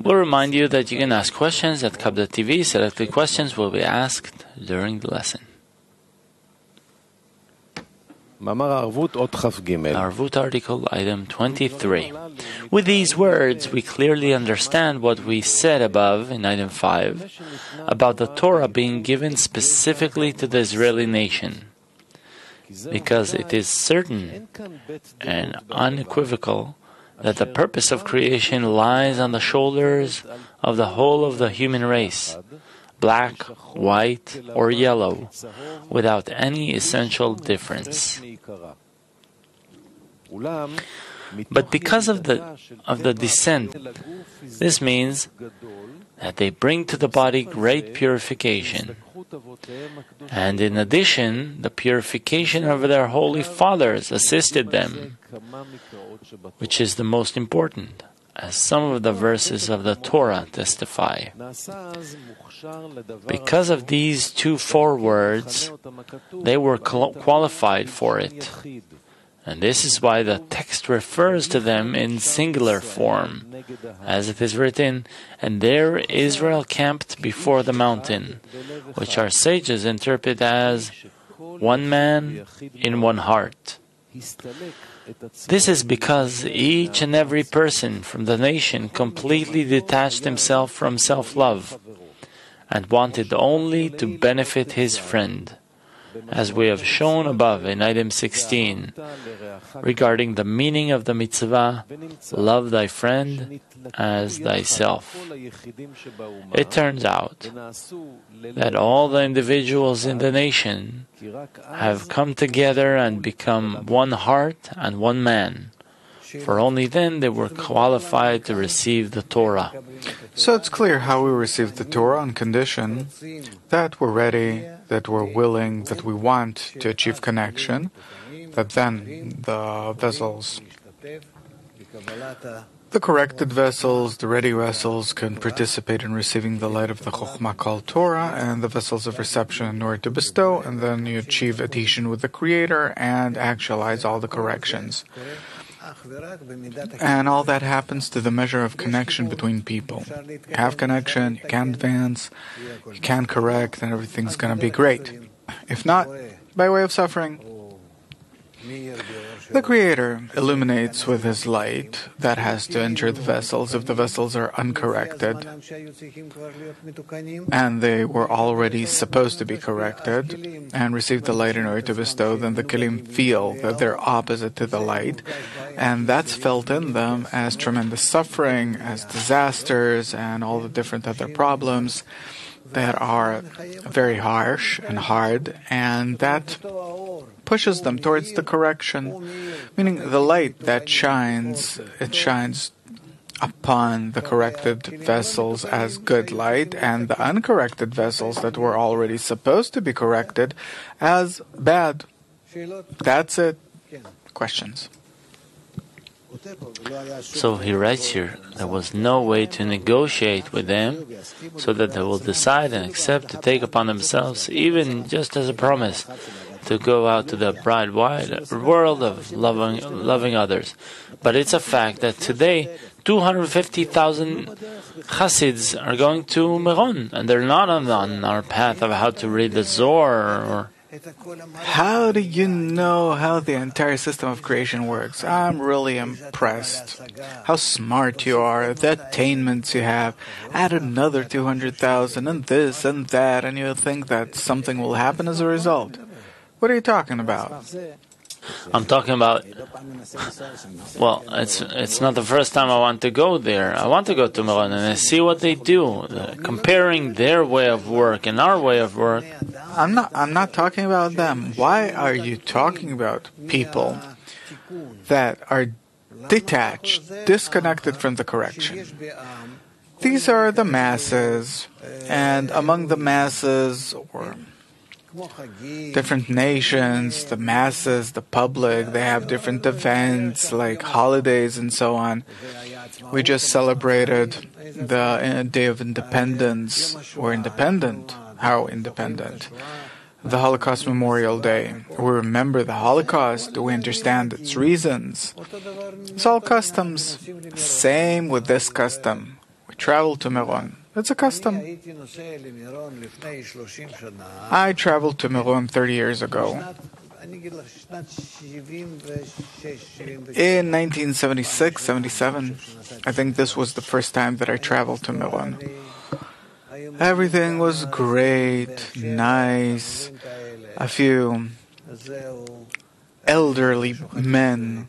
We'll remind you that you can ask questions at Kabbalah TV. Selected questions will be asked during the lesson. Arvut article, item 23. With these words, we clearly understand what we said above in item 5 about the Torah being given specifically to the Israeli nation, because it is certain and unequivocal that the purpose of creation lies on the shoulders of the whole of the human race, black, white, or yellow, without any essential difference. But because of the descent, this means that they bring to the body great purification. And in addition, the purification of their holy fathers assisted them, which is the most important, as some of the verses of the Torah testify. Because of these two forewords, they were qualified for it. And this is why the text refers to them in singular form, as it is written, "And there Israel camped before the mountain," which our sages interpret as one man in one heart. This is because each and every person from the nation completely detached himself from self-love and wanted only to benefit his friend. as we have shown above in item 16, regarding the meaning of the mitzvah, love thy friend as thyself. It turns out that all the individuals in the nation have come together and become one heart and one man, for only then they were qualified to receive the Torah. So it's clear how we receive the Torah on condition that we're ready, that we're willing, that we want to achieve connection, that then the vessels, the corrected vessels, the ready vessels, can participate in receiving the light of the Chokhmah called Torah, and the vessels of reception in order to bestow, and then you achieve adhesion with the Creator and actualize all the corrections. And all that happens to the measure of connection between people. You have connection, you can advance, you can correct, and everything's going to be great. If not, by way of suffering, the Creator illuminates with His light that has to enter the vessels if the vessels are uncorrected, and they were already supposed to be corrected, and receive the light in order to bestow. Then the Kelim feel that they're opposite to the light, and that's felt in them as tremendous suffering, as disasters, and all the different other problems that are very harsh and hard, and that pushes them towards the correction, meaning the light that shines, it shines upon the corrected vessels as good light, and the uncorrected vessels that were already supposed to be corrected as bad. That's it. Questions? So he writes here, there was no way to negotiate with them so that they will decide and accept to take upon themselves, even just as a promise, to go out to the bright wide world of loving others. But it's a fact that today 250,000 Hasids are going to Meron, and they're not on our path of how to read the Zohar. How do you know how the entire system of creation works? I'm really impressed. How smart you are, the attainments you have. Add another 200,000 and this and that, and you'll think that something will happen as a result. What are you talking about? I'm talking about, well, it's not the first time I want to go there. I want to go to Meron and I see what they do, comparing their way of work and our way of work. I'm not talking about them. Why are you talking about people that are detached, disconnected from the correction? These are the masses, and among the masses, or different nations, the masses, the public, they have different events like holidays and so on. We just celebrated the Day of Independence. We're independent. How independent? The Holocaust Memorial Day. We remember the Holocaust. We understand its reasons. It's all customs. Same with this custom. We travel to Meron. It's a custom. I traveled to Meron 30 years ago. In 1976, 77, I think this was the first time that I traveled to Meron. Everything was great, nice. A few elderly men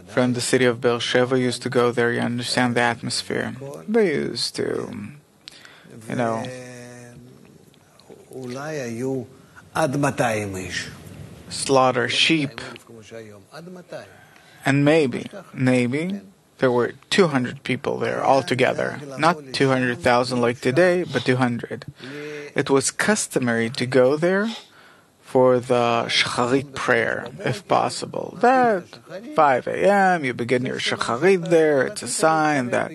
from the city of Beersheba used to go there. You understand the atmosphere. They used to, slaughter sheep. And maybe, there were 200 people there altogether. Not 200,000 like today, but 200. It was customary to go there for the Shacharit prayer, if possible. That 5 a.m., you begin your Shacharit there. It's a sign that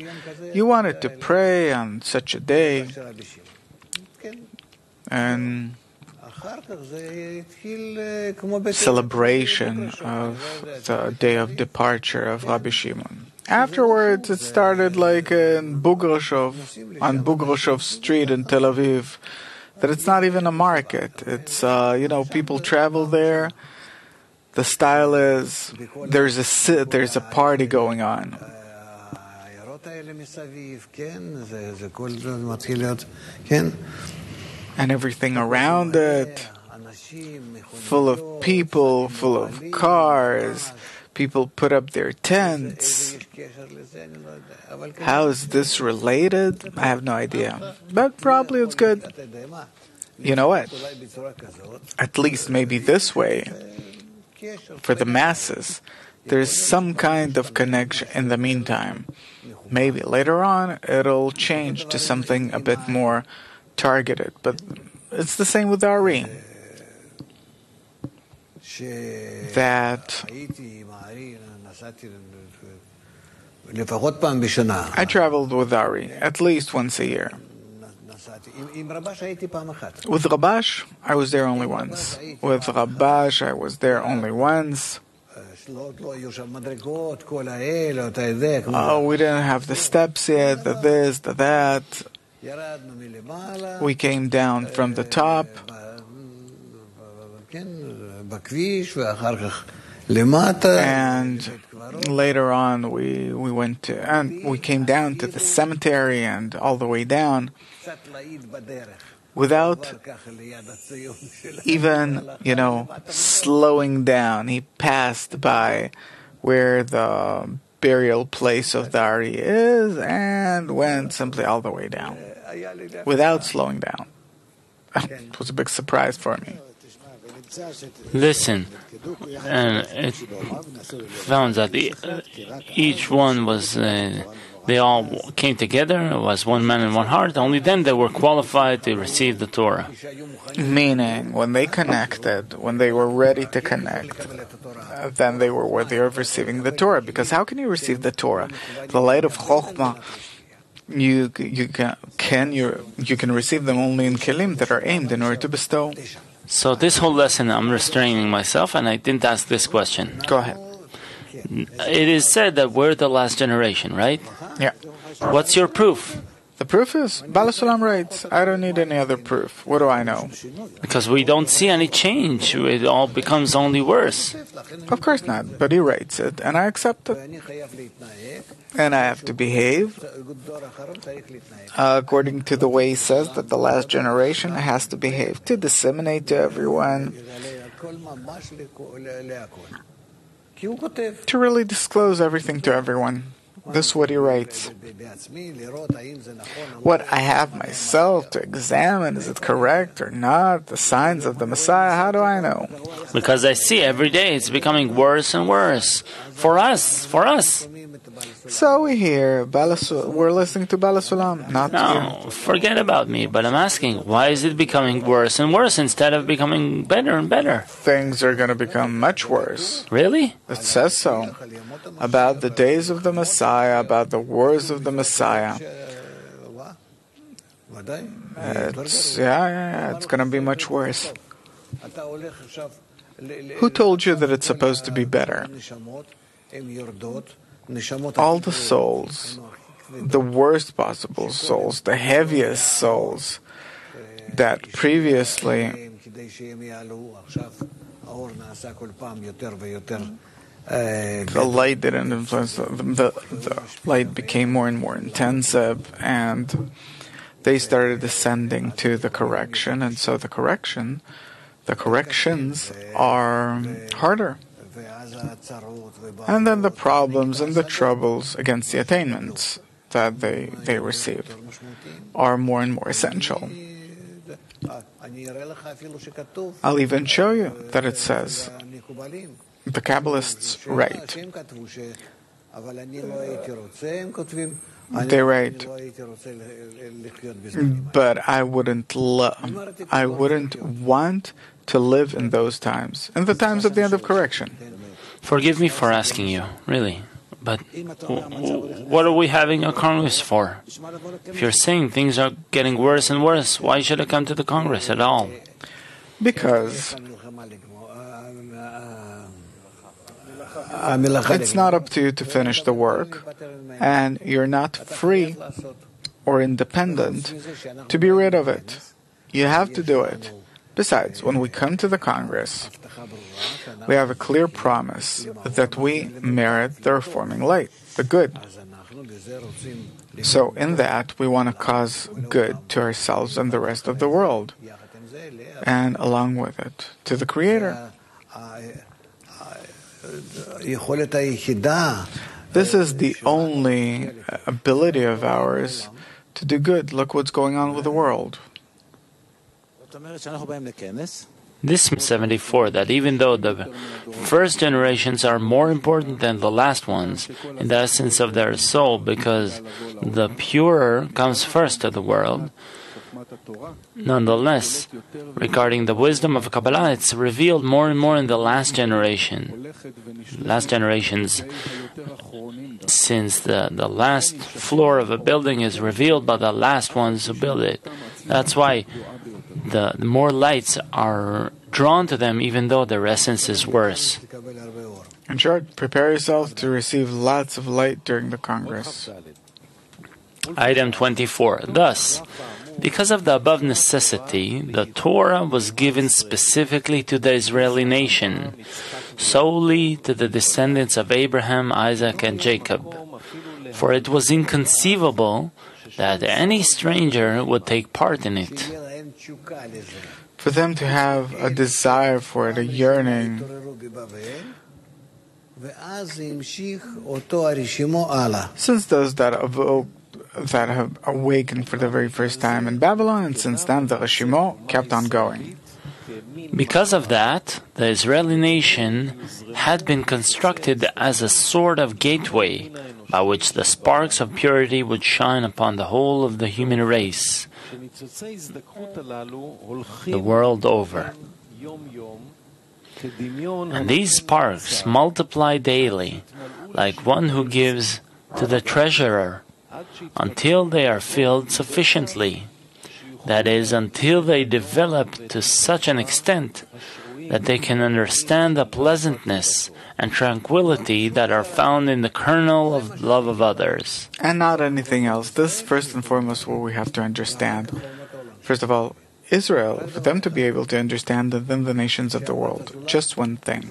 you wanted to pray on such a day. And celebration of the day of departure of Rabbi Shimon. Afterwards, it started like in Bugrashov, on Bugrashov Street in Tel Aviv, that it's not even a market. It's, people travel there. The style is, there's a party going on. And everything around it, full of people, full of cars. People put up their tents. How is this related? I have no idea. But probably it's good. You know what? At least maybe this way, for the masses, there's some kind of connection in the meantime. Maybe later on it'll change to something a bit more targeted. But it's the same with Ari. That I traveled with Ari at least once a year. With Rabash, I was there only once. With Rabash, I was there only once. Oh, we didn't have the steps yet, the this, the that. We came down from the top. And later on, we went to, and we came down to the cemetery and all the way down without even, slowing down. He passed by where the burial place of the Ari is and went simply all the way down without slowing down. It was a big surprise for me. Listen, and it found that each one was, they all came together, it was one man and one heart, only then they were qualified to receive the Torah. Meaning, when they connected, when they were ready to connect, then they were worthy of receiving the Torah. Because how can you receive the Torah? The light of Chokhmah, you can receive them only in kelim that are aimed in order to bestow. So this whole lesson, I'm restraining myself, and I didn't ask this question. Go ahead. It is said that we're the last generation, right? Yeah. What's your proof? The proof is, Baal HaSulam writes, I don't need any other proof. What do I know? Because we don't see any change. It all becomes only worse. Of course not, but he writes it, and I accept it. And I have to behave according to the way he says that the last generation has to behave, to disseminate to everyone, to really disclose everything to everyone. This is what he writes. What I have myself to examine, is it correct or not? The signs of the Messiah, how do I know? Because I see every day it's becoming worse and worse. For us. So we hear, we're listening to Baal HaSulam, not no, you. Forget about me, but I'm asking, why is it becoming worse and worse instead of becoming better and better? Things are going to become much worse. Really? It says so. About the days of the Messiah, about the wars of the Messiah. It's going to be much worse. Who told you that it's supposed to be better? All the souls, the worst possible souls, the heaviest souls that previously the light didn't influence the light became more and more intensive, and they started descending to the correction, and so the corrections are harder. And then the problems and the troubles against the attainments that they receive are more and more essential. I'll even show you that it says, the Kabbalists write. They write, but I wouldn't want to live in those times, in the times of the end of correction. Forgive me for asking you, really, but what are we having a Congress for? If you're saying things are getting worse and worse, why should I come to the Congress at all? Because it's not up to you to finish the work, and you're not free or independent to be rid of it. You have to do it. Besides, when we come to the Congress, we have a clear promise that we merit the reforming light, the good. So in that, we want to cause good to ourselves and the rest of the world. and along with it to the Creator. This is the only ability of ours to do good. Look what's going on with the world. This means 74, that even though the first generations are more important than the last ones in the essence of their soul, because the purer comes first to the world, nonetheless, regarding the wisdom of Kabbalah, it's revealed more and more in the last generation. Last generations, since the last floor of a building is revealed by the last ones who build it. That's why the more lights are drawn to them, even though their essence is worse. In short, prepare yourself to receive lots of light during the Congress. Item 24. Thus, because of the above necessity, the Torah was given specifically to the Israeli nation, solely to the descendants of Abraham, Isaac, and Jacob. For it was inconceivable that any stranger would take part in it. For them to have a desire for it, a yearning, since those that have awakened for the very first time in Babylon, and since then the Reshimot kept on going. Because of that, the Israeli nation had been constructed as a sort of gateway by which the sparks of purity would shine upon the whole of the human race, the world over. And these sparks multiply daily, like one who gives to the treasurer, until they are filled sufficiently. That is, until they develop to such an extent that they can understand the pleasantness and tranquility that are found in the kernel of love of others. And not anything else. This, first and foremost, what we have to understand. First of all, Israel, for them to be able to understand within the nations of the world, just one thing,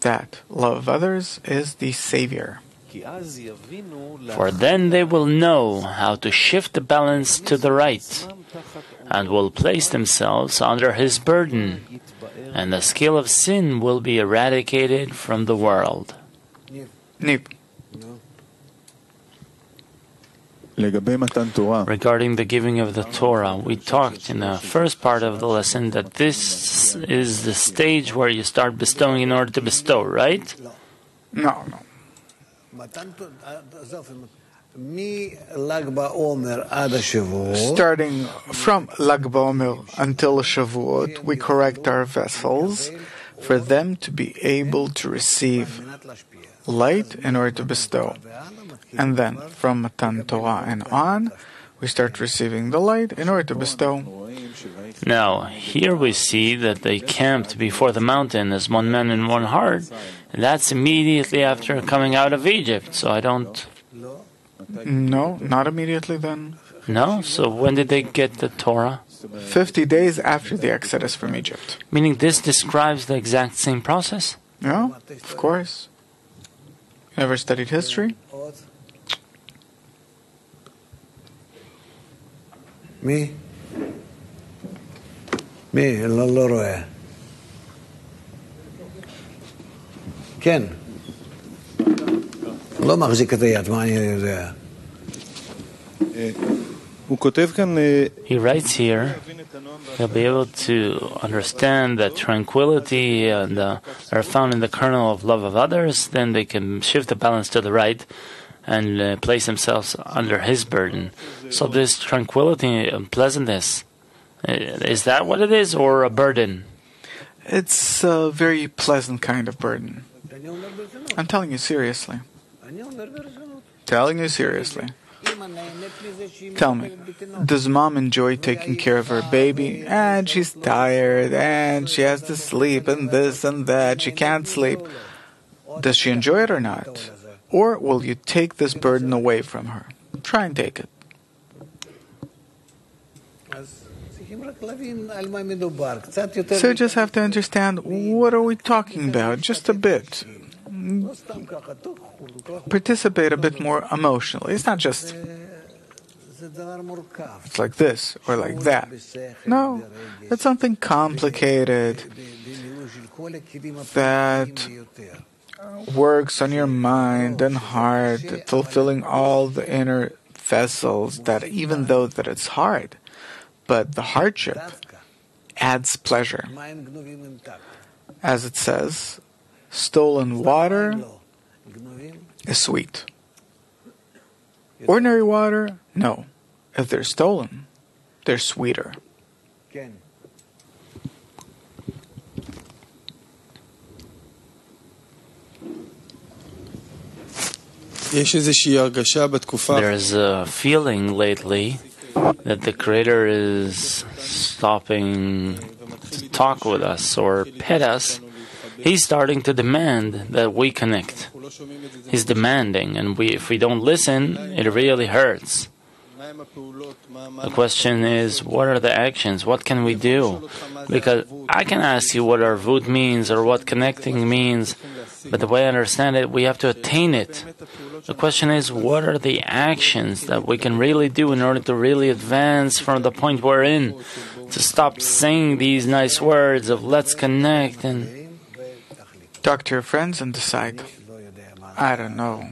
that love of others is the Savior. For then they will know how to shift the balance to the right, and will place themselves under His burden, and the scale of sin will be eradicated from the world. Nip. Regarding the giving of the Torah, we talked in the first part of the lesson that this is the stage where you start bestowing in order to bestow, right? No. Starting from Lag BaOmer until Shavuot, we correct our vessels for them to be able to receive light in order to bestow. And then from Matan Torah and on, we start receiving the light in order to bestow. Now, here we see that they camped before the mountain as one man and one heart, and that's immediately after coming out of Egypt, so I don't... No, not immediately then. No? So when did they get the Torah? 50 days after the Exodus from Egypt. Meaning this describes the exact same process? No, of course. You ever studied history? מי? לא רואה. כן. לא מחזיק את היד, מה אני יודע? He writes here, he'll be able to understand that tranquility and are found in the kernel of love of others, then they can shift the balance to the right and place themselves under His burden. So this tranquility and pleasantness, is that what it is, or a burden? It's a very pleasant kind of burden. I'm telling you seriously. Telling you seriously. Tell me, does mom enjoy taking care of her baby? And she's tired, and she has to sleep, and this and that. She can't sleep. Does she enjoy it or not? Or will you take this burden away from her? Try and take it. So you just have to understand, what are we talking about? Just a bit. Participate a bit more emotionally. It's not just... It's like this or like that. No, it's something complicated that works on your mind and heart, fulfilling all the inner vessels, that even though that it's hard, but the hardship adds pleasure. As it says, stolen water is sweet. Ordinary water, no. If they're stolen, they're sweeter. There's a feeling lately that the Creator is stopping to talk with us or pet us. He's starting to demand that we connect. He's demanding, and if we don't listen, it really hurts. The question is, what are the actions? What can we do? Because I can ask you what arvut means or what connecting means, but the way I understand it, we have to attain it. The question is, what are the actions that we can really do in order to really advance from the point we're in, to stop saying these nice words of let's connect and talk to your friends and decide. I don't know.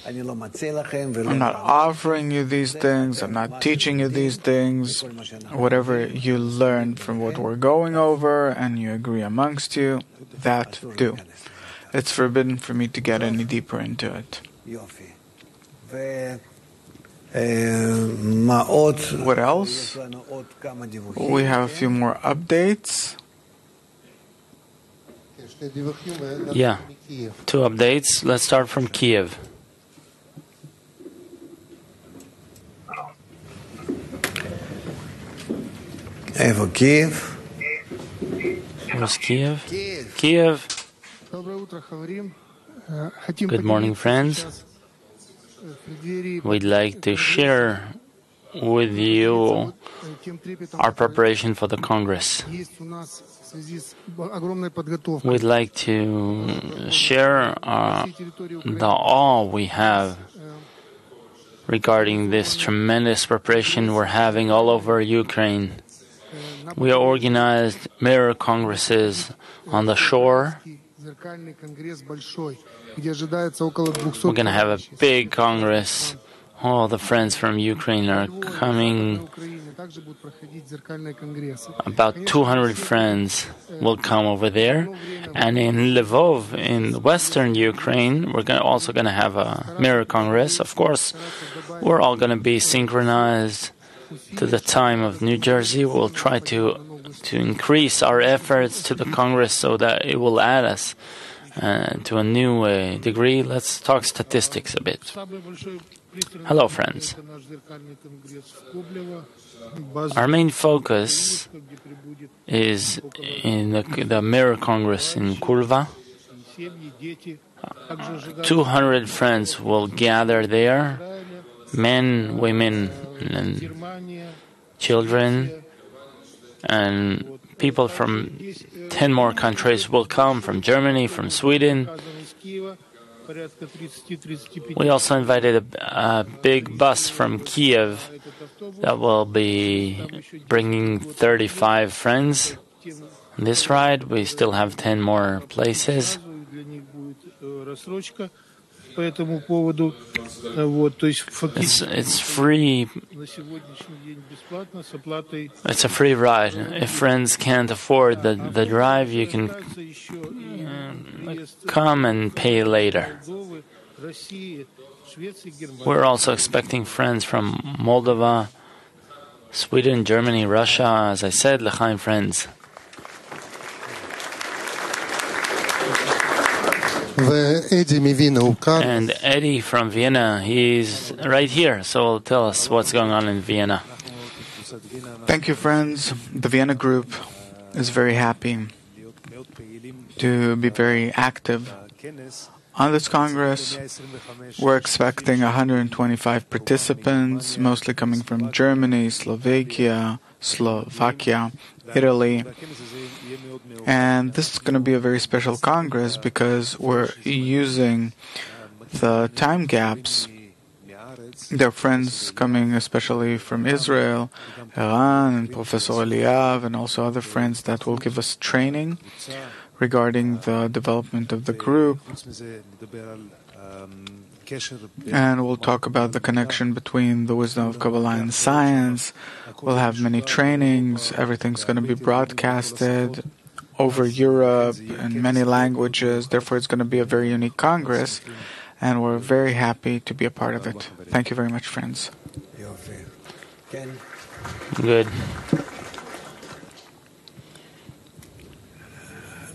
I'm not offering you these things. I'm not teaching you these things. Whatever you learn from what we're going over and you agree amongst you, that do. It's forbidden for me to get any deeper into it. What else? We have a few more updates. Yeah, 2 updates. Let's start from Kiev. Kiev? Where's Kiev? Kiev. Good morning, friends. We'd like to share with you our preparation for the Congress. We'd like to share the awe we have regarding this tremendous preparation we're having all over Ukraine. We organized mirror congresses on the shore. We're going to have a big congress. All the friends from Ukraine are coming. About 200 friends will come over there. And in Lvov, in western Ukraine, we're also going to have a mirror congress. Of course, we're all going to be synchronized to the time of New Jersey. We'll try to increase our efforts to the Congress so that it will add us to a new degree. Let's talk statistics a bit. Hello, friends. Our main focus is in the Mirror Congress in Kulva. 200 friends will gather there, men, women, and children, and people from 10 more countries will come, from Germany, from Sweden. We also invited a big bus from Kiev that will be bringing 35 friends on this ride. We still have 10 more places. It's free. It's a free ride. If friends can't afford the drive, you can come and pay later. We're also expecting friends from Moldova, Sweden, Germany, Russia. As I said, L'chaim friends. And Eddie from Vienna, he's right here, so he'll tell us what's going on in Vienna. Thank you, friends. The Vienna group is very happy to be very active on this Congress. We're expecting 125 participants, mostly coming from Germany, Slovakia, Italy. And this is going to be a very special Congress because we're using the time gaps There are friends coming especially from Israel, Iran, and Professor Eliav, and also other friends that will give us training regarding the development of the group. And we'll talk about the connection between the wisdom of Kabbalah and science. We'll have many trainings. Everything's going to be broadcasted over Europe in many languages. Therefore, it's going to be a very unique Congress, and we're very happy to be a part of it. Thank you very much, friends. Good.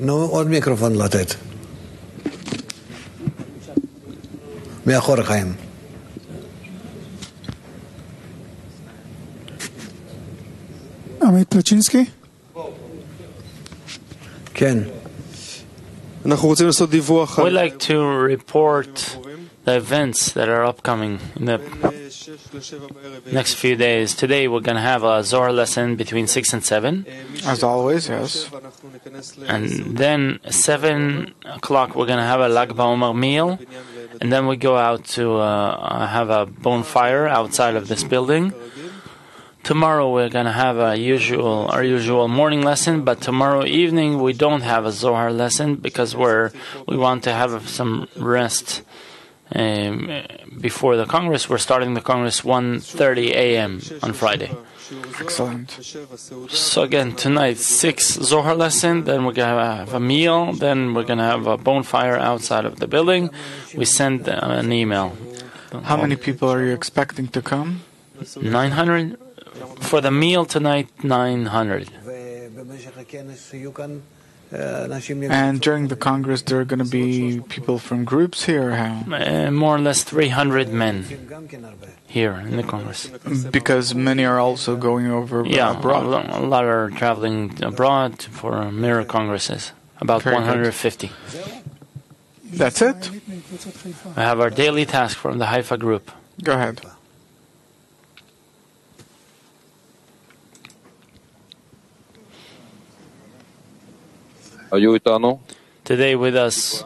עוד מיקרופון לתת. מאחור חיים. עמית פלצ'ינסקי? כן. אנחנו רוצים לעשות דיווח. We'd like to report the events that are upcoming in the next few days. Today we're going to have a Zohar lesson between 6 and 7. As always, yes. And then 7 o'clock we're going to have a Lag BaOmer meal. And then we go out to have a bonfire outside of this building. Tomorrow we're going to have our usual morning lesson, but tomorrow evening we don't have a Zohar lesson because we want to have some rest before the Congress. We're starting the Congress 1:30 a.m. on Friday. Excellent. So again, tonight 6 Zohar lesson, then we're going to have a meal, then we're going to have a bonfire outside of the building. We send an email. How many people are you expecting to come? 900. For the meal tonight, 900. And during the Congress, there are going to be people from groups here, or how? More or less 300 men here in the Congress. Because many are also going over abroad. A lot are traveling abroad for mirror congresses. About Very 150. That's it? We have our daily task from the Haifa group. Go ahead. Today with us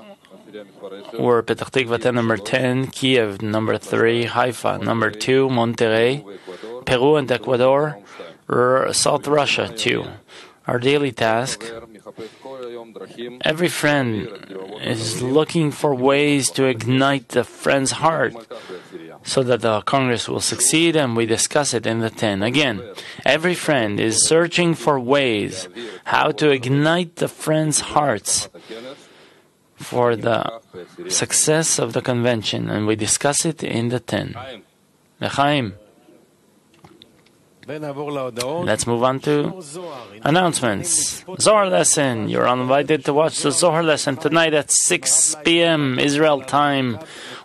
were Petach Tikva 10, number 10, Kiev number 3, Haifa number 2, Monterrey, Peru and Ecuador, South Russia 2. Our daily task: every friend is looking for ways to ignite the friend's heart so that the Congress will succeed, and we discuss it in the 10. Again, every friend is searching for ways how to ignite the friends' hearts for the success of the convention, and we discuss it in the 10. L'chaim. Let's move on to announcements. Zohar lesson. You're invited to watch the Zohar lesson tonight at 6 p.m. Israel time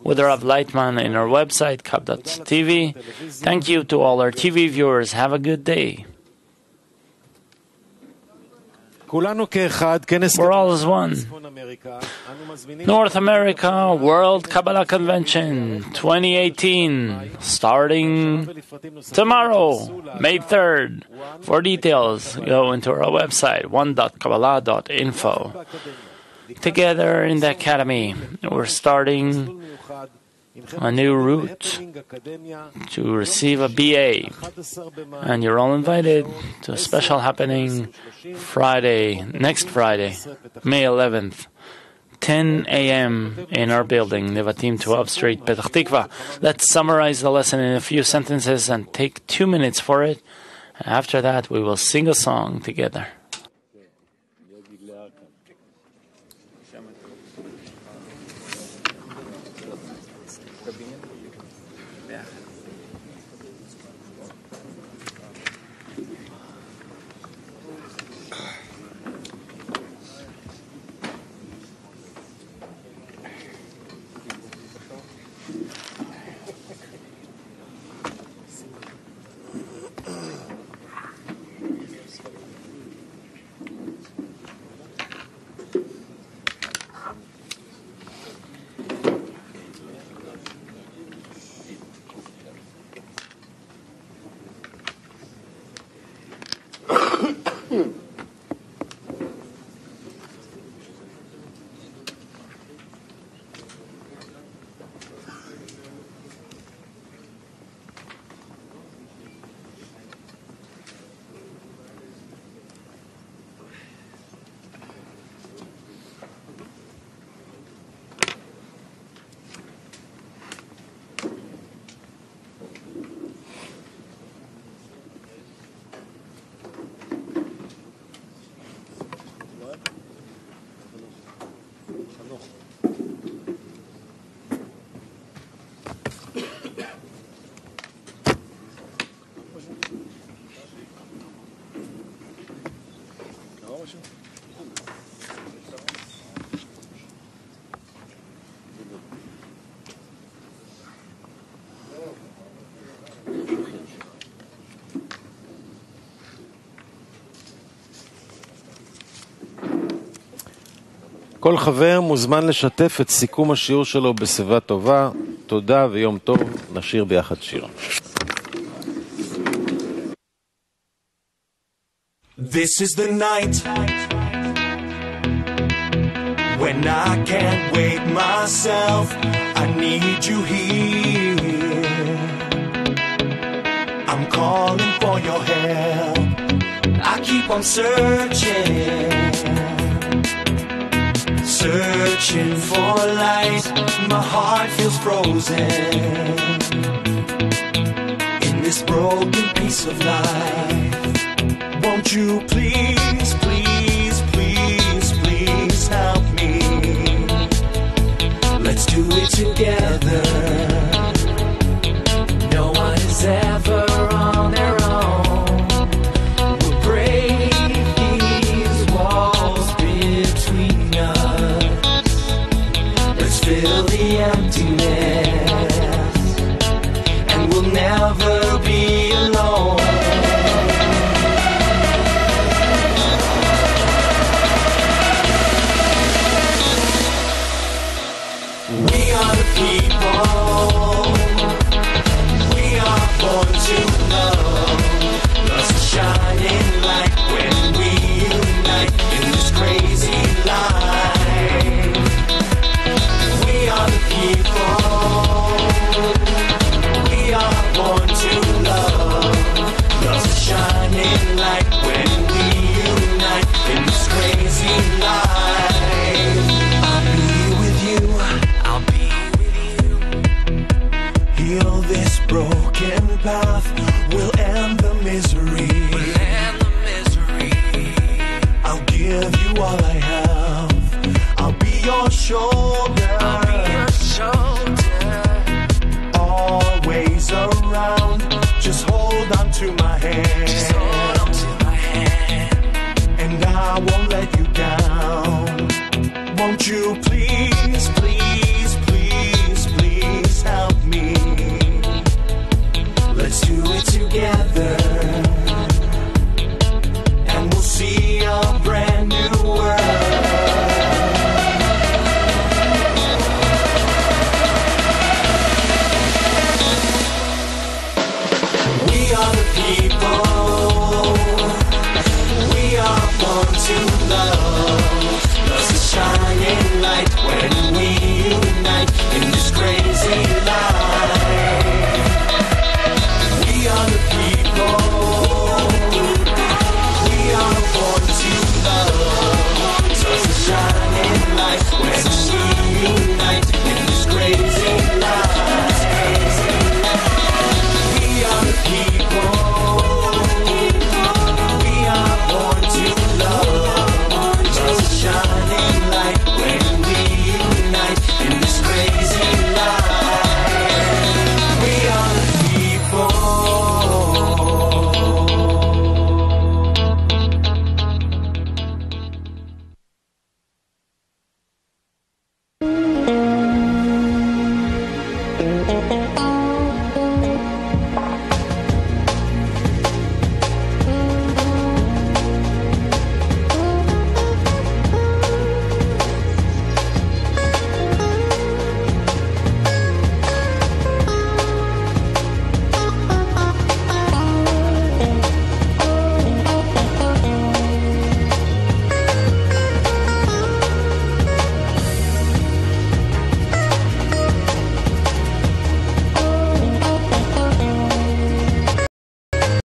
with Rav Leitman in our website, kab.tv. Thank you to all our TV viewers. Have a good day. We're all as one. North America World Kabbalah Convention 2018, starting tomorrow, May 3rd. For details, go into our website, one.kabbalah.info. Together in the Academy, we're starting a new route to receive a BA. And you're all invited to a special happening next Friday, May 11th, 10 a.m. in our building, Nevatim 12th Street, Petach Tikva. Let's summarize the lesson in a few sentences and take 2 minutes for it. After that, we will sing a song together. כל חבר מוזמן לשתף את סיכום השיעור שלו בסביבה טובה. תודה ויום טוב. נשיר ביחד שיר. This is the night when I can't wait myself. I need you here. I'm calling for your help. I keep on searching for light. My heart feels frozen in this broken piece of life. Won't you please, please, please, please help me? Let's do it together. No one is ever on their own. We'll break these walls between us. Let's fill the emptiness, and we'll never be alone. Shining light when we unite in this crazy life. We are the people. We are born to love. Love's a shining light when we unite in this crazy life. I'll be with you. I'll be with you. Heal this broken path.